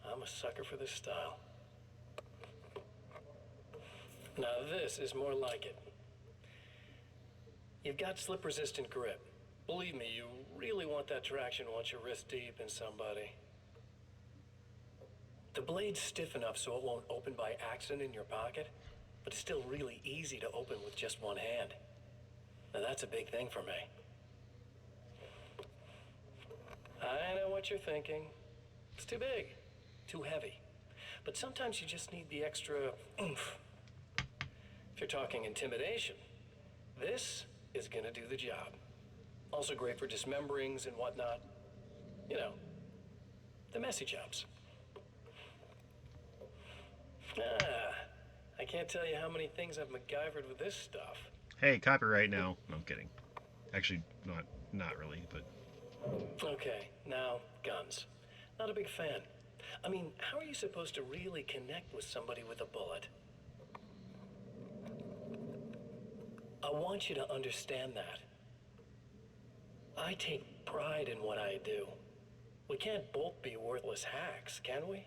I'm a sucker for this style. Now this is more like it. You've got slip-resistant grip. Believe me, you really want that traction once you're wrist deep in somebody. The blade's stiff enough so it won't open by accident in your pocket, but it's still really easy to open with just one hand. Now that's a big thing for me. I know what you're thinking. It's too big, too heavy. But sometimes you just need the extra oomph. If you're talking intimidation, this is gonna do the job. Also great for dismemberings and whatnot. You know, the messy jobs. I can't tell you how many things I've MacGyvered with this stuff. Hey, copyright now. No, I'm kidding. Actually, not really, but... Okay, now, guns. Not a big fan. I mean, how are you supposed to really connect with somebody with a bullet? I want you to understand that. I take pride in what I do. We can't both be worthless hacks, can we?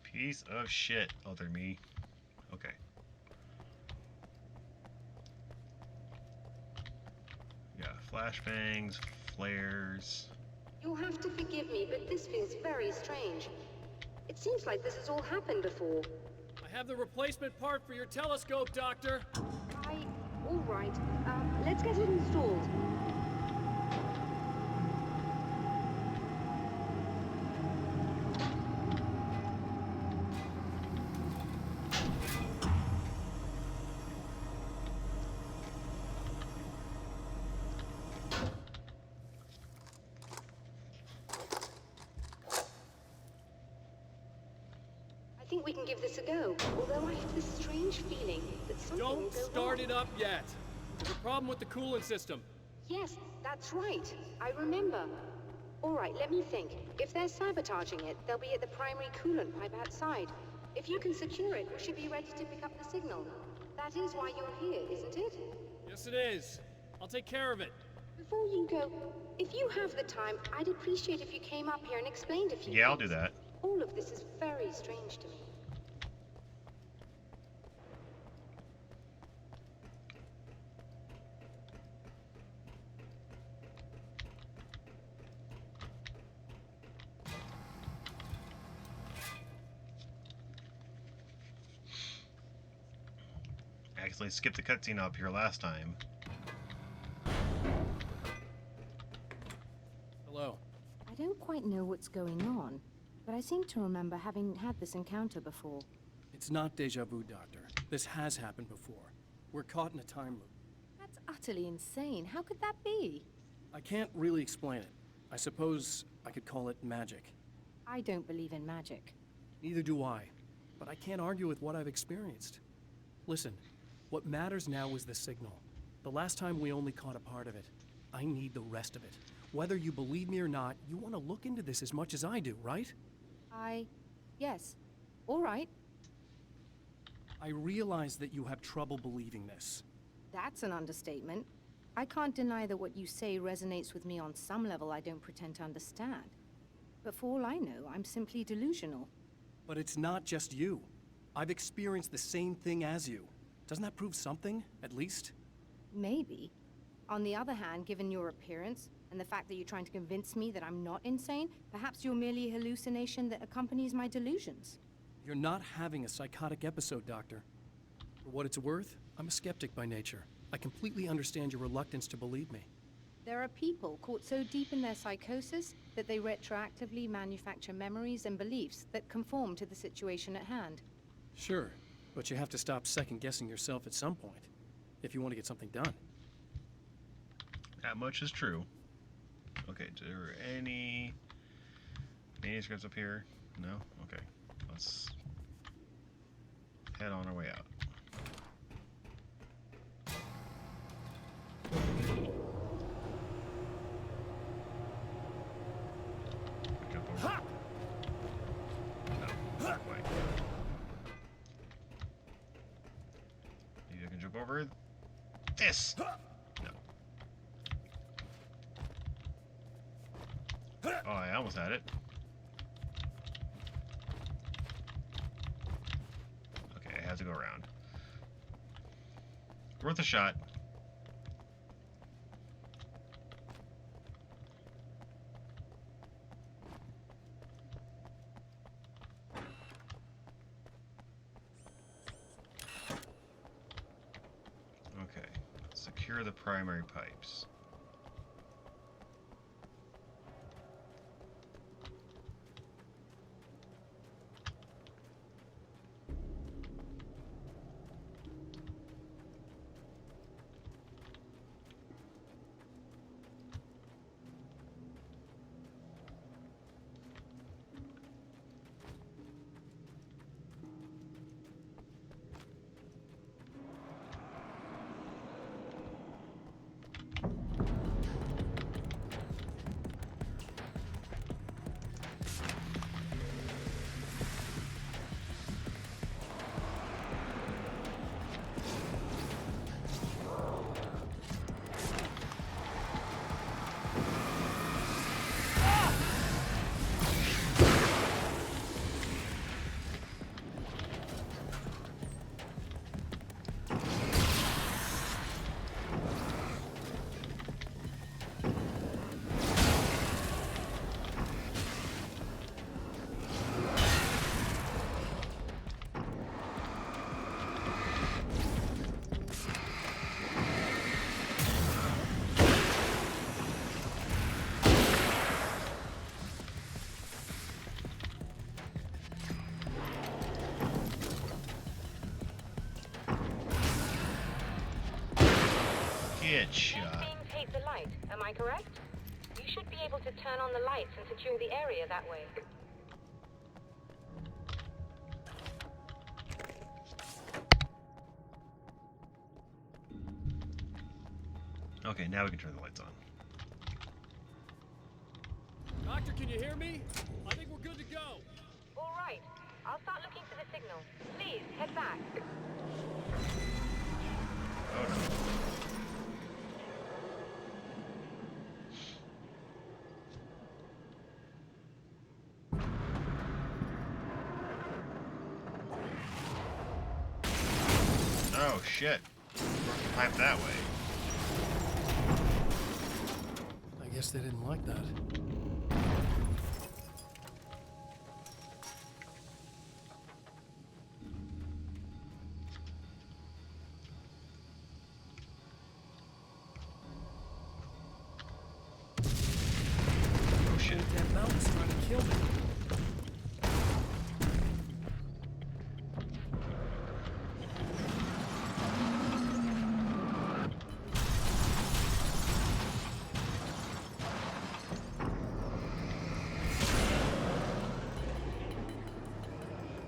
Piece of shit, other me. Okay. Yeah, flashbangs, flares. You'll have to forgive me, but this feels very strange. It seems like this has all happened before. I have the replacement part for your telescope, Doctor. All right. Let's get it installed. I think we can give this a go, although I have this strange feeling that something will Don't go start wrong. it up yet. There's a problem with the coolant system. Yes, that's right. I remember. All right, let me think. If they're sabotaging it, they'll be at the primary coolant pipe outside. If you can secure it, we should be ready to pick up the signal. That is why you're here, isn't it? Yes, it is. I'll take care of it. Before you go, if you have the time, I'd appreciate if you came up here and explained a few Yeah, I'll things. do that. All of this is very strange to me. I accidentally skipped the cutscene up here last time. Hello. I don't quite know what's going on, but I seem to remember having had this encounter before. It's not deja vu, Doctor. This has happened before. We're caught in a time loop. That's utterly insane. How could that be? I can't really explain it. I suppose I could call it magic. I don't believe in magic. Neither do I. But I can't argue with what I've experienced. Listen, what matters now is the signal. The last time we only caught a part of it. I need the rest of it. Whether you believe me or not, you want to look into this as much as I do, right? Yes. All right. I realize that you have trouble believing this. That's an understatement. I can't deny that what you say resonates with me on some level I don't pretend to understand. But for all I know, I'm simply delusional. But it's not just you. I've experienced the same thing as you. Doesn't that prove something, at least? Maybe. On the other hand, given your appearance, and the fact that you're trying to convince me that I'm not insane, perhaps you're merely a hallucination that accompanies my delusions. You're not having a psychotic episode, Doctor. For what it's worth, I'm a skeptic by nature. I completely understand your reluctance to believe me. There are people caught so deep in their psychosis that they retroactively manufacture memories and beliefs that conform to the situation at hand. Sure, but you have to stop second-guessing yourself at some point, if you want to get something done. That much is true. Okay, is there any manuscripts up here? No? Okay. Let's head on our way out. Jump over. No, that way. Maybe I can jump over this. No. Oh, I almost had it. Okay, I had to go around. Worth a shot. Okay, secure the primary pipes. Get shot. These beams hate the light, am I correct? You should be able to turn on the lights and secure the area that way. Okay, now we can turn the lights on. Doctor, can you hear me? I think we're good to go. All right. I'll start looking for the signal. Please, head back. Oh no. Oh shit. Broke the pipe that way. I guess they didn't like that. Oh shit. That mountain's trying to kill me.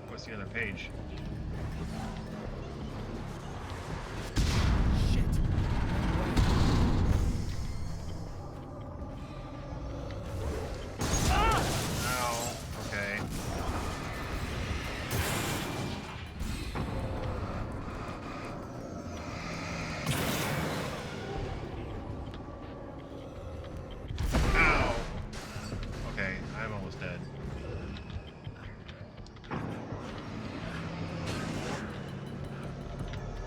What's the other page? Ow. Okay. Ow. Okay, I'm almost dead.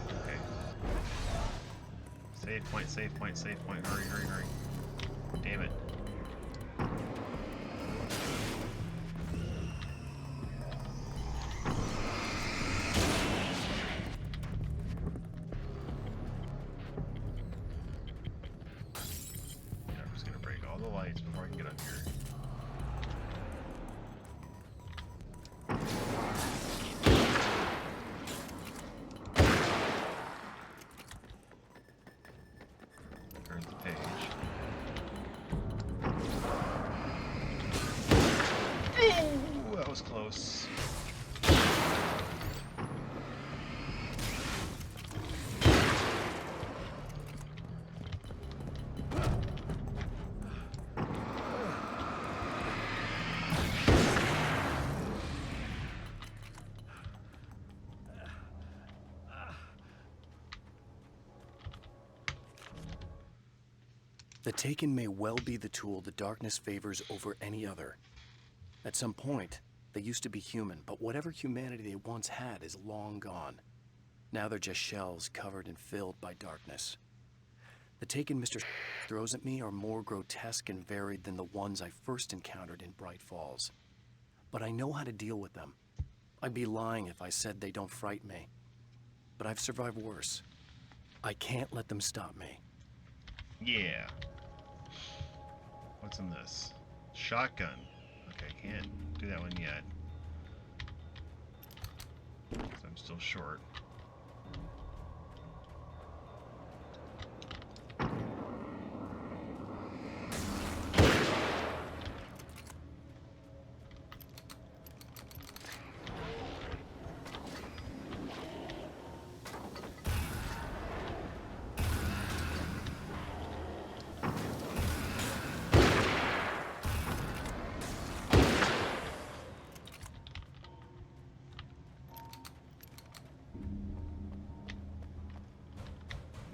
Okay. Save point, save point, save point. Hurry, hurry, hurry. Damn it. I'm just gonna break all the lights before I can get up here. Turns the page. Ooh, that was close. The Taken may well be the tool the darkness favors over any other. At some point, they used to be human, but whatever humanity they once had is long gone. Now they're just shells covered and filled by darkness. The Taken Mr. throws at me are more grotesque and varied than the ones I first encountered in Bright Falls. But I know how to deal with them. I'd be lying if I said they don't frighten me. But I've survived worse. I can't let them stop me. Yeah. What's in this? Shotgun. Okay, can't do that one yet. 'Cause I'm still short.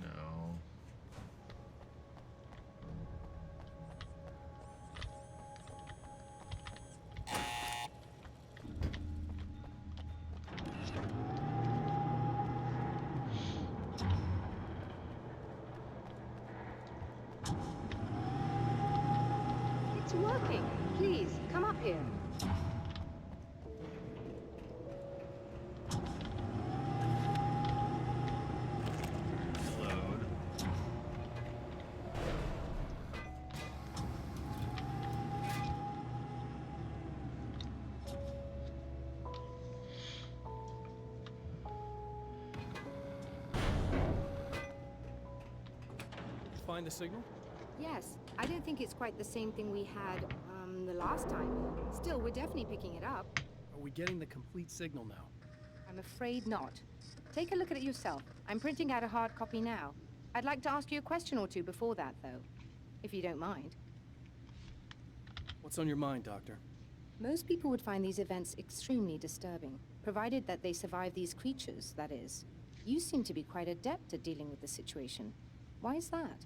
No. It's working. Please, come up here. Load. Find the signal? Yes, I don't think it's quite the same thing we had, the last time. Still, we're definitely picking it up. Are we getting the complete signal now? I'm afraid not. Take a look at it yourself. I'm printing out a hard copy now. I'd like to ask you a question or two before that, though, if you don't mind. What's on your mind, Doctor? Most people would find these events extremely disturbing, provided that they survive these creatures, that is. You seem to be quite adept at dealing with the situation. Why is that?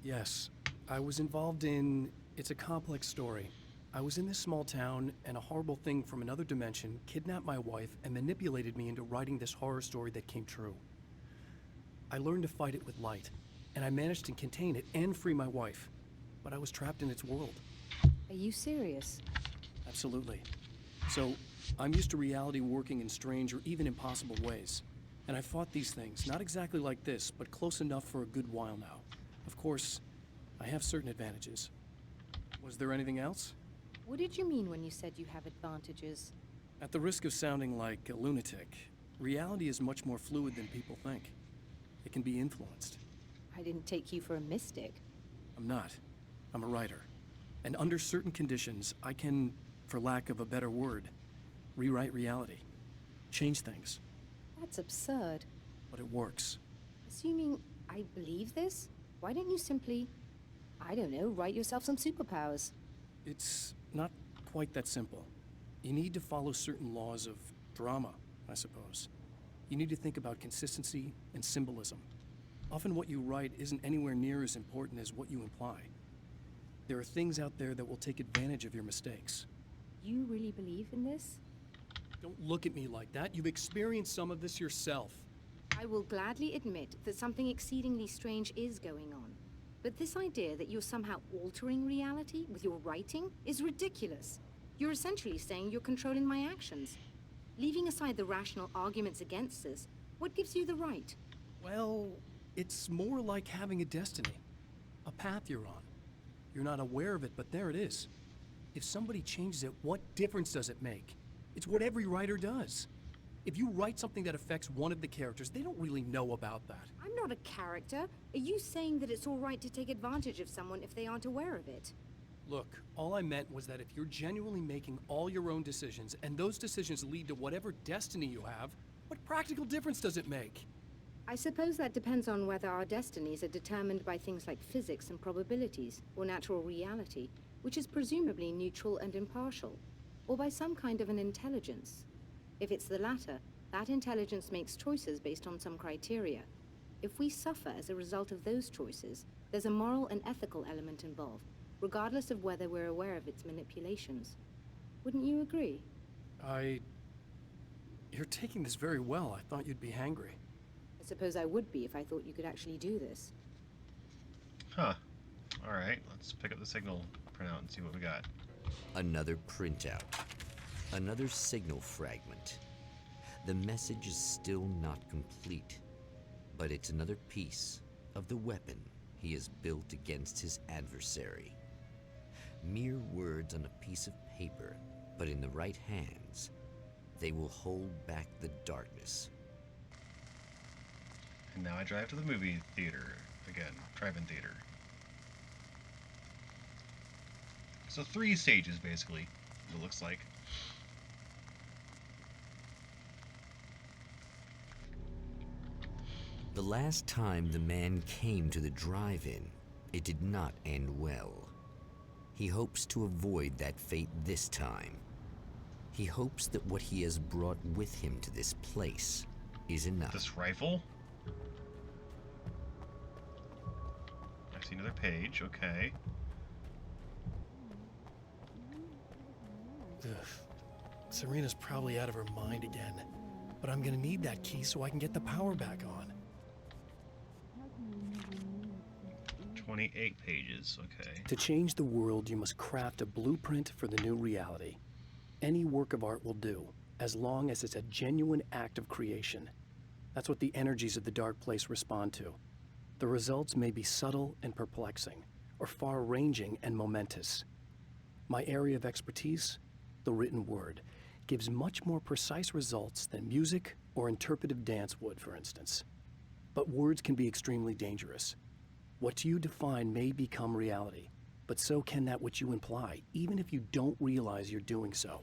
Yes, I was involved in... It's a complex story. I was in this small town, and a horrible thing from another dimension kidnapped my wife and manipulated me into writing this horror story that came true. I learned to fight it with light, and I managed to contain it and free my wife. But I was trapped in its world. Are you serious? Absolutely. So, I'm used to reality working in strange or even impossible ways. And I fought these things, not exactly like this, but close enough for a good while now. Of course, I have certain advantages. Was there anything else? What did you mean when you said you have advantages? At the risk of sounding like a lunatic, reality is much more fluid than people think. It can be influenced. I didn't take you for a mystic. I'm not. I'm a writer. And under certain conditions, I can, for lack of a better word, rewrite reality. Change things. That's absurd. But it works. Assuming I believe this, why don't you simply, I don't know, write yourself some superpowers? It's not quite that simple. You need to follow certain laws of drama, I suppose. You need to think about consistency and symbolism. Often what you write isn't anywhere near as important as what you imply. There are things out there that will take advantage of your mistakes. You really believe in this? Don't look at me like that. You've experienced some of this yourself. I will gladly admit that something exceedingly strange is going on. But this idea that you're somehow altering reality with your writing is ridiculous. You're essentially saying you're controlling my actions. Leaving aside the rational arguments against this, what gives you the right? Well, it's more like having a destiny. A path you're on. You're not aware of it, but there it is. If somebody changes it, what difference does it make? It's what every writer does. If you write something that affects one of the characters, they don't really know about that. I'm not a character. Are you saying that it's all right to take advantage of someone if they aren't aware of it? Look, all I meant was that if you're genuinely making all your own decisions, and those decisions lead to whatever destiny you have, what practical difference does it make? I suppose that depends on whether our destinies are determined by things like physics and probabilities, or natural reality, which is presumably neutral and impartial, or by some kind of an intelligence. If it's the latter, that intelligence makes choices based on some criteria. If we suffer as a result of those choices, there's a moral and ethical element involved, regardless of whether we're aware of its manipulations. Wouldn't you agree? You're taking this very well. I thought you'd be hangry. I suppose I would be if I thought you could actually do this. Huh. Alright, let's pick up the signal printout and see what we got. Another printout. Another signal fragment. The message is still not complete, but it's another piece of the weapon he has built against his adversary. Mere words on a piece of paper, but in the right hands, they will hold back the darkness. And now I drive to the movie theater again, drive-in theater. So 3 stages, basically, it looks like. The last time the man came to the drive-in, it did not end well. He hopes to avoid that fate this time. He hopes that what he has brought with him to this place is enough. This rifle? I see another page, okay. Ugh. Serena's probably out of her mind again. But I'm gonna need that key so I can get the power back on. 28 pages, okay. To change the world, you must craft a blueprint for the new reality. Any work of art will do, as long as it's a genuine act of creation. That's what the energies of the dark place respond to. The results may be subtle and perplexing, or far-ranging and momentous. My area of expertise, the written word, gives much more precise results than music or interpretive dance would, for instance. But words can be extremely dangerous. What you define may become reality, but so can that which you imply, even if you don't realize you're doing so.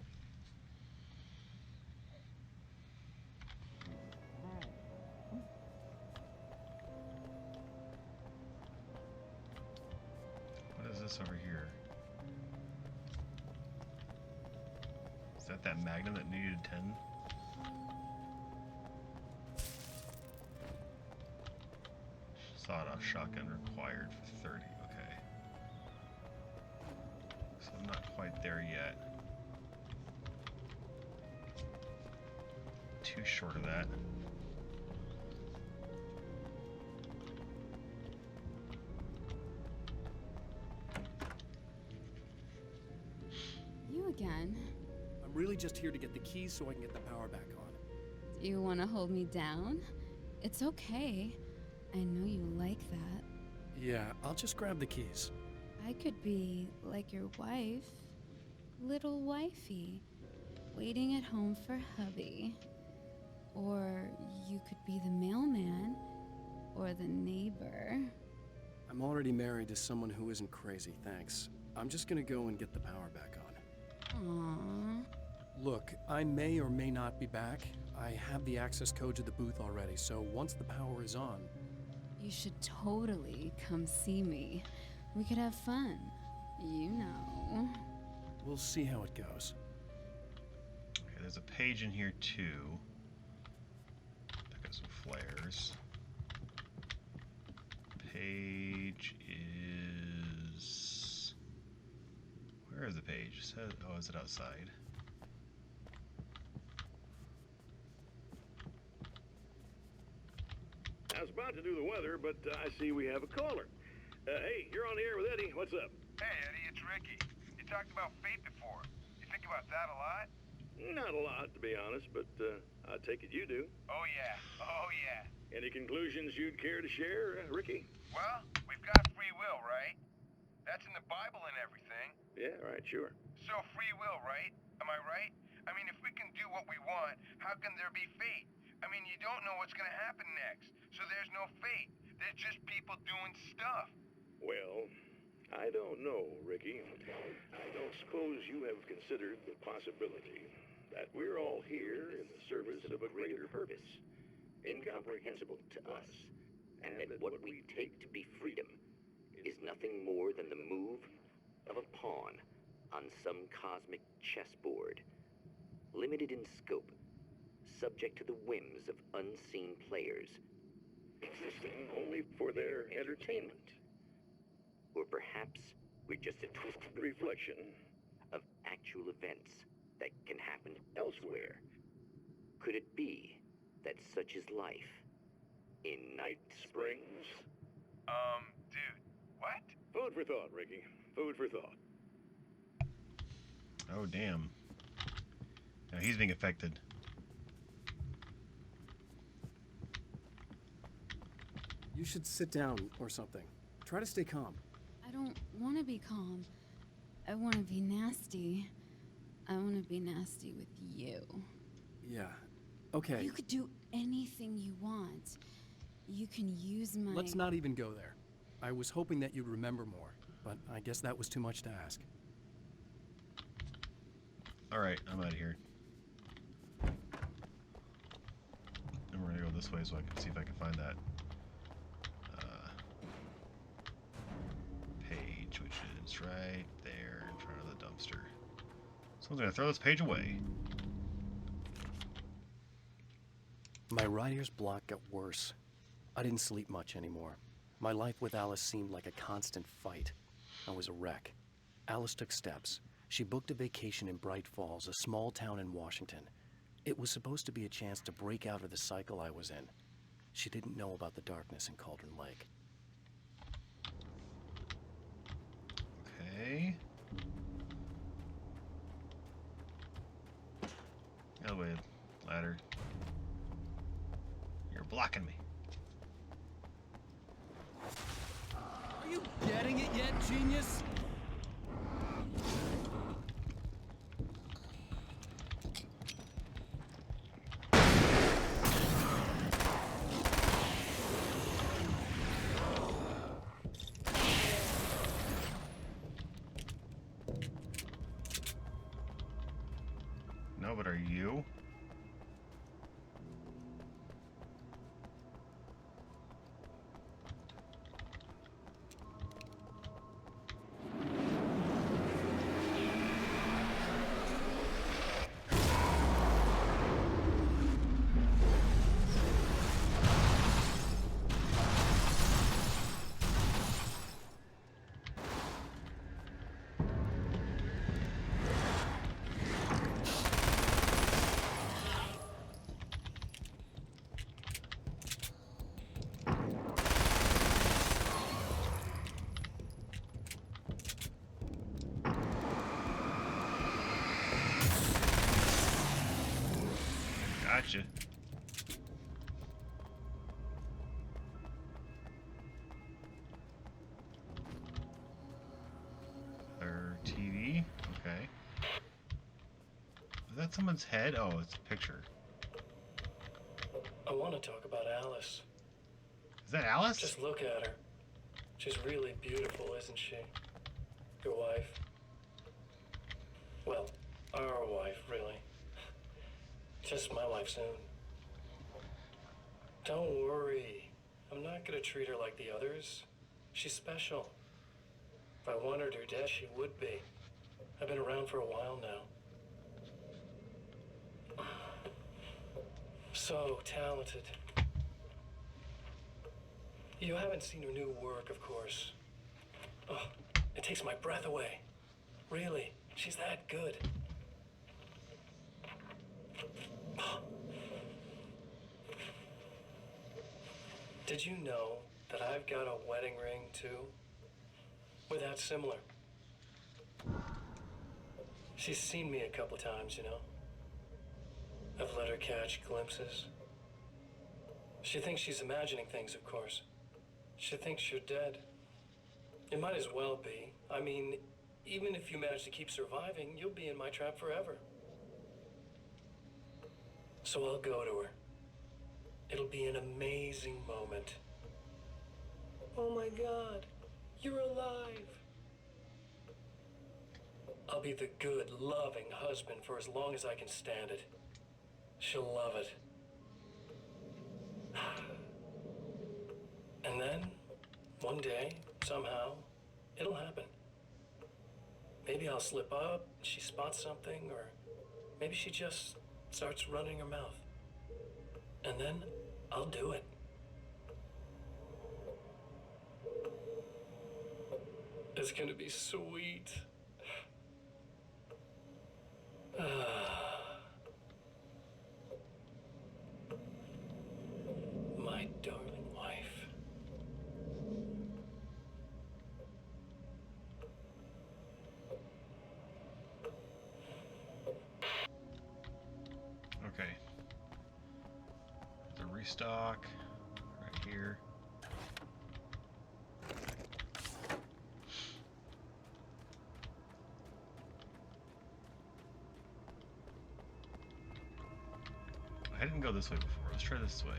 What is this over here? Is that Magnum that needed 10? Sawed-off shotgun required for 30. Okay. So I'm not quite there yet. Too short of that. You again? I'm really just here to get the keys so I can get the power back on. Do you want to hold me down? It's okay. I know you like that. Yeah, I'll just grab the keys. I could be like your wife, little wifey, waiting at home for hubby. Or you could be the mailman, or the neighbor. I'm already married to someone who isn't crazy, thanks. I'm just gonna go and get the power back on. Aww. Look, I may or may not be back. I have the access code to the booth already, so once the power is on... You should totally come see me. We could have fun. You know. We'll see how it goes. Okay, there's a page in here too. Pick up some flares. Page is... Where is the page? It says, oh, is it outside? I was about to do the weather, but I see we have a caller. Hey, you're on the air with Eddie. What's up? Hey, Eddie, it's Ricky. You talked about fate before. You think about that a lot? Not a lot, to be honest, but I take it you do. Oh, yeah. Oh, yeah. Any conclusions you'd care to share, Ricky? Well, we've got free will, right? That's in the Bible and everything. Yeah, right, sure. So free will, right? Am I right? I mean, if we can do what we want, how can there be fate? I mean, you don't know what's going to happen next, so there's no fate. There's just people doing stuff. Well, I don't know, Ricky. I don't suppose you have considered the possibility that we're all here in the service of a greater purpose, incomprehensible to us, and that what we take to be freedom is nothing more than the move of a pawn on some cosmic chessboard, limited in scope, subject to the whims of unseen players, existing only for their entertainment. Or perhaps we're just a twisted reflection of actual events that can happen elsewhere. Could it be that such is life in Night Springs? Dude, what? Food for thought, Ricky. Food for thought. Oh, damn. Now he's being affected. You should sit down or something. Try to stay calm. I don't want to be calm. I want to be nasty. I want to be nasty with you. Yeah. Okay. You could do anything you want. You can use my... Let's not even go there. I was hoping that you'd remember more, but I guess that was too much to ask. Alright, I'm out of here. And we're gonna go this way so I can see if I can find that page, which is right there in front of the dumpster. Someone's gonna throw this page away. My writer's block got worse. I didn't sleep much anymore. My life with Alice seemed like a constant fight. I was a wreck. Alice took steps. She booked a vacation in Bright Falls, a small town in Washington. It was supposed to be a chance to break out of the cycle I was in. She didn't know about the darkness in Cauldron Lake. Okay. Get away, ladder. You're blocking me. Are you getting it yet, genius? No, but are you? Gotcha. Or TV. Okay. Is that someone's head? Oh, it's a picture. I want to talk about Alice. Is that Alice? Just look at her. She's really beautiful, isn't she? Your wife. Well, our wife, really. Just my wife soon. Don't worry. I'm not gonna treat her like the others. She's special. If I wanted her dead, she would be. I've been around for a while now. So talented. You haven't seen her new work, of course. Oh, it takes my breath away. Really, she's that good. Did you know that I've got a wedding ring, too? We're that similar. She's seen me a couple times, you know. I've let her catch glimpses. She thinks she's imagining things, of course. She thinks you're dead. It might as well be. I mean, even if you manage to keep surviving, you'll be in my trap forever. So I'll go to her. It'll be an amazing moment. Oh my God, you're alive. I'll be the good, loving husband for as long as I can stand it. She'll love it. And then, one day, somehow, it'll happen. Maybe I'll slip up, she spots something, or maybe she just starts running her mouth. And then, I'll do it. It's gonna be sweet. My darling wife. Okay. The restock right here. I didn't go this way before. Let's try this way.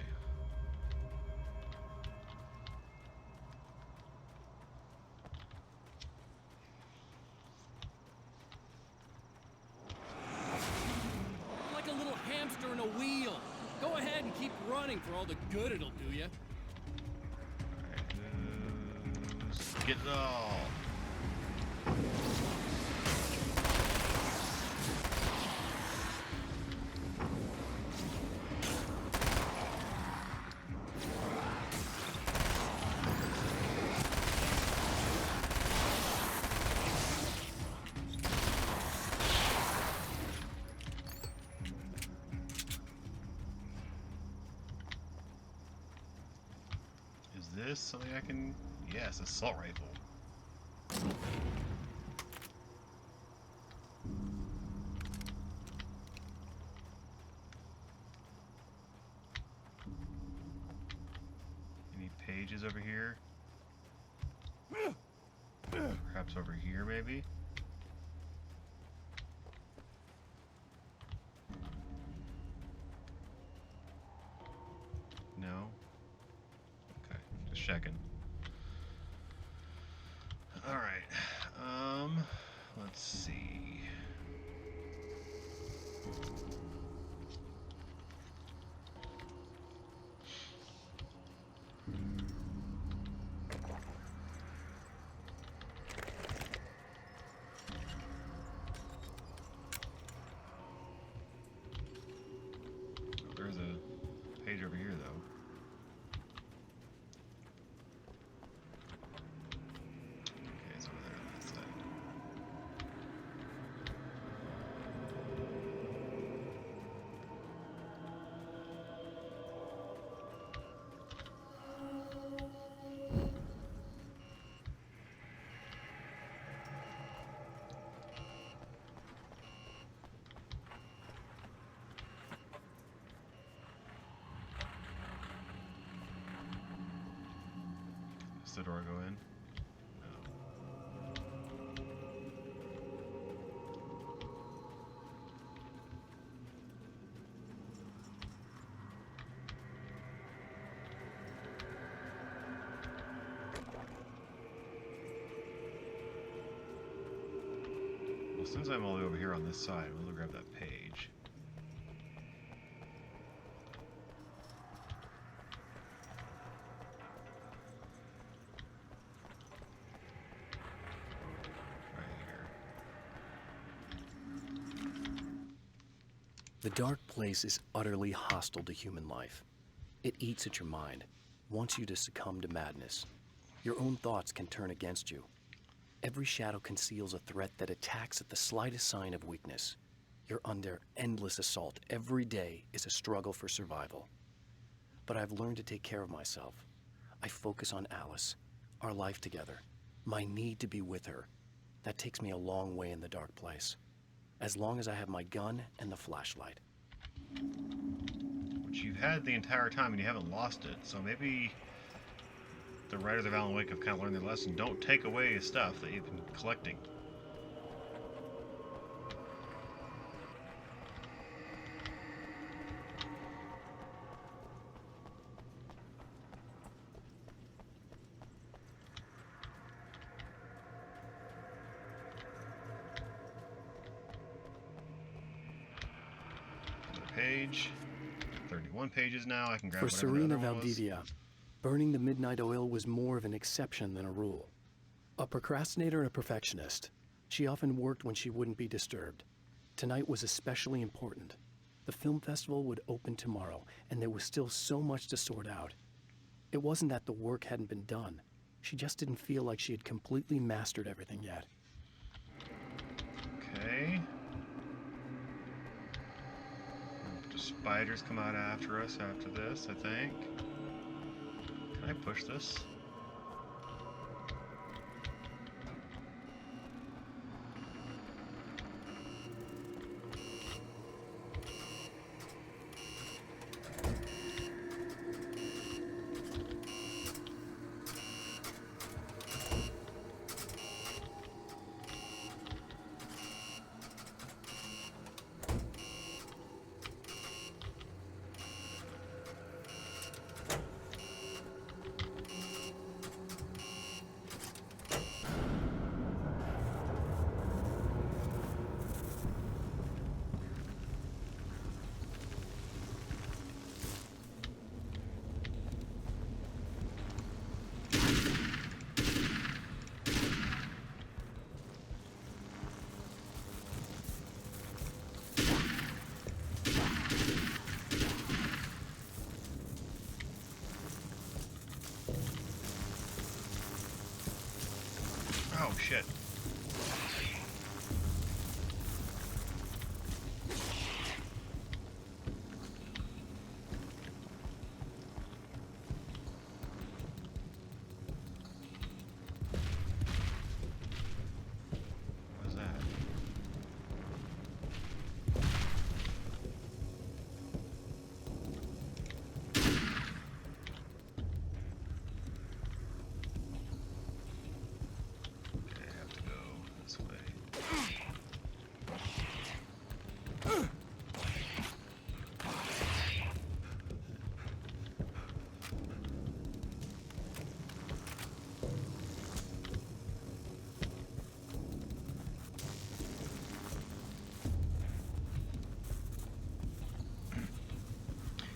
Like a little hamster in a wheel. Go ahead and keep running for all the good it'll do you. Get it all. Is this something I can... Yes, assault rifle. Any pages over here? Perhaps over here, maybe? No? Okay, just checking. Alright, let's see. There's a page over here, though. Okay, it's over there on that side. the door go in? Well, since I'm all the way over here on this side, we'll grab that page. The dark place is utterly hostile to human life. It eats at your mind, wants you to succumb to madness. Your own thoughts can turn against you. Every shadow conceals a threat that attacks at the slightest sign of weakness. You're under endless assault. Every day is a struggle for survival. But I've learned to take care of myself. I focus on Alice, our life together, my need to be with her. That takes me a long way in the dark place. As long as I have my gun and the flashlight. Which you've had the entire time and you haven't lost it, so maybe the writers of Alan Wake have kind of learned their lesson. Don't take away stuff that you've been collecting. Page 31 pages now. I can grab For whatever Serena the other one was. Valdivia, burning the midnight oil was more of an exception than a rule. A procrastinator and a perfectionist, she often worked when she wouldn't be disturbed. Tonight was especially important. The film festival would open tomorrow, and there was still so much to sort out. It wasn't that the work hadn't been done. She just didn't feel like she had completely mastered everything yet. Okay. The spiders come out after us after this, I think. Can I push this? Oh, shit. What was that?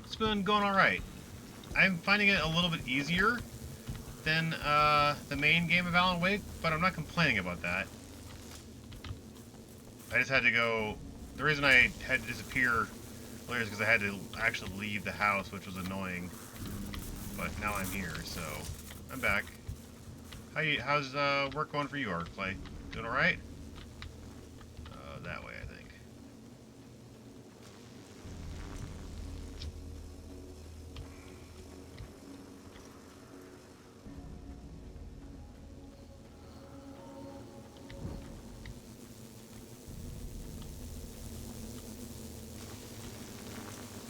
It's been going alright. I'm finding it a little bit easier than the main game of Alan Wake, but I'm not complaining about that. I just had to go... The reason I had to disappear earlier is because I had to actually leave the house, which was annoying. But now I'm here, so I'm back. How's work going for you, Arcplay? Doing alright? That way, I think.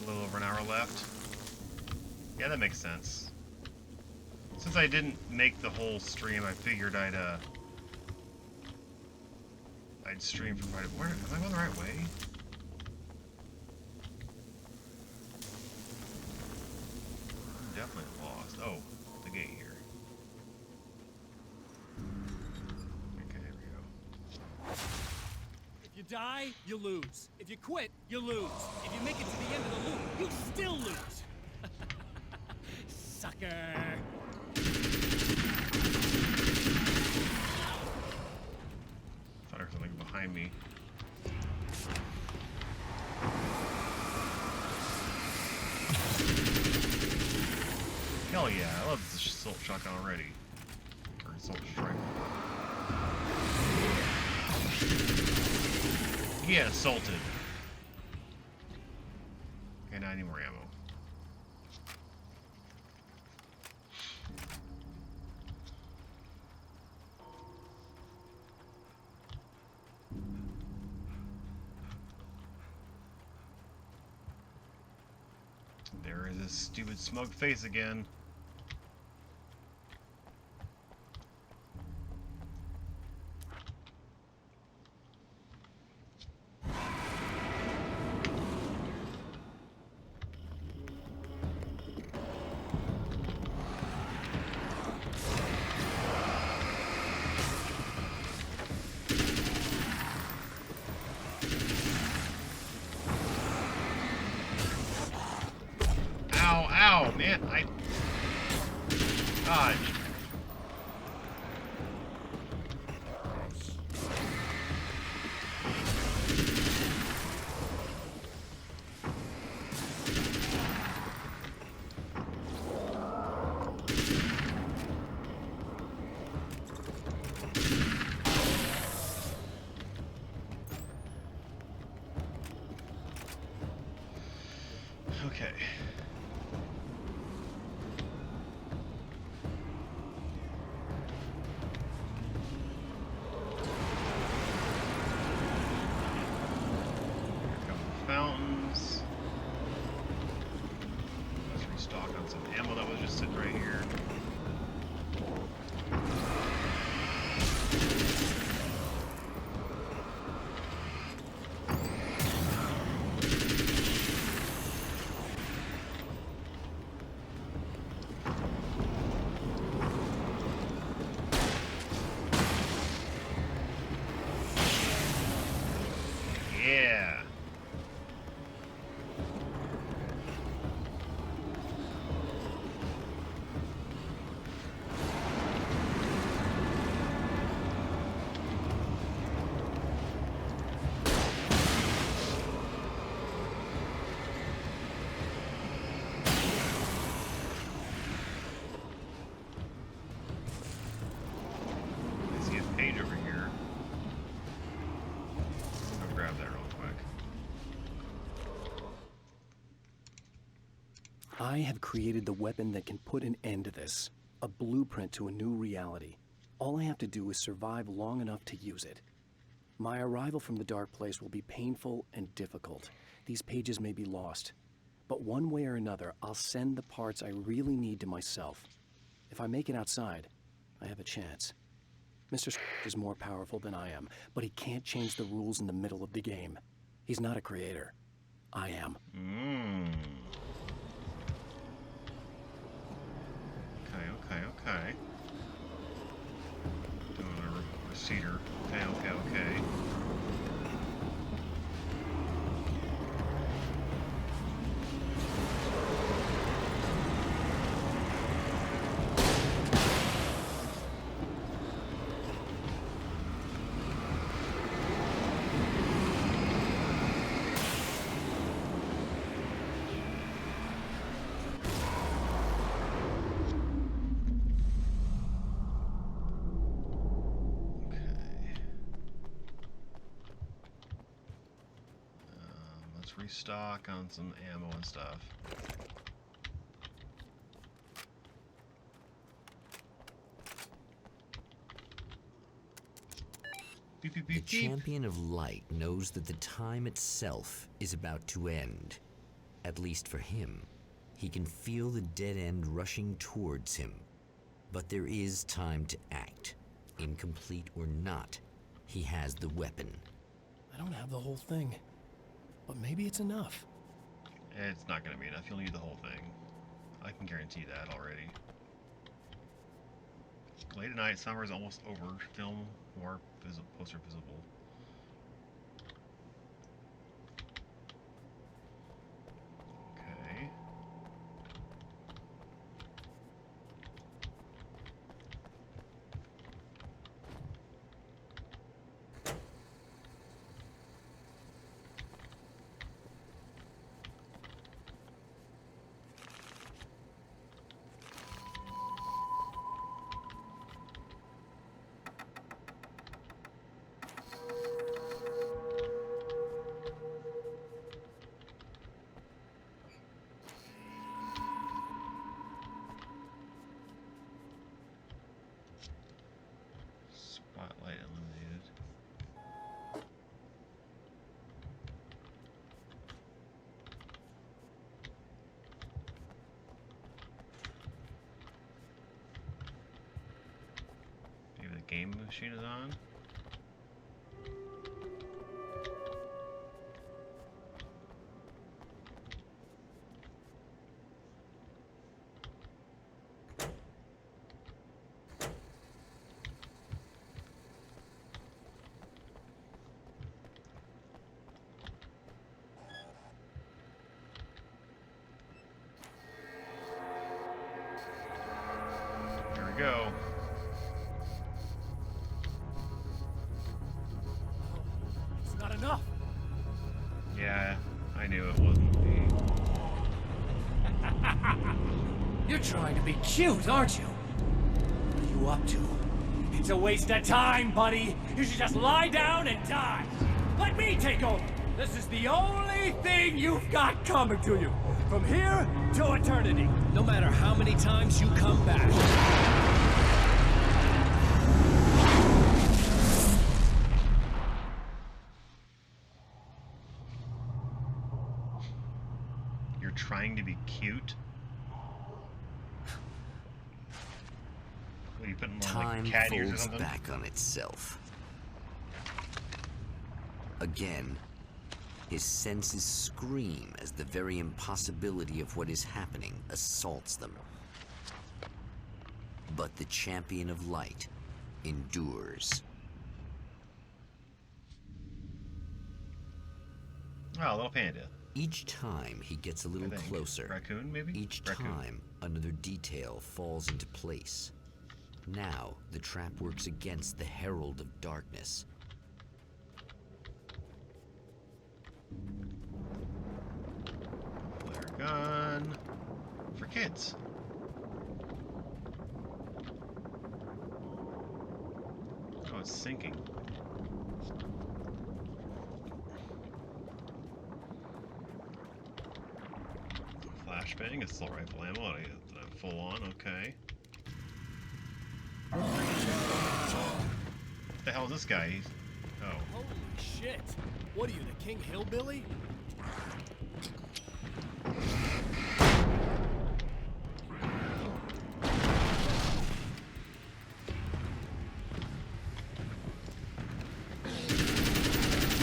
A little over an hour left. Yeah, that makes sense. Since I didn't make the whole stream, I figured I'd stream for quite a... Where, am I going the right way? I'm definitely lost. Oh, the gate here. Okay, there we go. If you die, you lose. If you quit, you lose. If you make it to the end of the loop, you still lose. Sucker. Thought there was something behind me. Hell yeah, I love this assault shotgun already. Or assault strike. Yeah, assaulted. Okay, now I need more ammo. There is this stupid smug face again. Ow, man, God. Okay. Fountains. Let's restock on some ammo that was just sitting right here. Yeah. I see a page over here. I'm gonna grab that real quick. I have created the weapon that can put an end to this. A blueprint to a new reality. All I have to do is survive long enough to use it. My arrival from the dark place will be painful and difficult. These pages may be lost. But one way or another, I'll send the parts I really need to myself. If I make it outside, I have a chance. Mr. is more powerful than I am, but he can't change the rules in the middle of the game. He's not a creator. I am. Okay. Doing a receiver. Okay. Restock on some ammo and stuff. Beep, beep, beep, the champion of light knows that the time itself is about to end. At least for him. He can feel the dead end rushing towards him. But there is time to act. Incomplete or not, he has the weapon. I don't have the whole thing, but maybe it's enough. It's not going to be enough. You'll need the whole thing. I can guarantee that already. Late at night, summer is almost over. Film more poster visible. Okay. Spotlight eliminated. Maybe the game machine is on. Here we go. It's not enough. Yeah, I knew it wasn't the... You're trying to be cute, aren't you? What are you up to? It's a waste of time, buddy. You should just lie down and die. Let me take over. This is the only thing you've got coming to you. From here to eternity. No matter how many times you come back. You're trying to be cute? What are you putting on Time like cat ears or folds something? back on itself. Again, his senses scream as the very impossibility of what is happening assaults them. But the champion of light endures. Oh, little panda. Each time he gets a little I think. closer. Raccoon, maybe? Each Raccoon. time another detail falls into place. Now the trap works against the Herald of Darkness. Flare gun. For kids. Oh, it's sinking. Flashbang, assault rifle ammo. I get full on, okay. What the hell is this guy? He's... Oh. Holy shit! What are you, the King Hillbilly?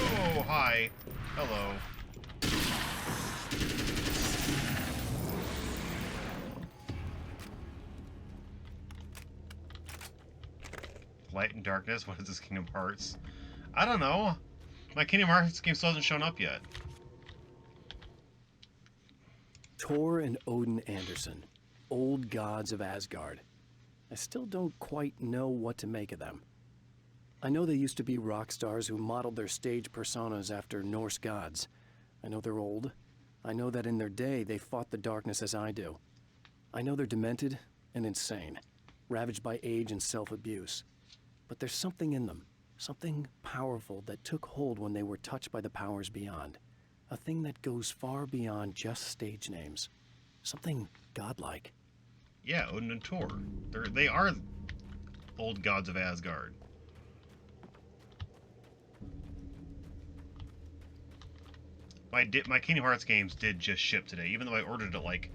Oh, hi. Hello. Light and darkness? What is this, Kingdom Hearts? I don't know. My Kingdom Hearts game still hasn't shown up yet. Thor and Odin Anderson, old gods of Asgard. I still don't quite know what to make of them. I know they used to be rock stars who modeled their stage personas after Norse gods. I know they're old. I know that in their day they fought the darkness as I do. I know they're demented and insane, ravaged by age and self-abuse. But there's something in them, something powerful that took hold when they were touched by the powers beyond. A thing that goes far beyond just stage names. Something godlike. Yeah, Odin and Thor. They are old gods of Asgard. My Kingdom Hearts games did just ship today, even though I ordered it like,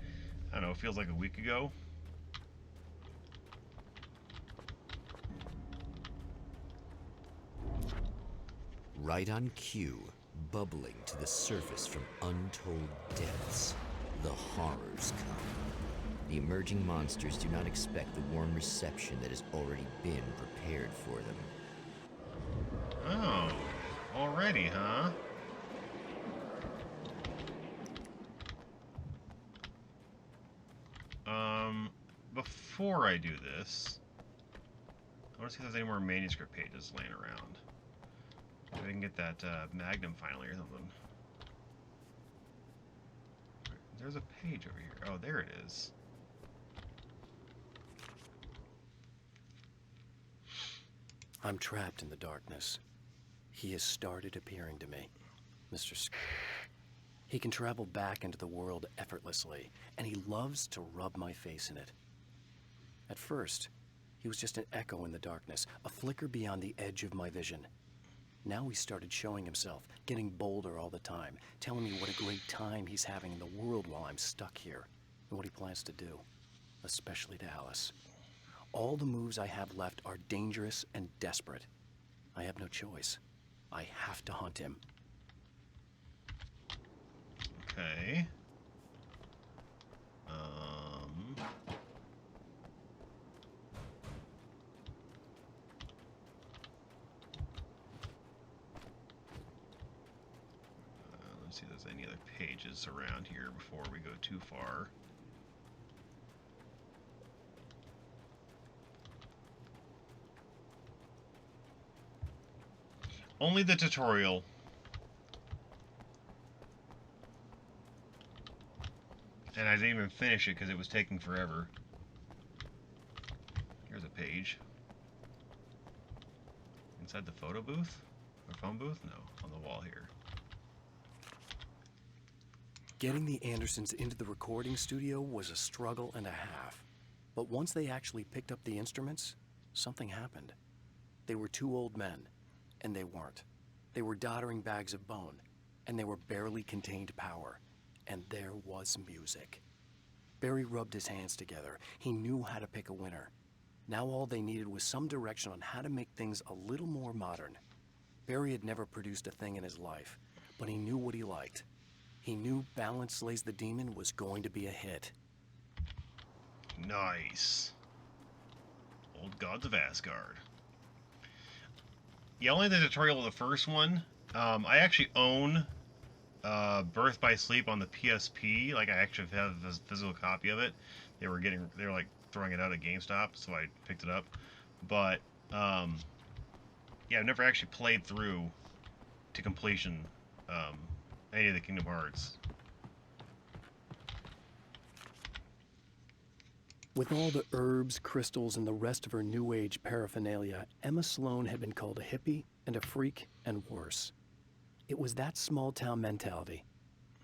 I don't know, it feels like a week ago. Right on cue, bubbling to the surface from untold depths, the horrors come. The emerging monsters do not expect the warm reception that has already been prepared for them. Oh, already, huh? Before I do this, I want to see if there's any more manuscript pages laying around. Maybe I can get that Magnum finally or something. There's a page over here. Oh, there it is. I'm trapped in the darkness. He has started appearing to me, Mr. He can travel back into the world effortlessly, and he loves to rub my face in it. At first, he was just an echo in the darkness, a flicker beyond the edge of my vision. Now he started showing himself, getting bolder all the time, telling me what a great time he's having in the world while I'm stuck here, and what he plans to do, especially to Alice. All the moves I have left are dangerous and desperate. I have no choice. I have to hunt him. Okay. Let's see if there's any other pages around here before we go too far. Only the tutorial. And I didn't even finish it because it was taking forever. Here's a page. Inside the photo booth? Or phone booth? No, on the wall here. Getting the Andersons into the recording studio was a struggle and a half. But once they actually picked up the instruments, something happened. They were two old men, and they weren't. They were doddering bags of bone, and they were barely contained power. And there was music. Barry rubbed his hands together. He knew how to pick a winner. Now all they needed was some direction on how to make things a little more modern. Barry had never produced a thing in his life, but he knew what he liked. He knew Balance Slays the Demon was going to be a hit. Nice. Old Gods of Asgard. Yeah, only the tutorial of the first one. I actually own Birth by Sleep on the PSP. Like, I actually have a physical copy of it. They were like throwing it out at GameStop, so I picked it up. But yeah, I've never actually played through to completion any of the Kingdom Hearts. With all the herbs, crystals, and the rest of her New Age paraphernalia, Emma Sloan had been called a hippie and a freak and worse. It was that small-town mentality.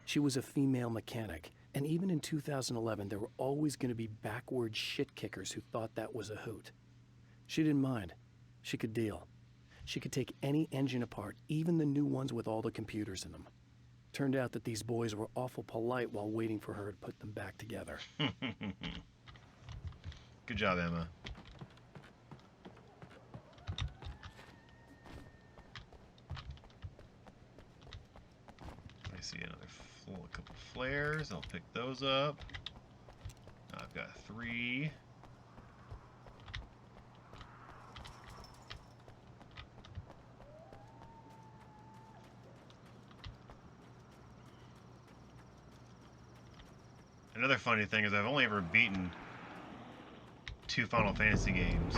She was a female mechanic, and even in 2011, there were always going to be backward shit-kickers who thought that was a hoot. She didn't mind. She could deal. She could take any engine apart, even the new ones with all the computers in them. Turned out that these boys were awful polite while waiting for her to put them back together. Good job, Emma. I see a couple flares. I'll pick those up. I've got 3. Another funny thing is I've only ever beaten 2 Final Fantasy games.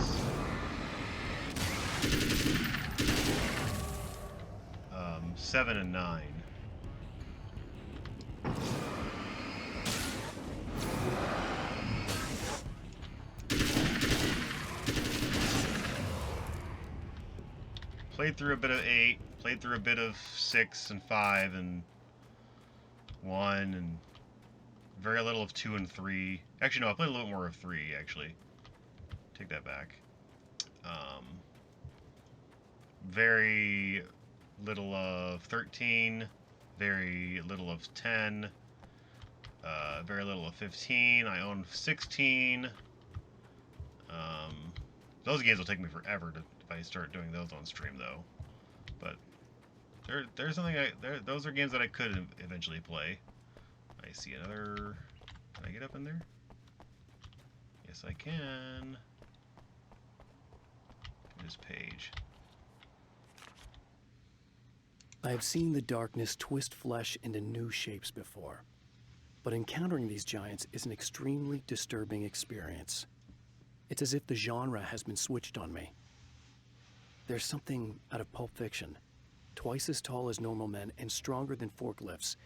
7 and 9. Played through a bit of 8, played through a bit of 6 and 5 and 1 and very little of 2 and 3. Actually, no, I played a little more of 3, actually. Take that back. Very little of 13. Very little of 10. Very little of 15. I own 16. Those games will take me forever if I start doing those on stream, though. But There's something those are games that I could eventually play. I see another. Can I get up in there? Yes, I can. This page. I have seen the darkness twist flesh into new shapes before, but encountering these giants is an extremely disturbing experience. It's as if the genre has been switched on me. There's something out of Pulp Fiction. Twice as tall as normal men and stronger than forklifts,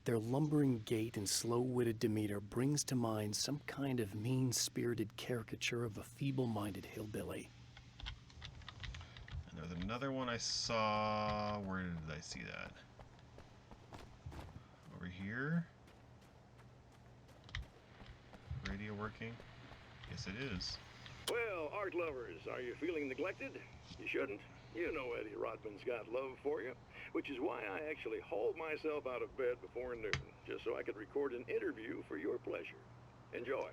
their lumbering gait and slow-witted demeanor brings to mind some kind of mean-spirited caricature of a feeble-minded hillbilly. And there's another one I saw. Where did I see that? Over here? Radio working? Yes, it is. Well, art lovers, are you feeling neglected? You shouldn't. You know Eddie Rodman's got love for you, which is why I actually hauled myself out of bed before noon, just so I could record an interview for your pleasure. Enjoy.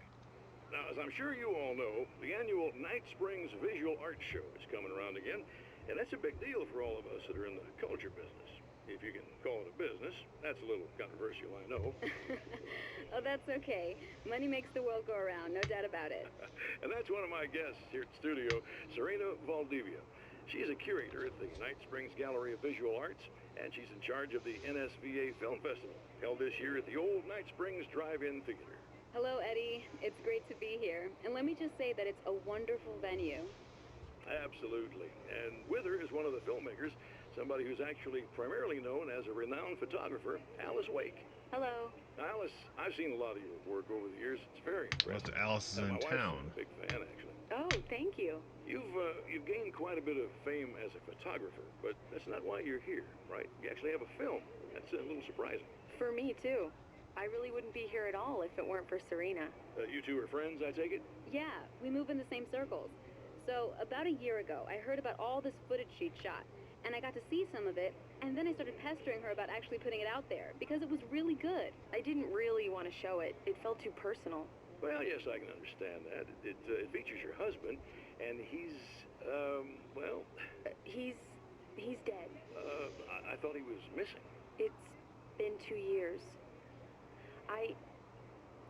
Now, as I'm sure you all know, the annual Night Springs Visual Art Show is coming around again, and that's a big deal for all of us that are in the culture business. If you can call it a business. That's a little controversial, I know. Oh, that's okay. Money makes the world go around, no doubt about it. And that's one of my guests here at the studio, Serena Valdivia. She's a curator at the Night Springs Gallery of Visual Arts, and she's in charge of the NSVA Film Festival, held this year at the old Night Springs Drive-In Theater. Hello, Eddie. It's great to be here. And let me just say that it's a wonderful venue. Absolutely. And with her is one of the filmmakers, somebody who's actually primarily known as a renowned photographer, Alice Wake. Hello. Alice, I've seen a lot of your work over the years. It's very impressive. Alice is in my town. wife's a big fan, actually. Oh, thank you. You've gained quite a bit of fame as a photographer, but that's not why you're here, right? You actually have a film. That's a little surprising. For me, too. I really wouldn't be here at all if it weren't for Serena. You two are friends, I take it? Yeah, we move in the same circles. So, about a year ago, I heard about all this footage she'd shot, and I got to see some of it, and then I started pestering her about actually putting it out there, because it was really good. I didn't really want to show it. It felt too personal. Well, yes, I can understand that. It features your husband, and he's, well... He's dead. I thought he was missing. It's been 2 years.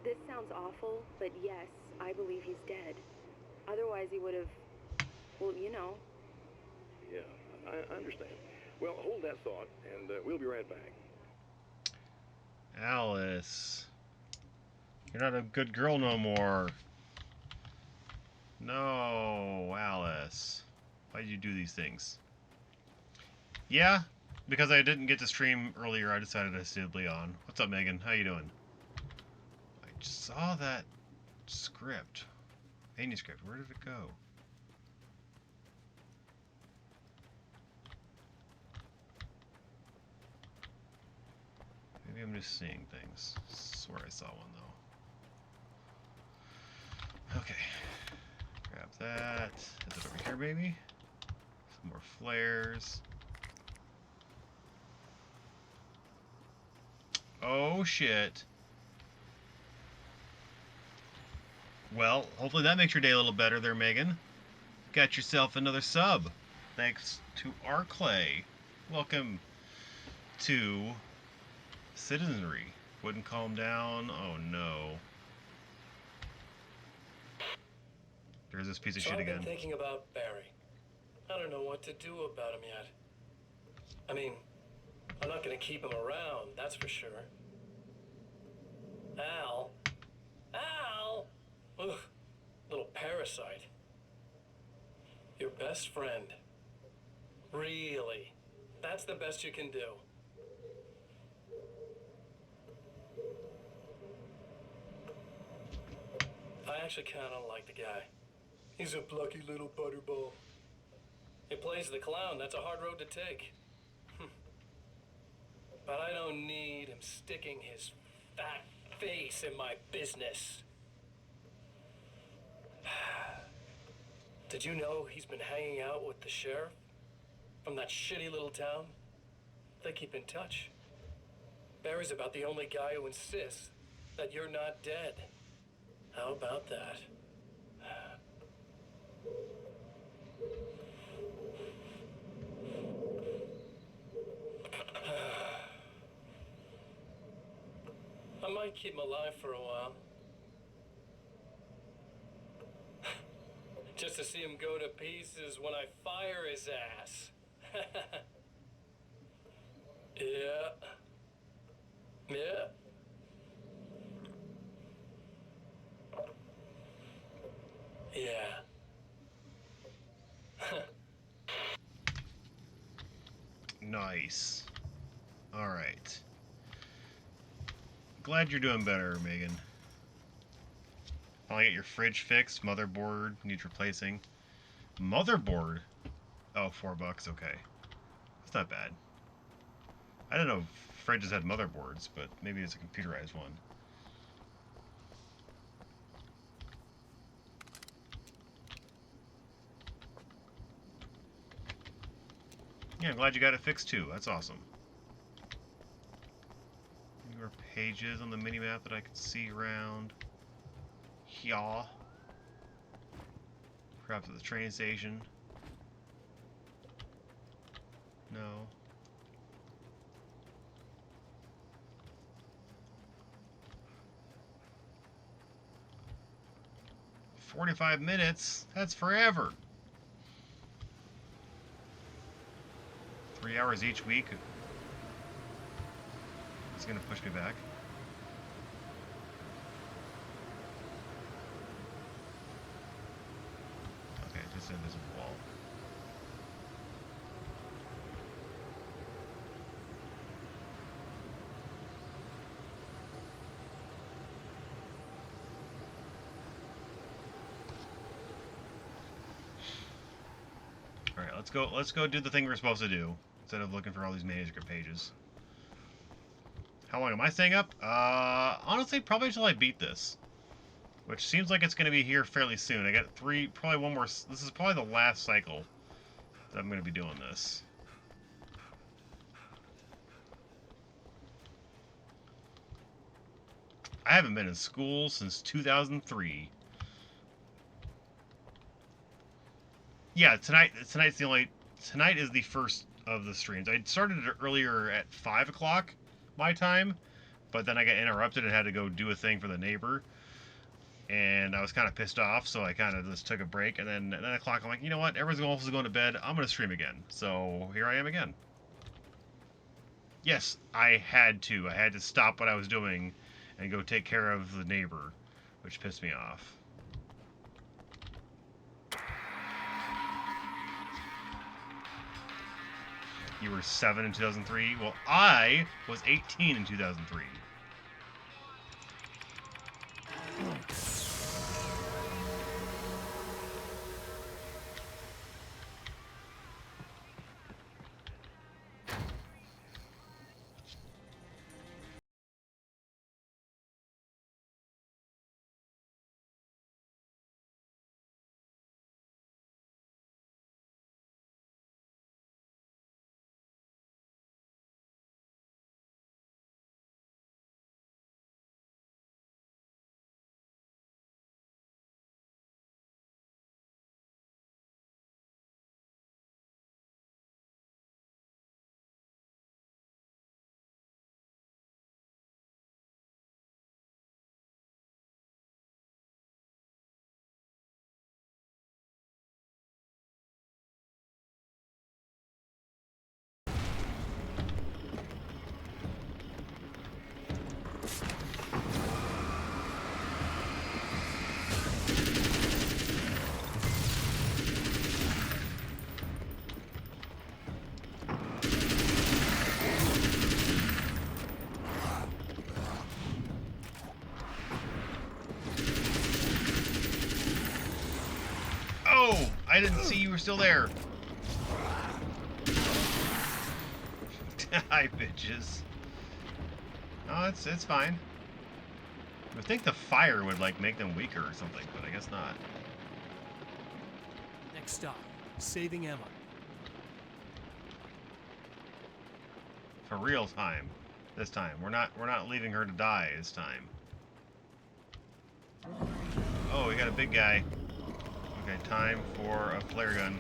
This sounds awful, but yes, I believe he's dead. Otherwise he would have, well, you know. Yeah, I understand. Well, hold that thought, and we'll be right back. Alice. You're not a good girl no more. No, Alice. Why did you do these things? Yeah, because I didn't get to stream earlier, I decided to stay on. What's up, Megan? How you doing? I just saw that script. Manuscript. Where did it go? Maybe I'm just seeing things. I swear I saw one, though. Okay. Grab that. Is it over here, maybe? Some more flares. Oh, shit. Well, hopefully that makes your day a little better there, Megan. Got yourself another sub. Thanks to Arclay. Welcome to Citizenry. Wouldn't calm down. Oh, no. There's this piece of shit again. I've been thinking about Barry. I don't know what to do about him yet. I mean, I'm not going to keep him around, that's for sure. Al? Ugh, little parasite. Your best friend. Really? That's the best you can do. I actually kind of like the guy. He's a plucky little butterball. He plays the clown. That's a hard road to take. But I don't need him sticking his fat face in my business. Did you know he's been hanging out with the sheriff from that shitty little town? They keep in touch. Barry's about the only guy who insists that you're not dead. How about that? I might keep him alive for a while. Just to see him go to pieces when I fire his ass. Yeah. Yeah. Yeah. Nice. Alright. Glad you're doing better, Megan. Finally get your fridge fixed. Motherboard needs replacing. Motherboard? Oh, $4, okay. That's not bad. I don't know if fridges had motherboards, but maybe it's a computerized one. Yeah, I'm glad you got it fixed too. That's awesome. Any more pages on the minimap that I can see around? Yeah. Perhaps at the train station. No. 45 minutes? That's forever. 3 hours each week. It's gonna push me back. Okay, just an invisible wall. Alright, let's go do the thing we're supposed to do, instead of looking for all these manuscript pages. How long am I staying up? Honestly, probably until I beat this. Which seems like it's going to be here fairly soon. I got probably one more, this is probably the last cycle that I'm going to be doing this. I haven't been in school since 2003. Yeah, tonight is the first of the streams. I started it earlier at 5 o'clock my time, but then I got interrupted and had to go do a thing for the neighbor. And I was kind of pissed off, so I kind of just took a break. And then at 9 o'clock, I'm like, you know what? Everyone's also going to bed. I'm going to stream again. So here I am again. Yes, I had to. I had to stop what I was doing and go take care of the neighbor, which pissed me off. You were 7 in 2003? Well, I was 18 in 2003. I didn't see you were still there. Hi, bitches. Oh, it's fine. I would think the fire would, like, make them weaker or something, but I guess not. Next stop, saving Emma. For real time. This time. We're not leaving her to die this time. Oh, we got a big guy. Okay, time for a flare gun.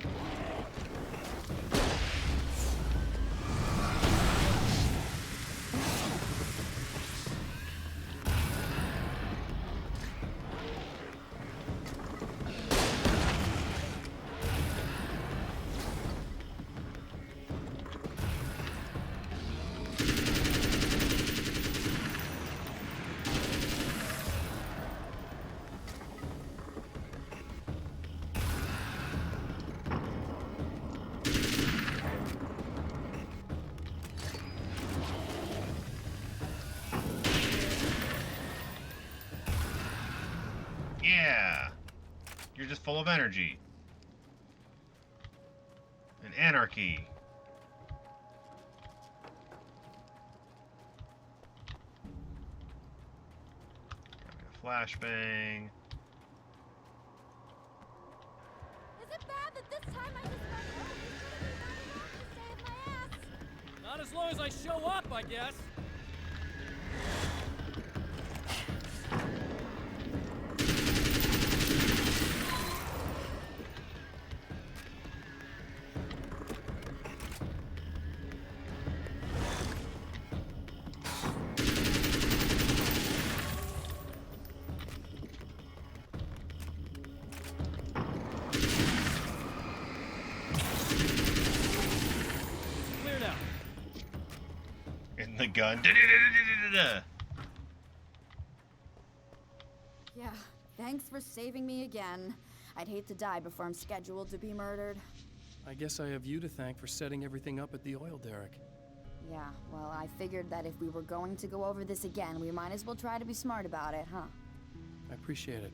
Yeah! You're just full of energy. And anarchy. Flashbang. Is it bad that this time I just got home to save my ass? Not as long as I show up, I guess. Clear now. In the gun. Yeah, thanks for saving me again. I'd hate to die before I'm scheduled to be murdered. I guess I have you to thank for setting everything up at the oil derrick. Yeah, well, I figured that if we were going to go over this again, we might as well try to be smart about it, huh? I appreciate it.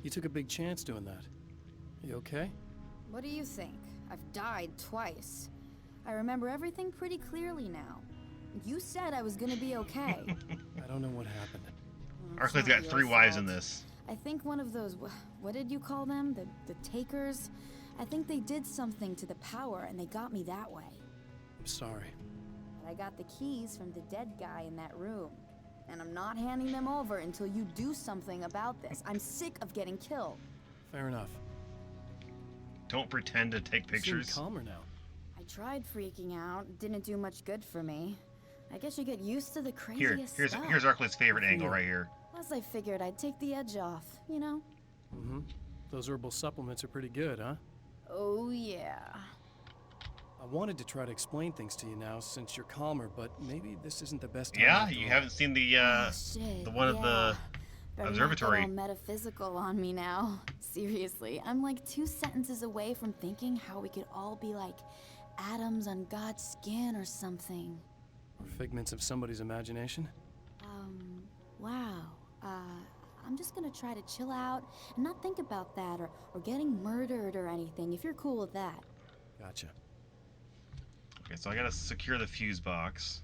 You took a big chance doing that. You okay? What do you think? I've died twice. I remember everything pretty clearly now. You said I was gonna be okay. I don't know what happened. Arclay's got 3 wives in this. I think one of those, what did you call them? The takers? I think they did something to the power and they got me that way. I'm sorry. But I got the keys from the dead guy in that room. And I'm not handing them over until you do something about this. I'm sick of getting killed. Fair enough. Don't pretend to take You seem pictures. calmer now. I tried freaking out. Didn't do much good for me. I guess you get used to the craziest Here's stuff. Arclay's favorite angle right here. Plus, I figured I'd take the edge off, you know? Mm-hmm. Those herbal supplements are pretty good, huh? Oh, yeah. I wanted to try to explain things to you now since you're calmer, but maybe this isn't the best time. Yeah, after you all. haven't seen the Shit, one of the Better observatory. Not get all metaphysical on me now. Seriously, I'm like 2 sentences away from thinking how we could all be like atoms on God's skin or something. Or figments of somebody's imagination? Wow. I'm just gonna try to chill out and not think about that or getting murdered or anything, if you're cool with that. Gotcha. Okay, so I gotta secure the fuse box.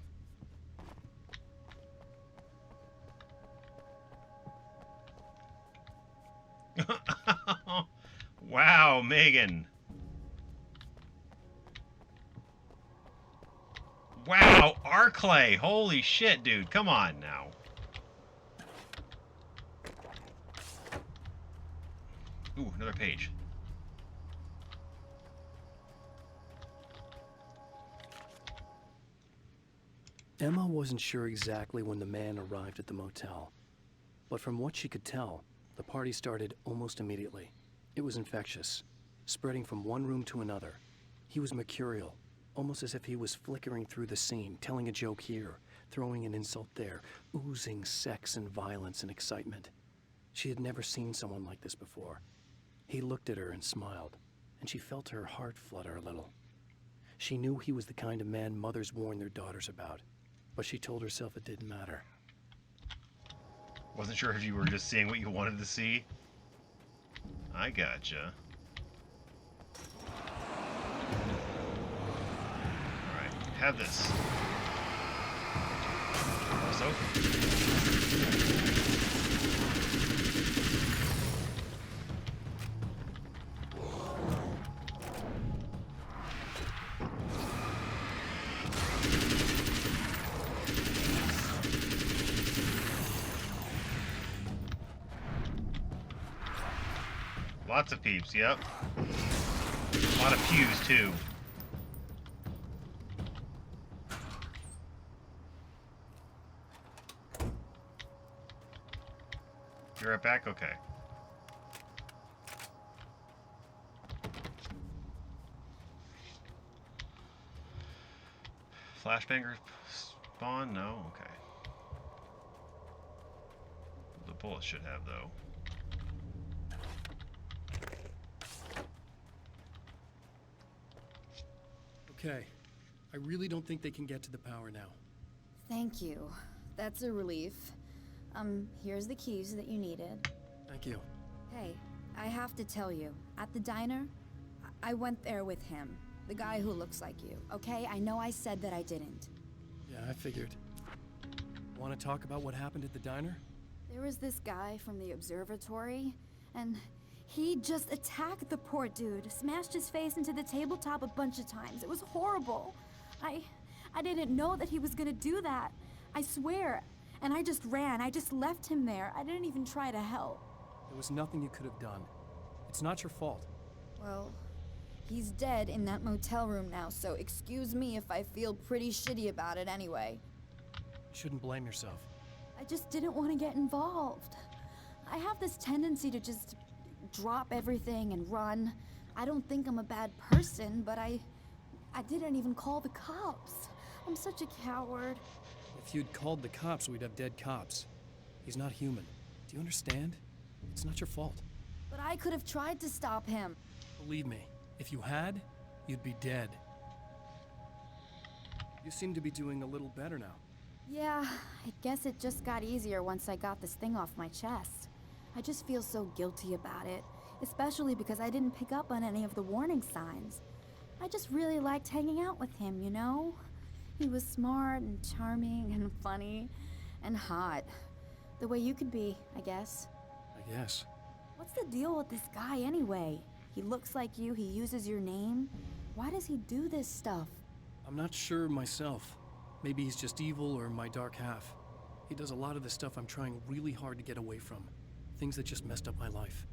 Wow, Megan. Wow, Arclay. Holy shit, dude. Come on now. Ooh, another page. Emma wasn't sure exactly when the man arrived at the motel, but from what she could tell, the party started almost immediately. It was infectious, spreading from one room to another. He was mercurial, almost as if he was flickering through the scene, telling a joke here, throwing an insult there, oozing sex and violence and excitement. She had never seen someone like this before. He looked at her and smiled, and she felt her heart flutter a little. She knew he was the kind of man mothers warn their daughters about, but she told herself it didn't matter. Wasn't sure if you were just seeing what you wanted to see. I gotcha. Alright, have this. Lots of peeps, yep. A lot of pews, too. You're right back? Okay. Flashbanger spawn? No? Okay. The bullets should have, though. Okay. I really don't think they can get to the power now. Thank you. That's a relief. Here's the keys that you needed. Thank you. Hey, I have to tell you, at the diner, I went there with him. The guy who looks like you, okay? I know I said that I didn't. Yeah, I figured. Want to talk about what happened at the diner? There was this guy from the observatory, and he just attacked the poor dude, smashed his face into the tabletop a bunch of times. It was horrible. I didn't know that he was gonna do that. I swear. And I just ran. I just left him there. I didn't even try to help. There was nothing you could have done. It's not your fault. Well, he's dead in that motel room now, so excuse me if I feel pretty shitty about it anyway. You shouldn't blame yourself. I just didn't want to get involved. I have this tendency to just drop everything and run. I don't think I'm a bad person, but I didn't even call the cops. I'm such a coward. If you'd called the cops, we'd have dead cops. He's not human. Do you understand? It's not your fault. But I could have tried to stop him. Believe me, if you had, you'd be dead. You seem to be doing a little better now. Yeah, I guess it just got easier once I got this thing off my chest. I just feel so guilty about it, especially because I didn't pick up on any of the warning signs. I just really liked hanging out with him, you know? He was smart and charming and funny and hot. The way you could be, I guess. I guess. What's the deal with this guy anyway? He looks like you, he uses your name. Why does he do this stuff? I'm not sure myself. Maybe he's just evil or my dark half. He does a lot of the stuff I'm trying really hard to get away from. Things that just messed up my life.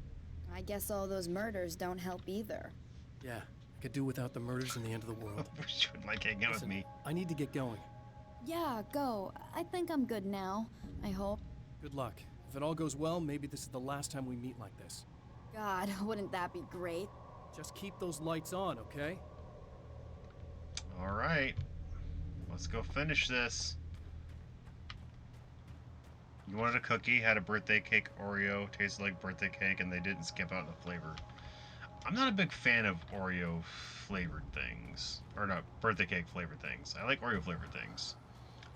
I guess all those murders don't help either. Yeah, I could do without the murders and the end of the world. You wouldn't like hanging out with me. I need to get going. Yeah, go. I think I'm good now. I hope. Good luck. If it all goes well, maybe this is the last time we meet like this. God, wouldn't that be great? Just keep those lights on, okay? All right. Let's go finish this. You wanted a cookie, had a birthday cake Oreo, tasted like birthday cake, and they didn't skip out the flavor. I'm not a big fan of Oreo flavored things. Or no, birthday cake flavored things. I like Oreo flavored things.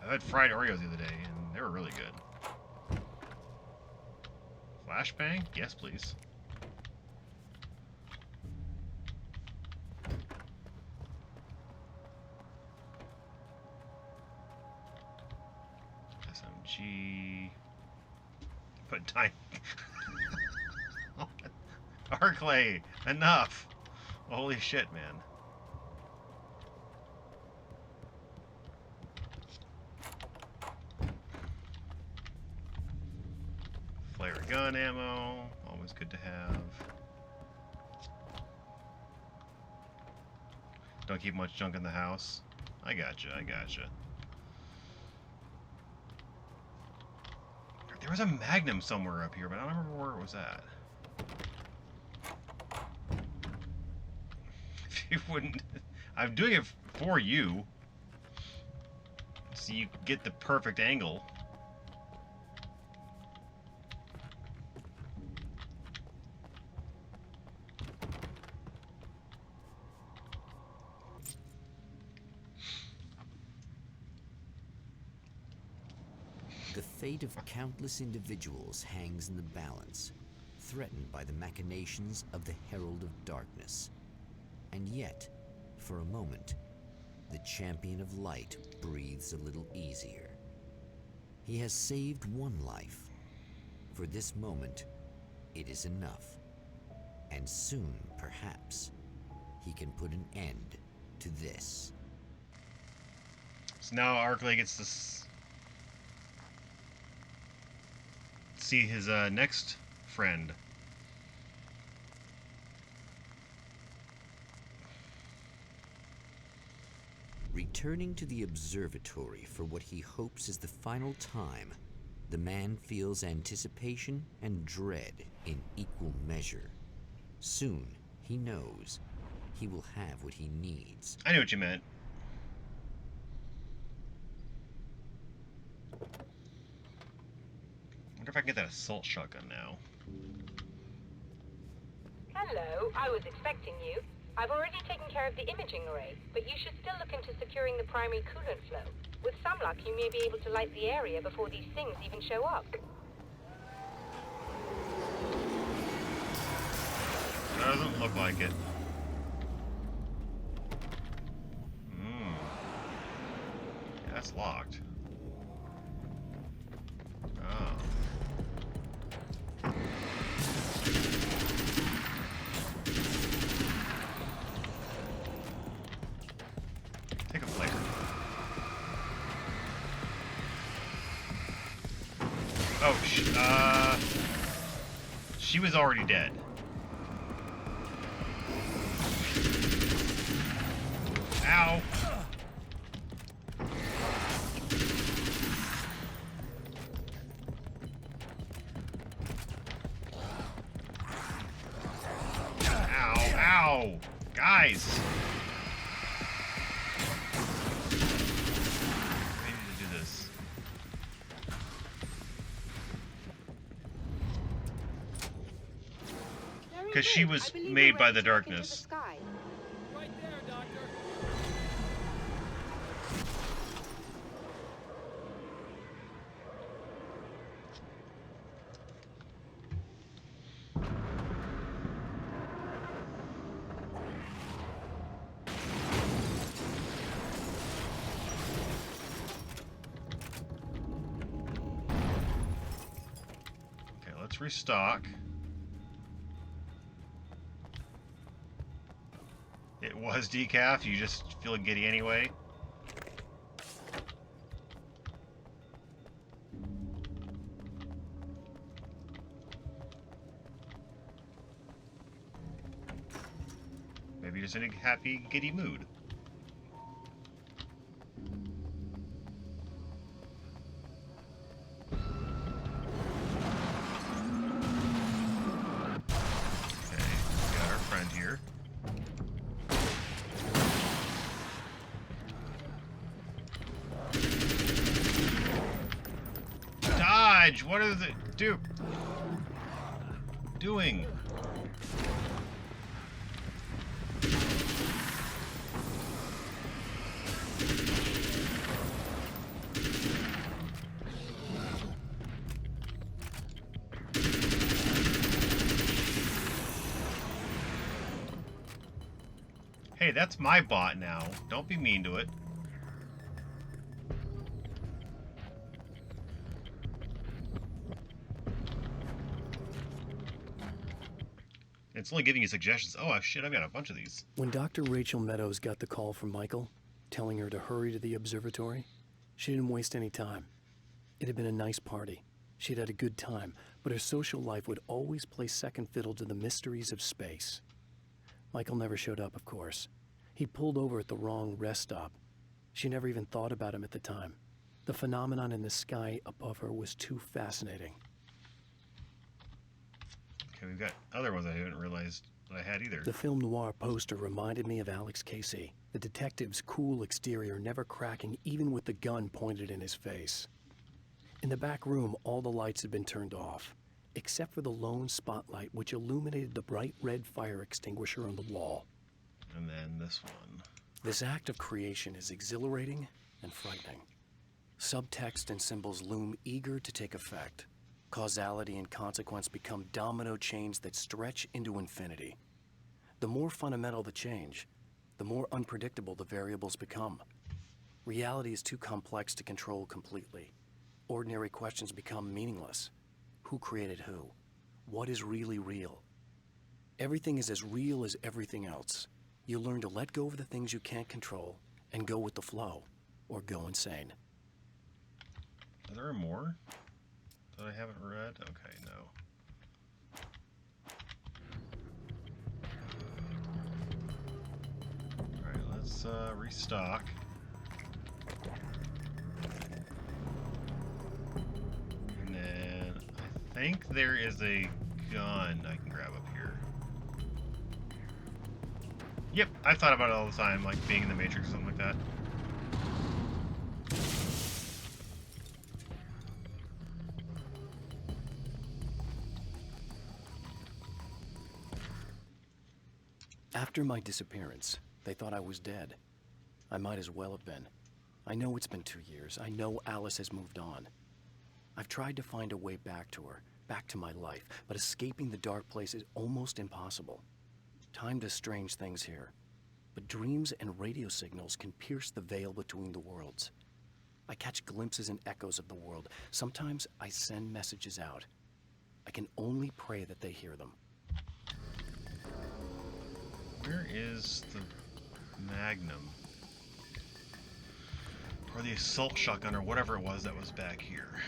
I had fried Oreos the other day, and they were really good. Flashbang? Yes, please. SMG. Put time. Arclay, enough. Holy shit, man. Flare gun ammo, always good to have. Don't keep much junk in the house. I gotcha, I gotcha. There was a Magnum somewhere up here, but I don't remember where it was at. If you wouldn't... I'm doing it for you. So you get the perfect angle. The fate of countless individuals hangs in the balance, threatened by the machinations of the Herald of Darkness. And yet, for a moment, the Champion of Light breathes a little easier. He has saved one life. For this moment, it is enough. And soon, perhaps, he can put an end to this. So now Arclay gets to see his next friend. Returning to the observatory for what he hopes is the final time, the man feels anticipation and dread in equal measure. Soon, he knows, he will have what he needs. I knew what you meant. I wonder if I can get that assault shotgun now. Hello, I was expecting you. I've already taken care of the imaging array, but you should still look into securing the primary coolant flow. With some luck, you may be able to light the area before these things even show up. look like it. Yeah, that's locked. Oh. Take a flare. Oh, she was already dead. Ow. Ow, ow. Guys. I need to do this. Because she was made by the darkness. Right there, Doctor. Okay, let's restock. It was decaf, you just feel giddy anyway. Maybe just in a happy, giddy mood. Okay, we got our friend here. Dodge! What is it doing? Hey, that's my bot now. Don't be mean to it. It's only giving you suggestions. Oh, shit, I've got a bunch of these. When Dr. Rachel Meadows got the call from Michael, telling her to hurry to the observatory, she didn't waste any time. It had been a nice party. She'd had a good time, but her social life would always play second fiddle to the mysteries of space. Michael never showed up, of course. He pulled over at the wrong rest stop. She never even thought about him at the time. The phenomenon in the sky above her was too fascinating. Okay, we've got other ones I haven't realized that I had either. The film noir poster reminded me of Alex Casey, the detective's cool exterior never cracking even with the gun pointed in his face. In the back room, all the lights had been turned off, except for the lone spotlight which illuminated the bright red fire extinguisher on the wall. And then this one. This act of creation is exhilarating and frightening. Subtext and symbols loom eager to take effect. Causality and consequence become domino chains that stretch into infinity. The more fundamental the change, the more unpredictable the variables become. Reality is too complex to control completely. Ordinary questions become meaningless. Who created who? What is really real? Everything is as real as everything else. You learn to let go of the things you can't control and go with the flow, or go insane. Are there more that I haven't read? Okay, no. Alright, let's restock. And then I think there is a gun I can grab up here. Yep, I've thought about it all the time, like being in the Matrix or something like that. After my disappearance, they thought I was dead. I might as well have been. I know it's been 2 years. I know Alice has moved on. I've tried to find a way back to her, back to my life, but escaping the dark place is almost impossible. Time does strange things here, but dreams and radio signals can pierce the veil between the worlds. I catch glimpses and echoes of the world. Sometimes I send messages out. I can only pray that they hear them. Where is the Magnum? Or the assault shotgun, or whatever it was that was back here.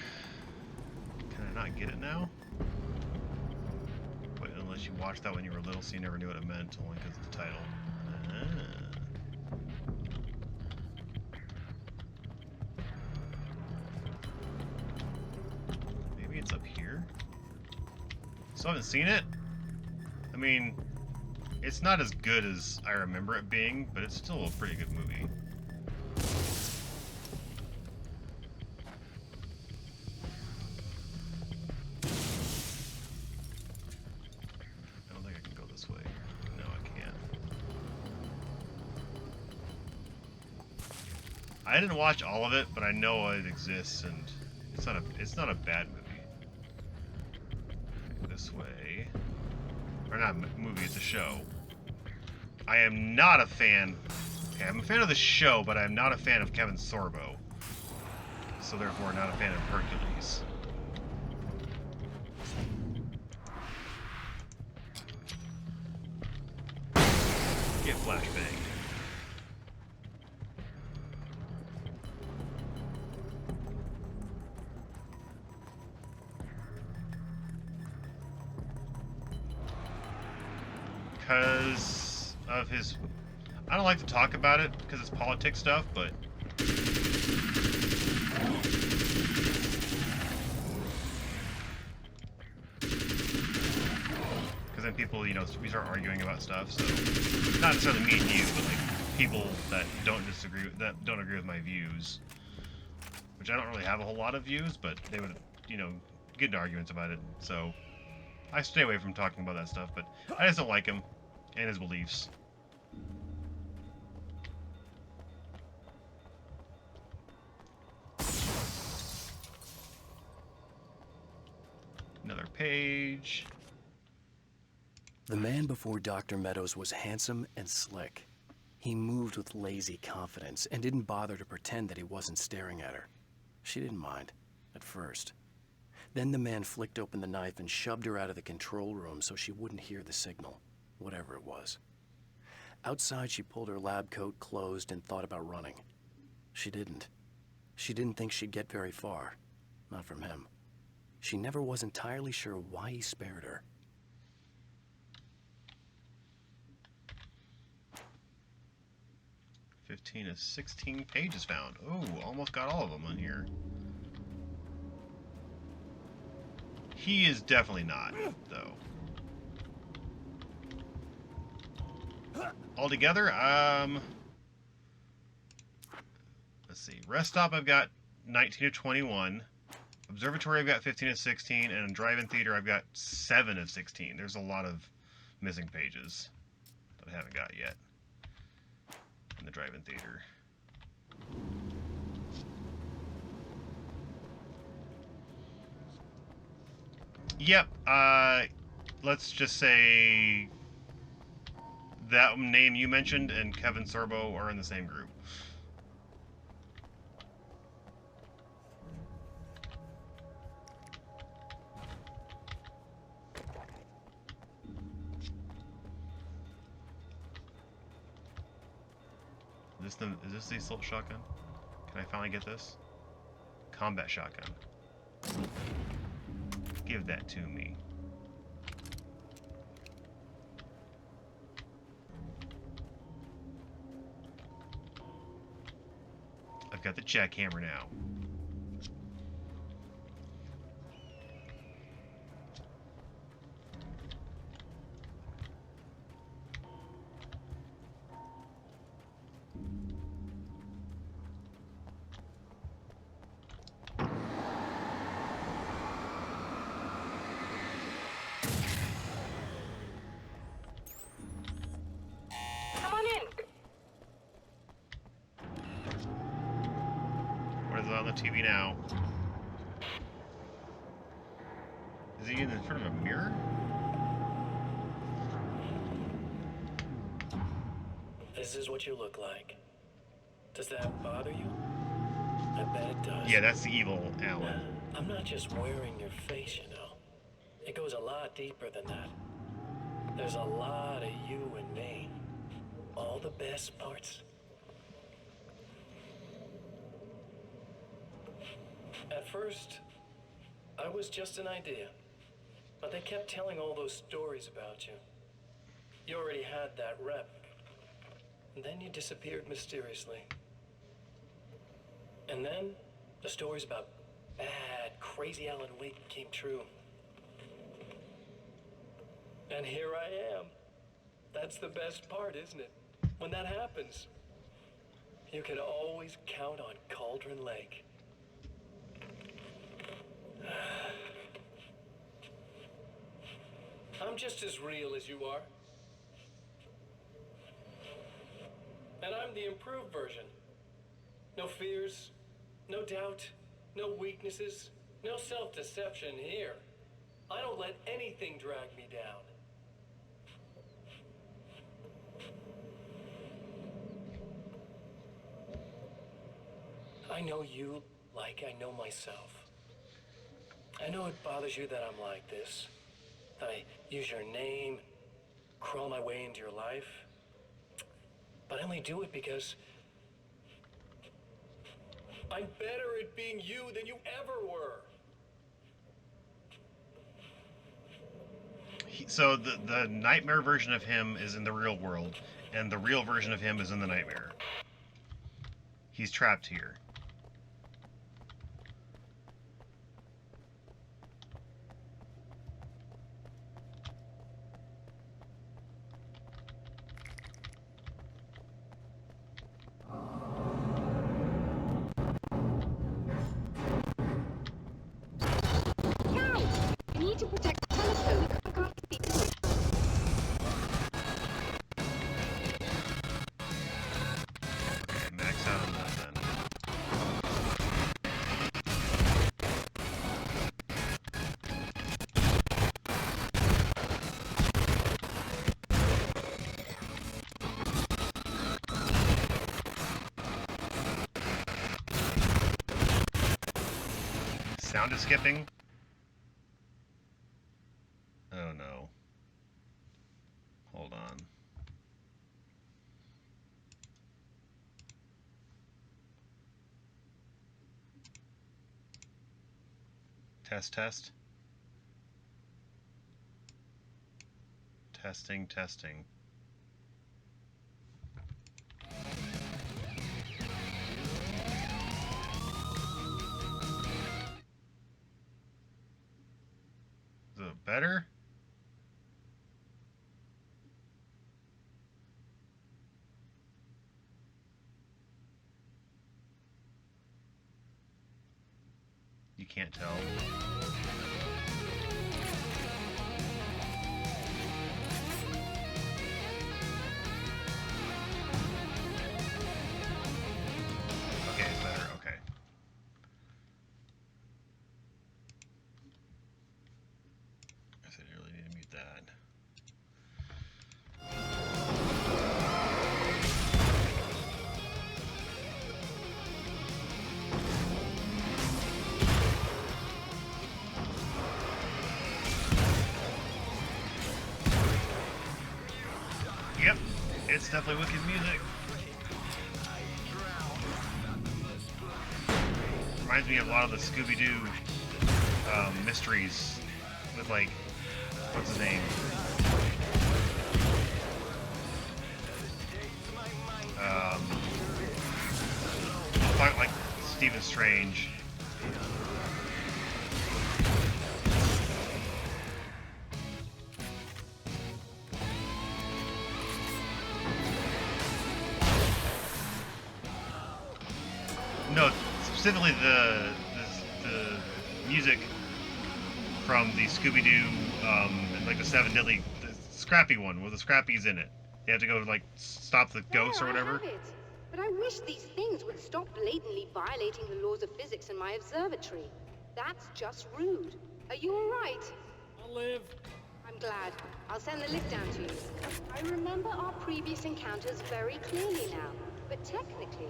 Can I not get it now? Wait, unless you watched that when you were little, so you never knew what it meant, only because of the title. Maybe it's up here? Still haven't seen it? I mean, it's not as good as I remember it being, but it's still a pretty good movie. I don't think I can go this way. No, I can't. I didn't watch all of it, but I know it exists, and it's not a bad movie. This way. Or not a movie, it's a show. I am not a fan. Okay, I'm a fan of the show, but I'm not a fan of Kevin Sorbo. So therefore, not a fan of Hercules. Get flashbang. Because of his... I don't like to talk about it because it's politics stuff, but... Because then people, you know, we start arguing about stuff, so... Not necessarily me and you, but like, people that don't agree with my views. Which I don't really have a whole lot of views, but they would, you know, get into arguments about it, so... I stay away from talking about that stuff, but I just don't like him and his beliefs. Another page. The man before Dr. Meadows was handsome and slick. He moved with lazy confidence and didn't bother to pretend that he wasn't staring at her. She didn't mind, at first. Then the man flicked open the knife and shoved her out of the control room so she wouldn't hear the signal, whatever it was. Outside, she pulled her lab coat closed and thought about running. She didn't. She didn't think she'd get very far. Not from him. She never was entirely sure why he spared her. $15 of 16 pages found. Oh, almost got all of them on here. He is definitely not, though. Altogether, let's see. Rest stop, I've got 19 of 21. Observatory, I've got 15 of 16. And drive-in theater, I've got 7 of 16. There's a lot of missing pages that I haven't got yet in the drive-in theater. Yep, let's just say that name you mentioned and Kevin Sorbo are in the same group. Is this the assault shotgun? Can I finally get this? Combat shotgun. Give that to me. I've got the jackhammer now. On the TV now. Is he in front of a mirror? this is what you look like. Does that bother you? I bet it does. Yeah, that's the evil Alan. I'm not just wearing your face, you know. It goes a lot deeper than that. There's a lot of you and me. All the best parts. At first, I was just an idea. But they kept telling all those stories about you. You already had that rep. And then you disappeared mysteriously. And then, the stories about bad, crazy Alan Wake came true. And here I am. That's the best part, isn't it? When that happens, you can always count on Cauldron Lake. I'm just as real as you are. And I'm the improved version. No fears, no doubt, no weaknesses, no self-deception here. I don't let anything drag me down. I know you like I know myself. I know it bothers you that I'm like this. That I use your name, crawl my way into your life. But I only do it because I'm better at being you than you ever were. So the nightmare version of him is in the real world, and the real version of him is in the nightmare. He's trapped here. Sound is skipping. Oh no. Hold on. Test. Testing. Is it better? You can't tell. Okay, it's better. Okay. I said you really need to mute that. Yep, it's definitely wicked music. Reminds me of a lot of the Scooby-Doo mysteries with, like, what's his name? Like Stephen Strange. No, specifically the music from the Scooby-Doo, like the Seven Deadly, the Scrappy one, with the Scrappy's in it. They have to go, like, stop the ghosts or whatever. I have it. But I wish these things would stop blatantly violating the laws of physics in my observatory. That's just rude. Are you all right? I'll live. I'm glad. I'll send the lift down to you. I remember our previous encounters very clearly now. But technically,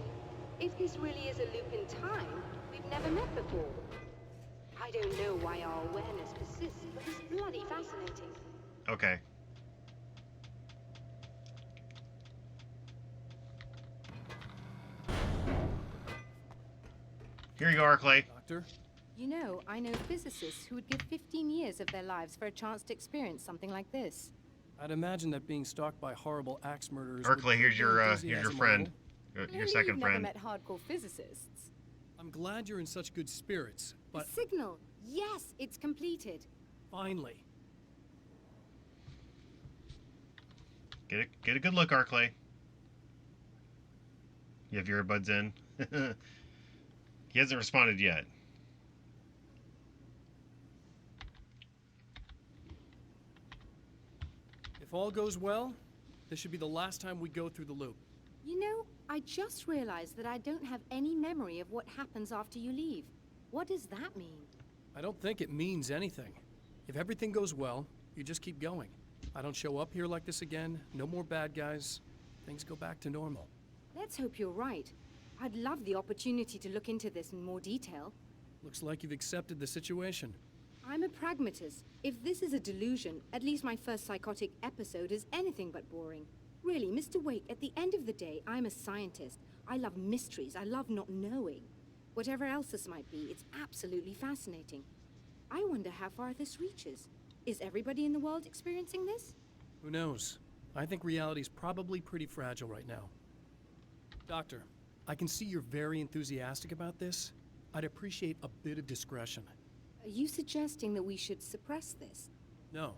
if this really is a loop in time, we've never met before. I don't know why our awareness persists, but it's bloody fascinating. Okay. Here you go, Arclay. Doctor? You know, I know physicists who would give 15 years of their lives for a chance to experience something like this. I'd imagine that being stalked by horrible axe murderers. Arclay, here's your friend. Your Clearly second you've never friend. met hardcore physicists. I'm glad you're in such good spirits, but The signal! Yes, it's completed. finally. Get a good look, Arclay. You have your earbuds in. He hasn't responded yet. If all goes well, this should be the last time we go through the loop. You know, I just realized that I don't have any memory of what happens after you leave. What does that mean? I don't think it means anything. If everything goes well, you just keep going. I don't show up here like this again, no more bad guys. Things go back to normal. Let's hope you're right. I'd love the opportunity to look into this in more detail. Looks like you've accepted the situation. I'm a pragmatist. If this is a delusion, at least my first psychotic episode is anything but boring. Really, Mr. Wake, at the end of the day, I'm a scientist. I love mysteries. I love not knowing. Whatever else this might be, it's absolutely fascinating. I wonder how far this reaches. Is everybody in the world experiencing this? Who knows? I think reality's probably pretty fragile right now. Doctor, I can see you're very enthusiastic about this. I'd appreciate a bit of discretion. Are you suggesting that we should suppress this? No.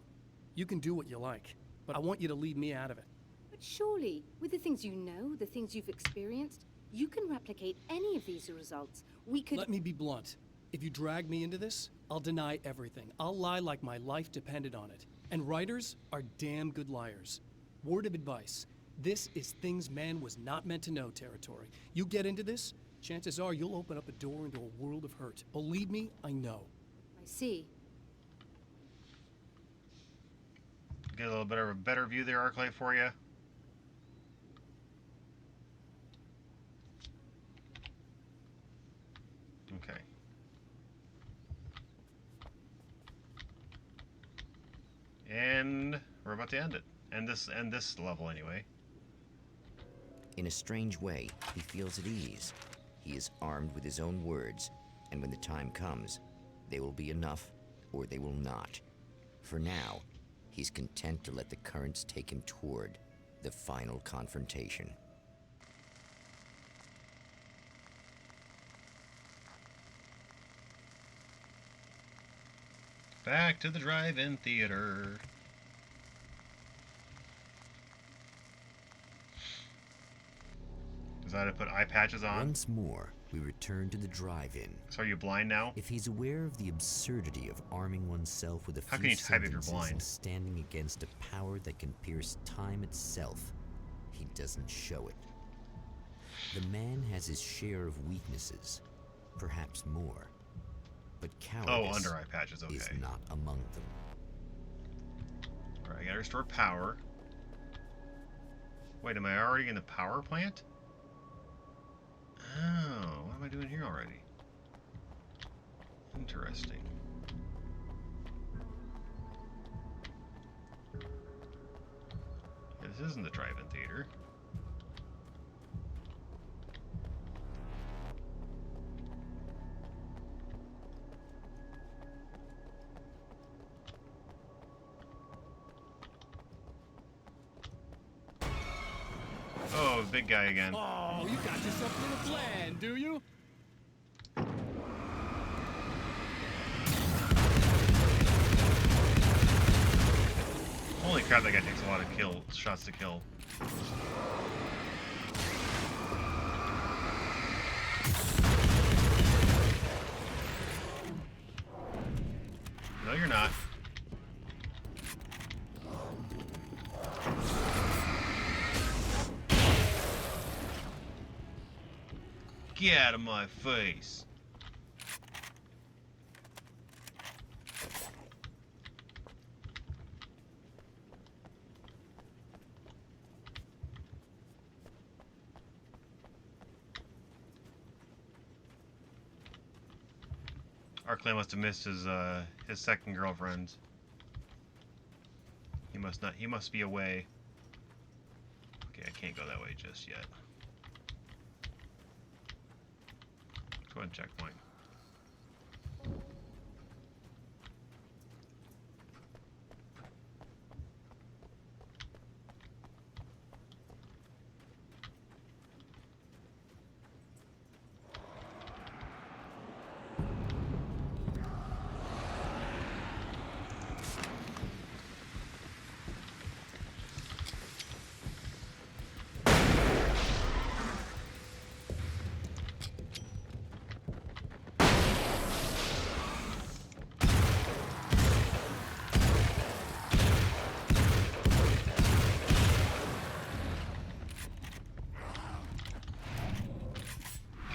You can do what you like, but I want you to leave me out of it. But surely, with the things you know, the things you've experienced, you can replicate any of these results. We could— Let me be blunt. If you drag me into this, I'll deny everything. I'll lie like my life depended on it. And writers are damn good liars. Word of advice. This is things man was not meant to know territory. You get into this, chances are you'll open up a door into a world of hurt. Believe me, I know. I see. Get a little bit of a better view there, Arclay, for you. Okay. And we're about to end it. End this level anyway. In a strange way, he feels at ease. He is armed with his own words, and when the time comes, they will be enough or they will not. For now, he's content to let the currents take him toward the final confrontation. Back to the drive-in theater. Is that to put eye patches on? Once more, we return to the drive-in. So are you blind now? If he's aware of the absurdity of arming oneself with a How few can you type if you're sentences blind? and standing against a power that can pierce time itself, he doesn't show it. The man has his share of weaknesses, perhaps more. But cowardice under eye patches, okay. is not among them. Alright, I gotta restore power. Wait, am I already in the power plant? Oh, what am I doing here already? Interesting. Yeah, this isn't the drive-in theater. Oh, big guy again. Oh, you got yourself a little plan, do you? Holy crap, that guy takes a lot of shots to kill. No, you're not. Get out of my face. Arclay must have missed his second girlfriend. He must not. He must be away. Okay, I can't go that way just yet. Let's go ahead and checkpoint.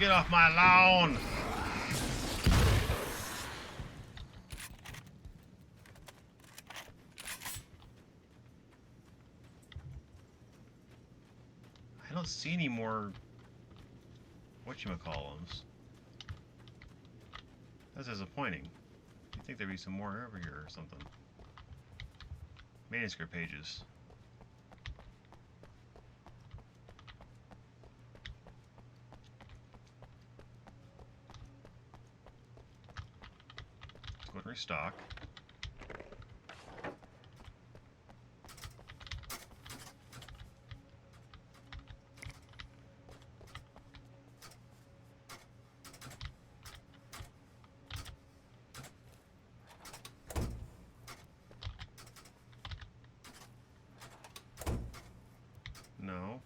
Get off my lawn! I don't see any more whatchamacallums. That's disappointing. You'd think there'd be some more over here or something. Manuscript pages. Go and restock. No.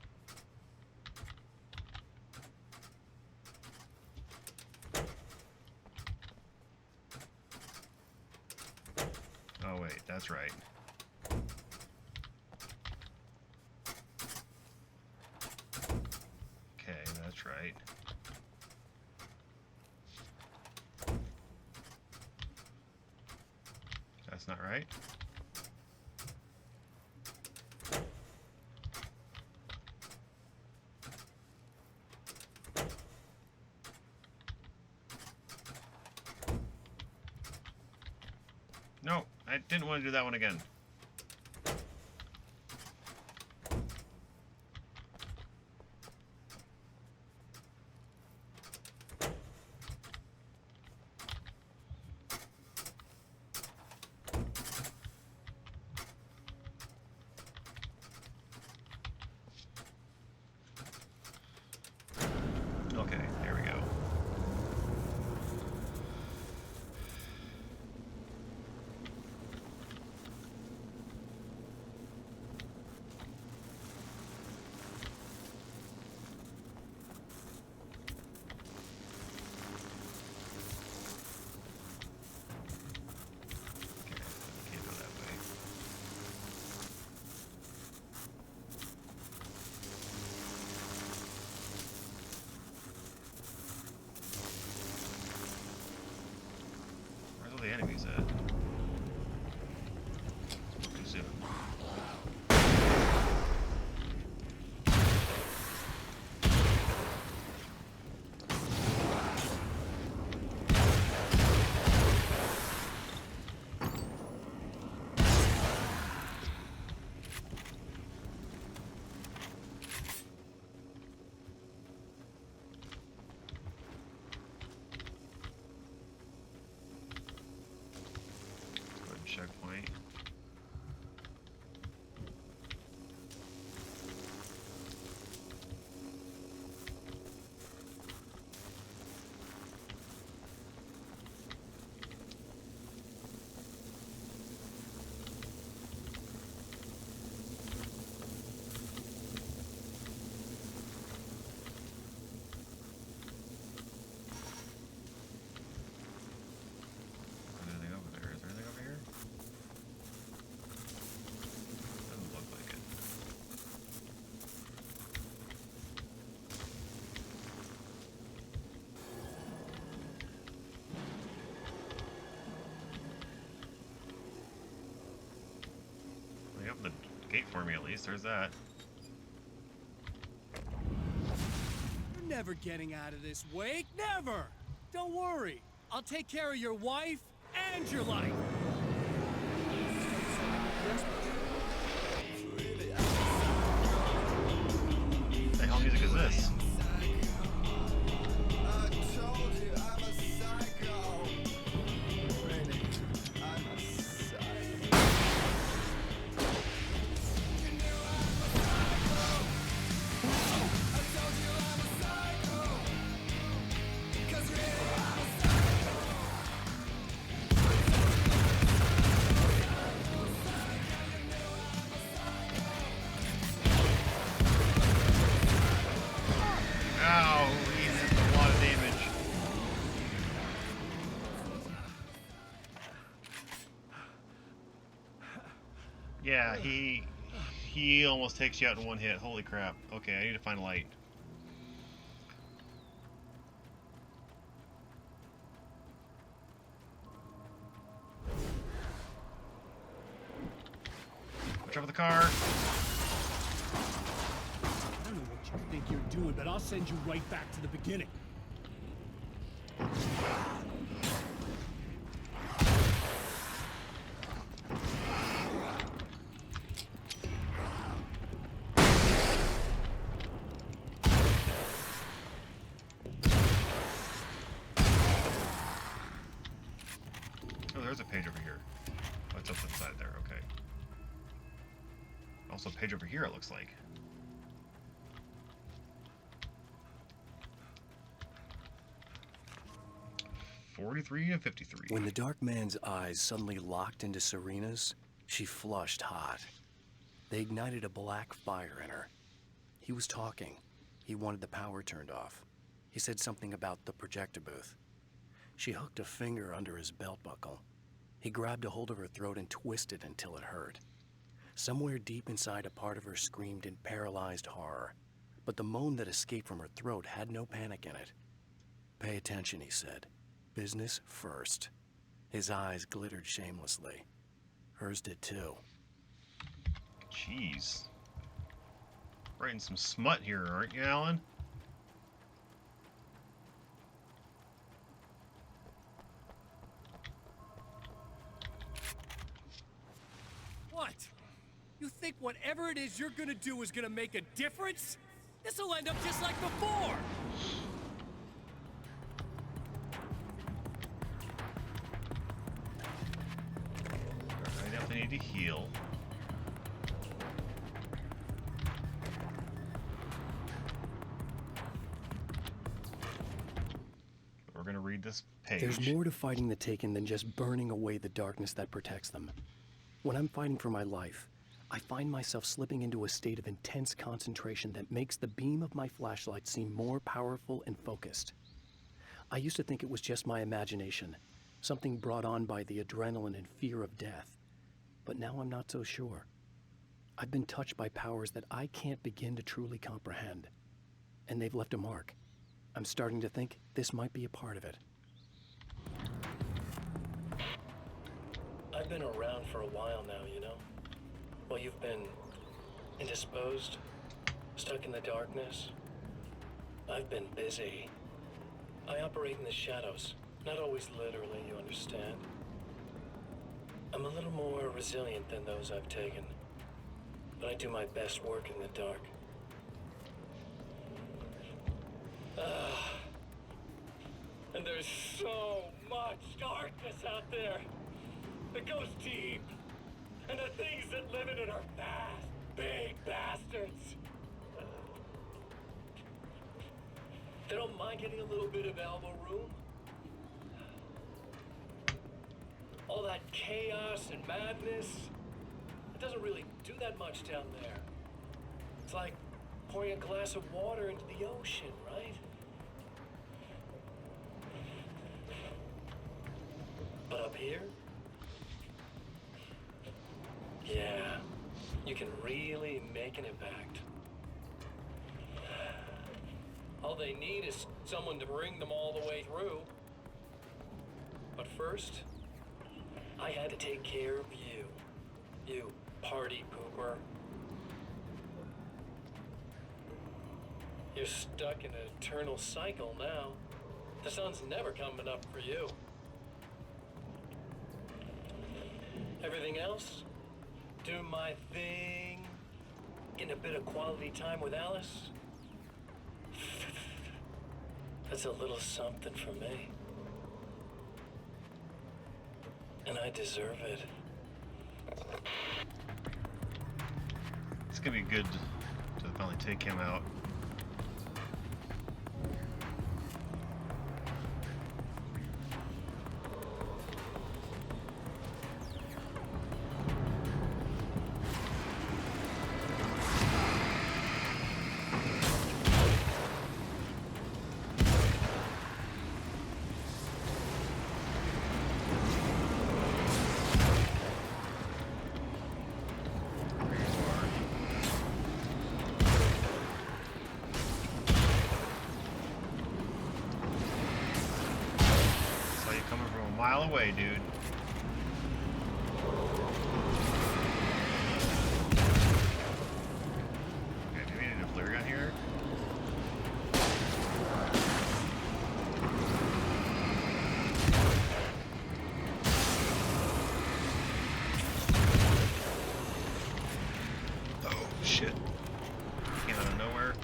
Oh wait, that's right. Okay, that's right. That's not right. No, I didn't want to do that one again. Okay, there we go. Can't go that way. Where's all the enemies at? Too soon. Go ahead and checkpoint. Is there anything over there? Is there anything over here? Doesn't look like it. Well, they opened the gate for me at least. There's that. You're never getting out of this, Wake. Never. Don't worry. I'll take care of your wife and your life. What the hell music is this? Ow, he did a lot of damage. Yeah, he almost takes you out in one hit. Holy crap. Okay, I need to find a light. Watch over the car. I don't know what you think you're doing, but I'll send you right back to the beginning. Oh, there's a page over here. Oh, it's up to the side there, okay. Also a page over here, it looks like. $43 and $53. When the Dark Man's eyes suddenly locked into Serena's, she flushed hot. They ignited a black fire in her. He was talking. He wanted the power turned off. He said something about the projector booth. She hooked a finger under his belt buckle. He grabbed a hold of her throat and twisted until it hurt. Somewhere deep inside, a part of her screamed in paralyzed horror, but the moan that escaped from her throat had no panic in it. "Pay attention," he said. "Business first." His eyes glittered shamelessly. Hers did too. Jeez. Writing some smut here, aren't you, Alan? What? You think whatever it is you're gonna do is gonna make a difference? This'll end up just like before! I definitely need to heal. We're gonna read this page. There's more to fighting the Taken than just burning away the darkness that protects them. When I'm fighting for my life, I find myself slipping into a state of intense concentration that makes the beam of my flashlight seem more powerful and focused. I used to think it was just my imagination, something brought on by the adrenaline and fear of death. But now I'm not so sure. I've been touched by powers that I can't begin to truly comprehend. And they've left a mark. I'm starting to think this might be a part of it. I've been around for a while now, you know? Well, you've been indisposed, stuck in the darkness. I've been busy. I operate in the shadows, not always literally, you understand? I'm a little more resilient than those I've taken, but I do my best work in the dark. And there's so much darkness out there that goes deep. And the things that live in it are fast, big bastards. They don't mind getting a little bit of elbow room. All that chaos and madness, it doesn't really do that much down there. It's like pouring a glass of water into the ocean, right? But up here, yeah, you can really make an impact. All they need is someone to bring them all the way through. But first, I had to take care of you. You party pooper. You're stuck in an eternal cycle now. The sun's never coming up for you. Everything else? Do my thing. In a bit of quality time with Alice. That's a little something for me. And I deserve it. It's gonna be good to finally take him out. Mile away, dude. Okay, maybe I need a flare gun here. Oh, shit. Came out of nowhere.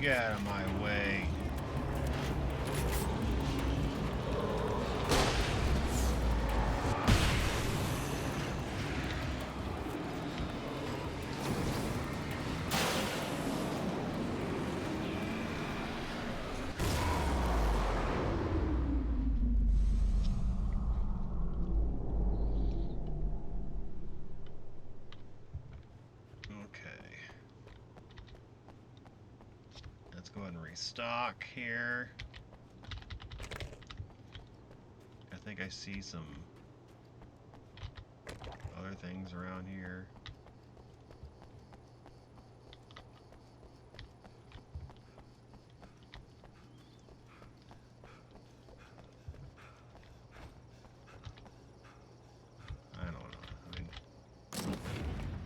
Get out of my way. Go ahead and restock here. I think I see some other things around here. I don't know. I mean,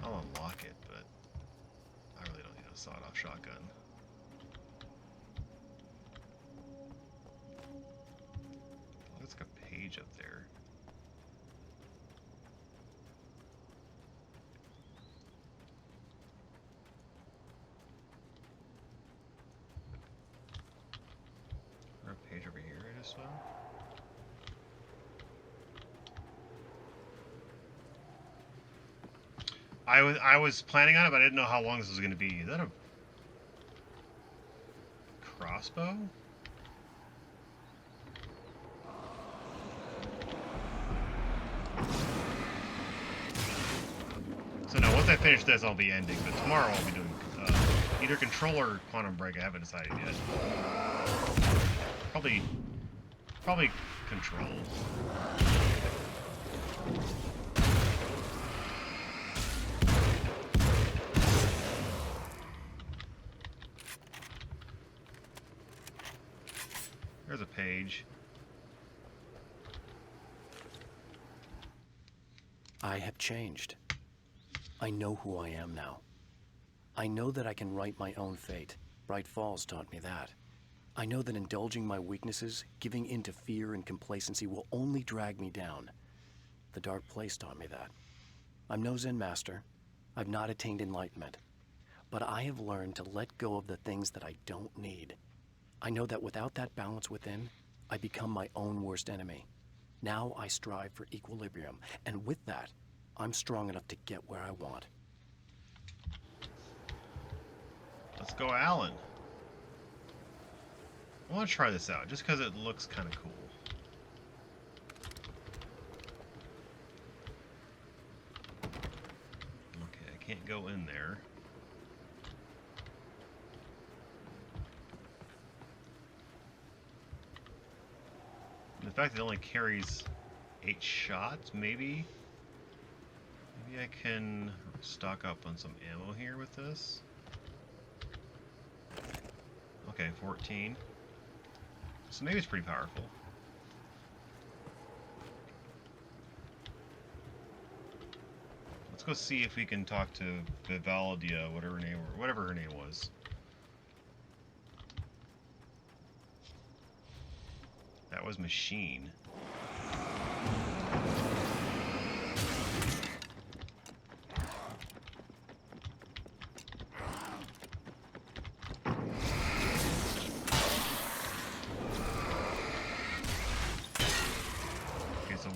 I'll unlock it, but I really don't need a sawed-off shotgun. Looks like a page up there. Is there a page over here I just saw? I was planning on it, but I didn't know how long this was going to be. Is that a crossbow? So no, once I finish this, I'll be ending. But tomorrow I'll be doing either Control or Quantum Break. I haven't decided yet. Probably Control. There's a page. I have changed. I know who I am now. I know that I can write my own fate. Bright Falls taught me that. I know that indulging my weaknesses, giving in to fear and complacency will only drag me down. The dark place taught me that. I'm no Zen master. I've not attained enlightenment. But I have learned to let go of the things that I don't need. I know that without that balance within, I become my own worst enemy. Now I strive for equilibrium, and with that, I'm strong enough to get where I want. Let's go, Alan. I want to try this out, just because it looks kind of cool. Okay, I can't go in there. And the fact that it only carries 8 shots, maybe I can stock up on some ammo here with this. Okay, 14. So maybe it's pretty powerful. Let's go see if we can talk to Vivaldia, whatever her name was. That was Machine.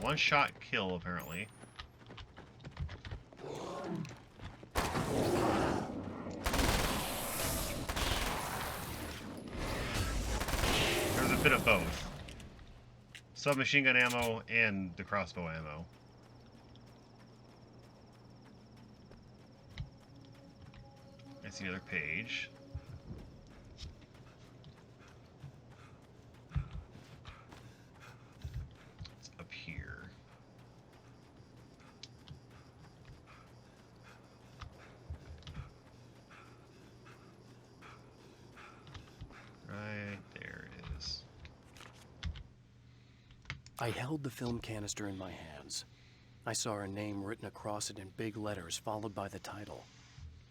One-shot kill, apparently. There's a bit of both. Submachine gun ammo and the crossbow ammo. I see another page. I held the film canister in my hands. I saw a name written across it in big letters, followed by the title.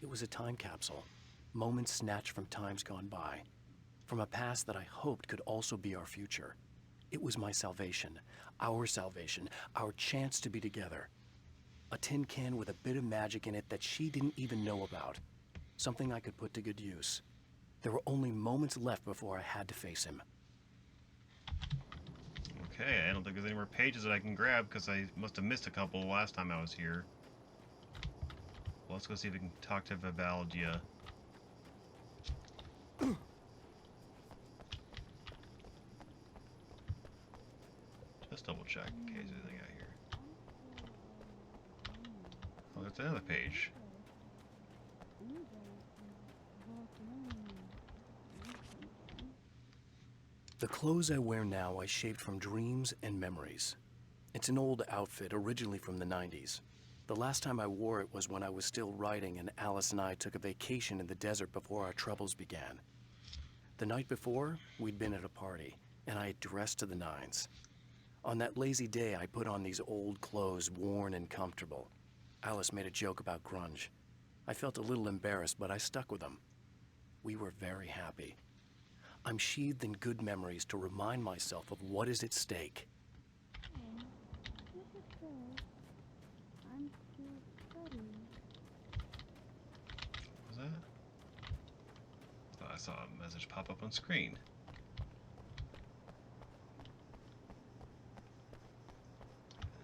It was a time capsule, moments snatched from times gone by, from a past that I hoped could also be our future. It was my salvation, our chance to be together. A tin can with a bit of magic in it that she didn't even know about. Something I could put to good use. There were only moments left before I had to face him. Okay, I don't think there's any more pages that I can grab because I must have missed a couple last time I was here. Well, let's go see if we can talk to Vivaldia. Just double check in case there's anything out here. Oh, that's another page. The clothes I wear now I shaped from dreams and memories. It's an old outfit, originally from the 90s. The last time I wore it was when I was still writing and Alice and I took a vacation in the desert before our troubles began. The night before, we'd been at a party, and I had dressed to the nines. On that lazy day, I put on these old clothes, worn and comfortable. Alice made a joke about grunge. I felt a little embarrassed, but I stuck with them. We were very happy. I'm sheathed in good memories to remind myself of what is at stake. What was that? Oh, I saw a message pop up on screen.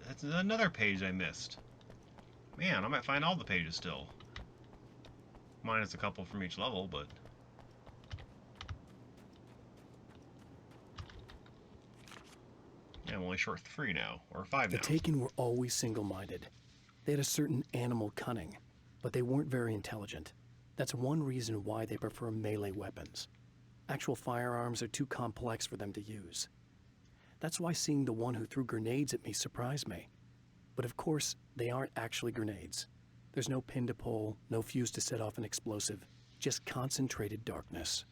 That's another page I missed. Man, I might find all the pages still. Minus a couple from each level, but... I'm only short 3 now, or 5 now. The Taken were always single-minded. They had a certain animal cunning, but they weren't very intelligent. That's one reason why they prefer melee weapons. Actual firearms are too complex for them to use. That's why seeing the one who threw grenades at me surprised me. But of course, they aren't actually grenades. There's no pin to pull, no fuse to set off an explosive, just concentrated darkness.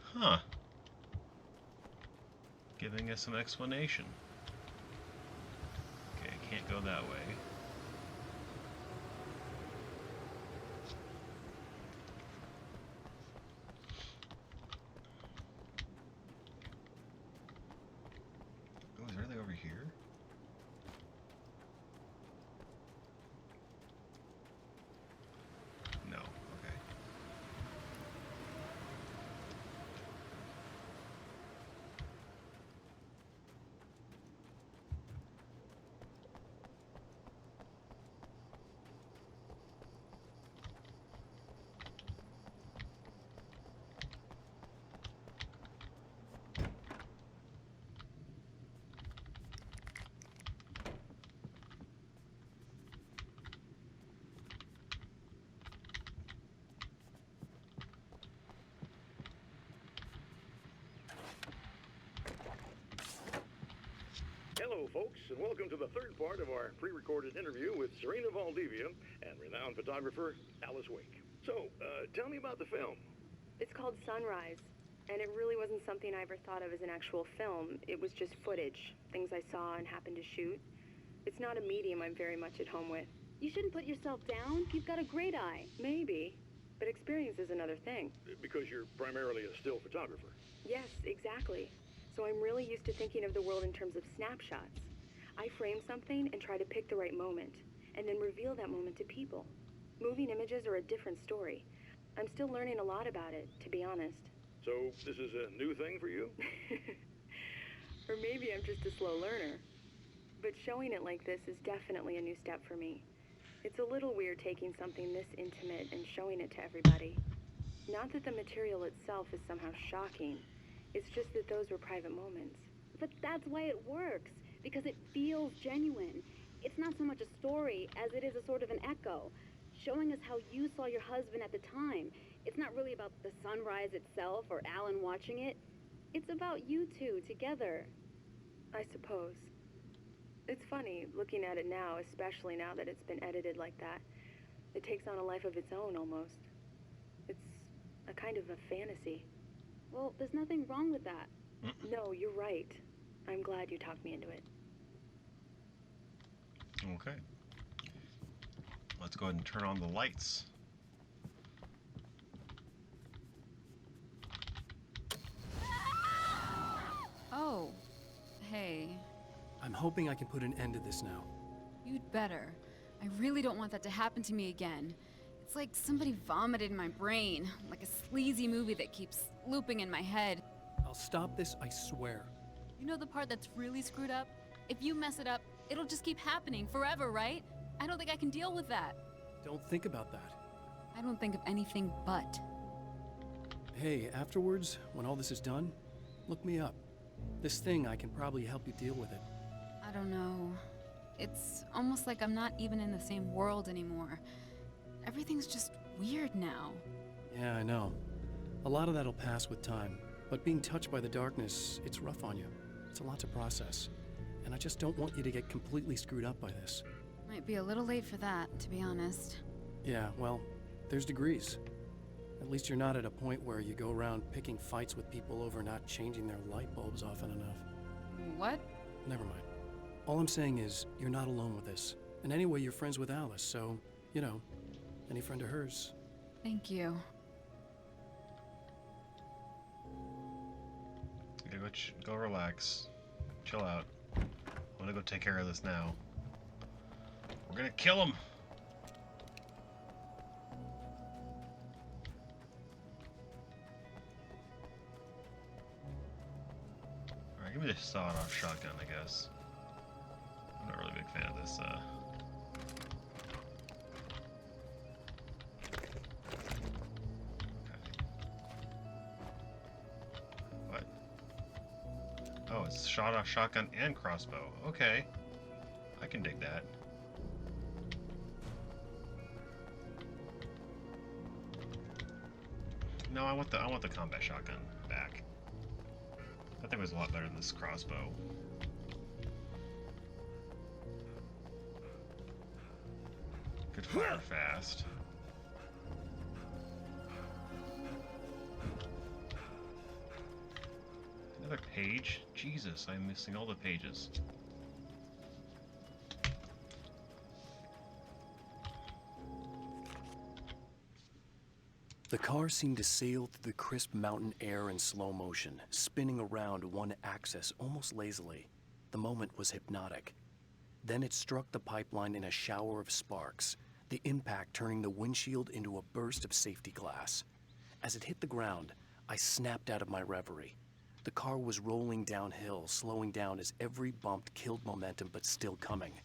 Huh. Giving us some explanation. Okay, I can't go that way. here? No. Okay. Hello, folks, and welcome to the third part of our pre-recorded interview with Serena Valdivia and renowned photographer Alice Wake. So, tell me about the film. It's called Sunrise, and it really wasn't something I ever thought of as an actual film. It was just footage, things I saw and happened to shoot. It's not a medium I'm very much at home with. You shouldn't put yourself down. You've got a great eye. Maybe, but experience is another thing. Because you're primarily a still photographer. Yes, exactly. So I'm really used to thinking of the world in terms of snapshots. I frame something and try to pick the right moment, and then reveal that moment to people. Moving images are a different story. I'm still learning a lot about it, to be honest. So, this is a new thing for you? Or maybe I'm just a slow learner. But showing it like this is definitely a new step for me. It's a little weird taking something this intimate and showing it to everybody. Not that the material itself is somehow shocking. It's just that those were private moments. But that's why it works, because it feels genuine. It's not so much a story as it is a sort of an echo, showing us how you saw your husband at the time. It's not really about the sunrise itself or Alan watching it. It's about you two together. I suppose. It's funny, looking at it now, especially now that it's been edited like that. It takes on a life of its own, almost. It's a kind of a fantasy. Well, there's nothing wrong with that. No, you're right. I'm glad you talked me into it. Okay. Let's go ahead and turn on the lights. Oh, hey. I'm hoping I can put an end to this now. You'd better. I really don't want that to happen to me again. It's like somebody vomited in my brain, like a sleazy movie that keeps looping in my head. I'll stop this, I swear. You know the part that's really screwed up? If you mess it up, it'll just keep happening forever, right? I don't think I can deal with that. Don't think about that. I don't think of anything but. Hey, afterwards, when all this is done, look me up. This thing, I can probably help you deal with it. I don't know. It's almost like I'm not even in the same world anymore. Everything's just weird now. Yeah, I know. A lot of that'll pass with time. But being touched by the darkness, it's rough on you. It's a lot to process. And I just don't want you to get completely screwed up by this. Might be a little late for that, to be honest. Yeah, well, there's degrees. At least you're not at a point where you go around picking fights with people over not changing their light bulbs often enough. What? Never mind. All I'm saying is, you're not alone with this. And anyway, you're friends with Alice, so, you know, any friend of hers. Thank you. Yeah, go relax. Chill out. I'm gonna go take care of this now. We're gonna kill him! Alright, give me the sawed-off shotgun, I guess. I'm not really a big fan of this, What? Oh, it's sawed-off shotgun and crossbow. Okay. I can dig that. No, I want the combat shotgun back. That thing was a lot better than this crossbow. Could fire fast. Another page? Jesus, I'm missing all the pages. The car seemed to sail through the crisp mountain air in slow motion, spinning around one axis almost lazily. The moment was hypnotic. Then it struck the pipeline in a shower of sparks, the impact turning the windshield into a burst of safety glass. As it hit the ground, I snapped out of my reverie. The car was rolling downhill, slowing down as every bump killed momentum but still coming.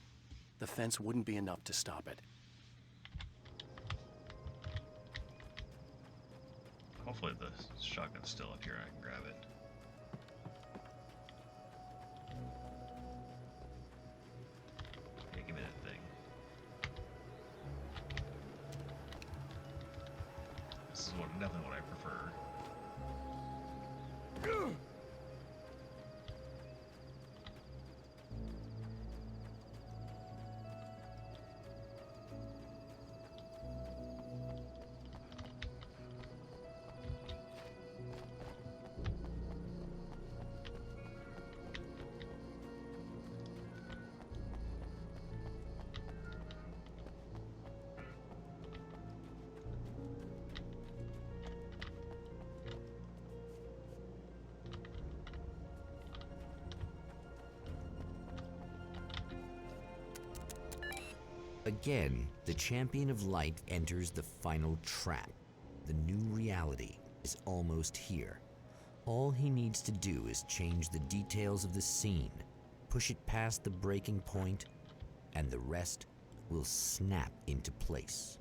The fence wouldn't be enough to stop it. Hopefully the shotgun's still up here, I can grab it. Yeah, give me that thing. This is definitely what I prefer. Again, the champion of light enters the final trap. The new reality is almost here. All he needs to do is change the details of the scene, push it past the breaking point, and the rest will snap into place.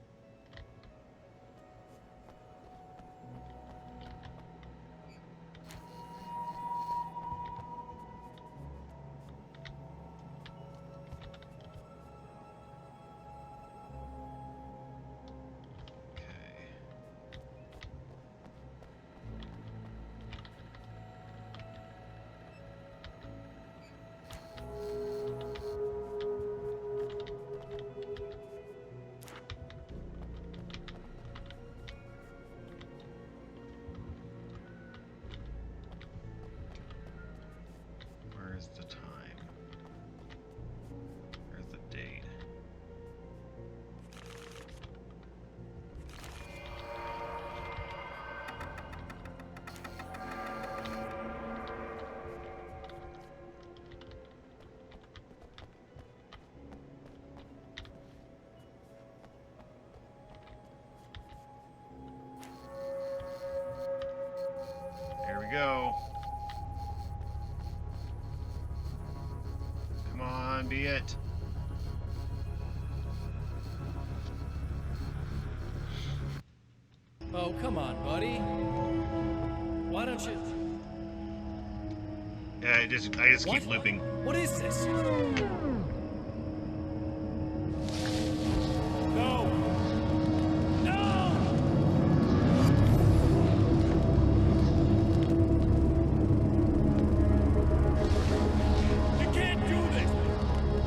Where's the time? Where's the date? Here we go. Come on, be it. Oh, come on, buddy. Why don't you... Yeah, I just keep looping. What is this? No! No! You can't do this!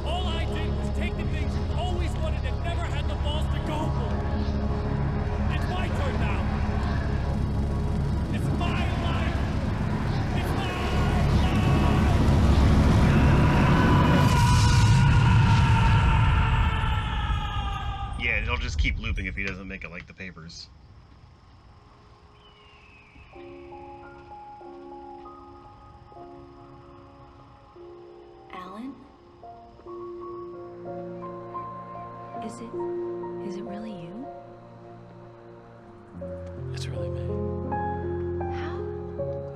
All I did was take the things you always wanted and never had the balls to go for. It's my turn now. It's my life. It's my Yeah, it'll just keep looping if he doesn't make it like the papers. Alan? Is it really you? It's really me. How?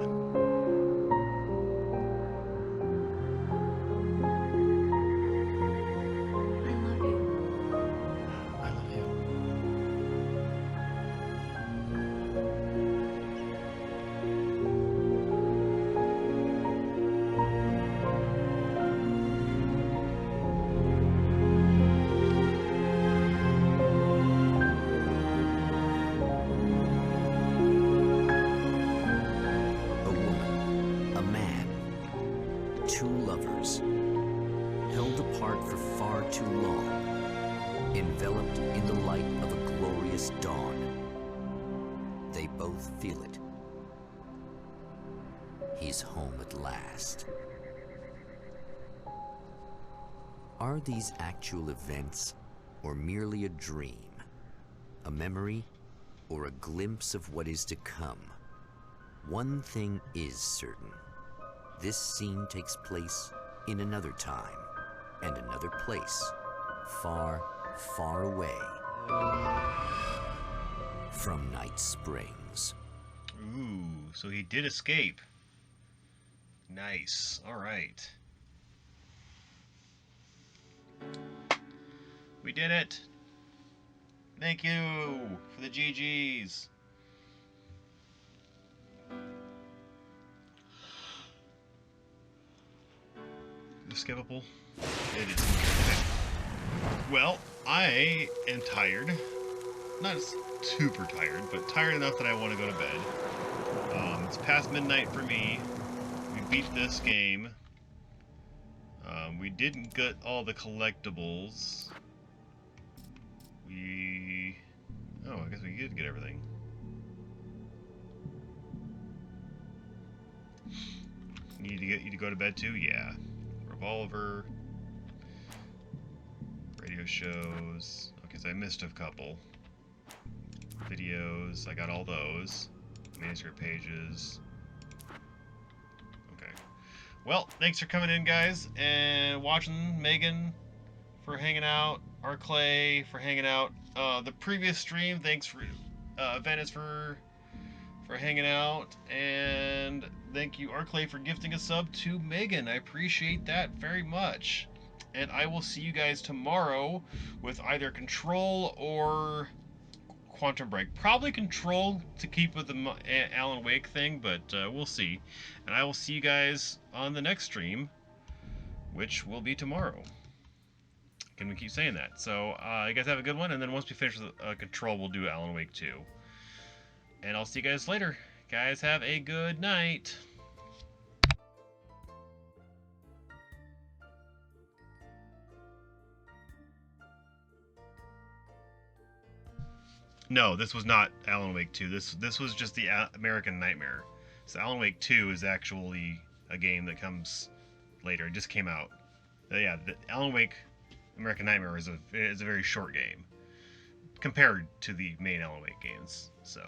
I love you. I love you. A woman, a man, two lovers, held apart for far too long, enveloped in the light of a glorious dawn. They both feel it. He's home at last. Are these actual events, or merely a dream? A memory, or a glimpse of what is to come? One thing is certain. This scene takes place in another time and another place, far, far away from Night Springs. Ooh, so he did escape. Nice. All right. We did it. Thank you for the GGs. Skippable? It is. Okay. Well, I am tired. Not super tired, but tired enough that I want to go to bed. It's past midnight for me. We beat this game. We didn't get all the collectibles. Oh, I guess we did get everything. You need to go to bed too? Yeah. Revolver. Radio shows. Okay, so I missed a couple. Videos. I got all those. Manuscript pages. Okay. Well, thanks for coming in, guys, and watching. Megan for hanging out. Arclay for hanging out. The previous stream, thanks for Venice for hanging out, and thank you Arclay for gifting a sub to Megan. I appreciate that very much. And I will see you guys tomorrow with either Control or Quantum Break. Probably Control to keep with the Alan Wake thing, but we'll see. And I will see you guys on the next stream, which will be tomorrow. Can we keep saying that? So you guys have a good one, and then once we finish with Control, we'll do Alan Wake 2. And I'll see you guys later. Guys, have a good night. No, this was not Alan Wake 2. This was just the American Nightmare. So Alan Wake 2 is actually a game that comes later. It just came out. Yeah, the Alan Wake American Nightmare is a very short game compared to the main Alan Wake games. So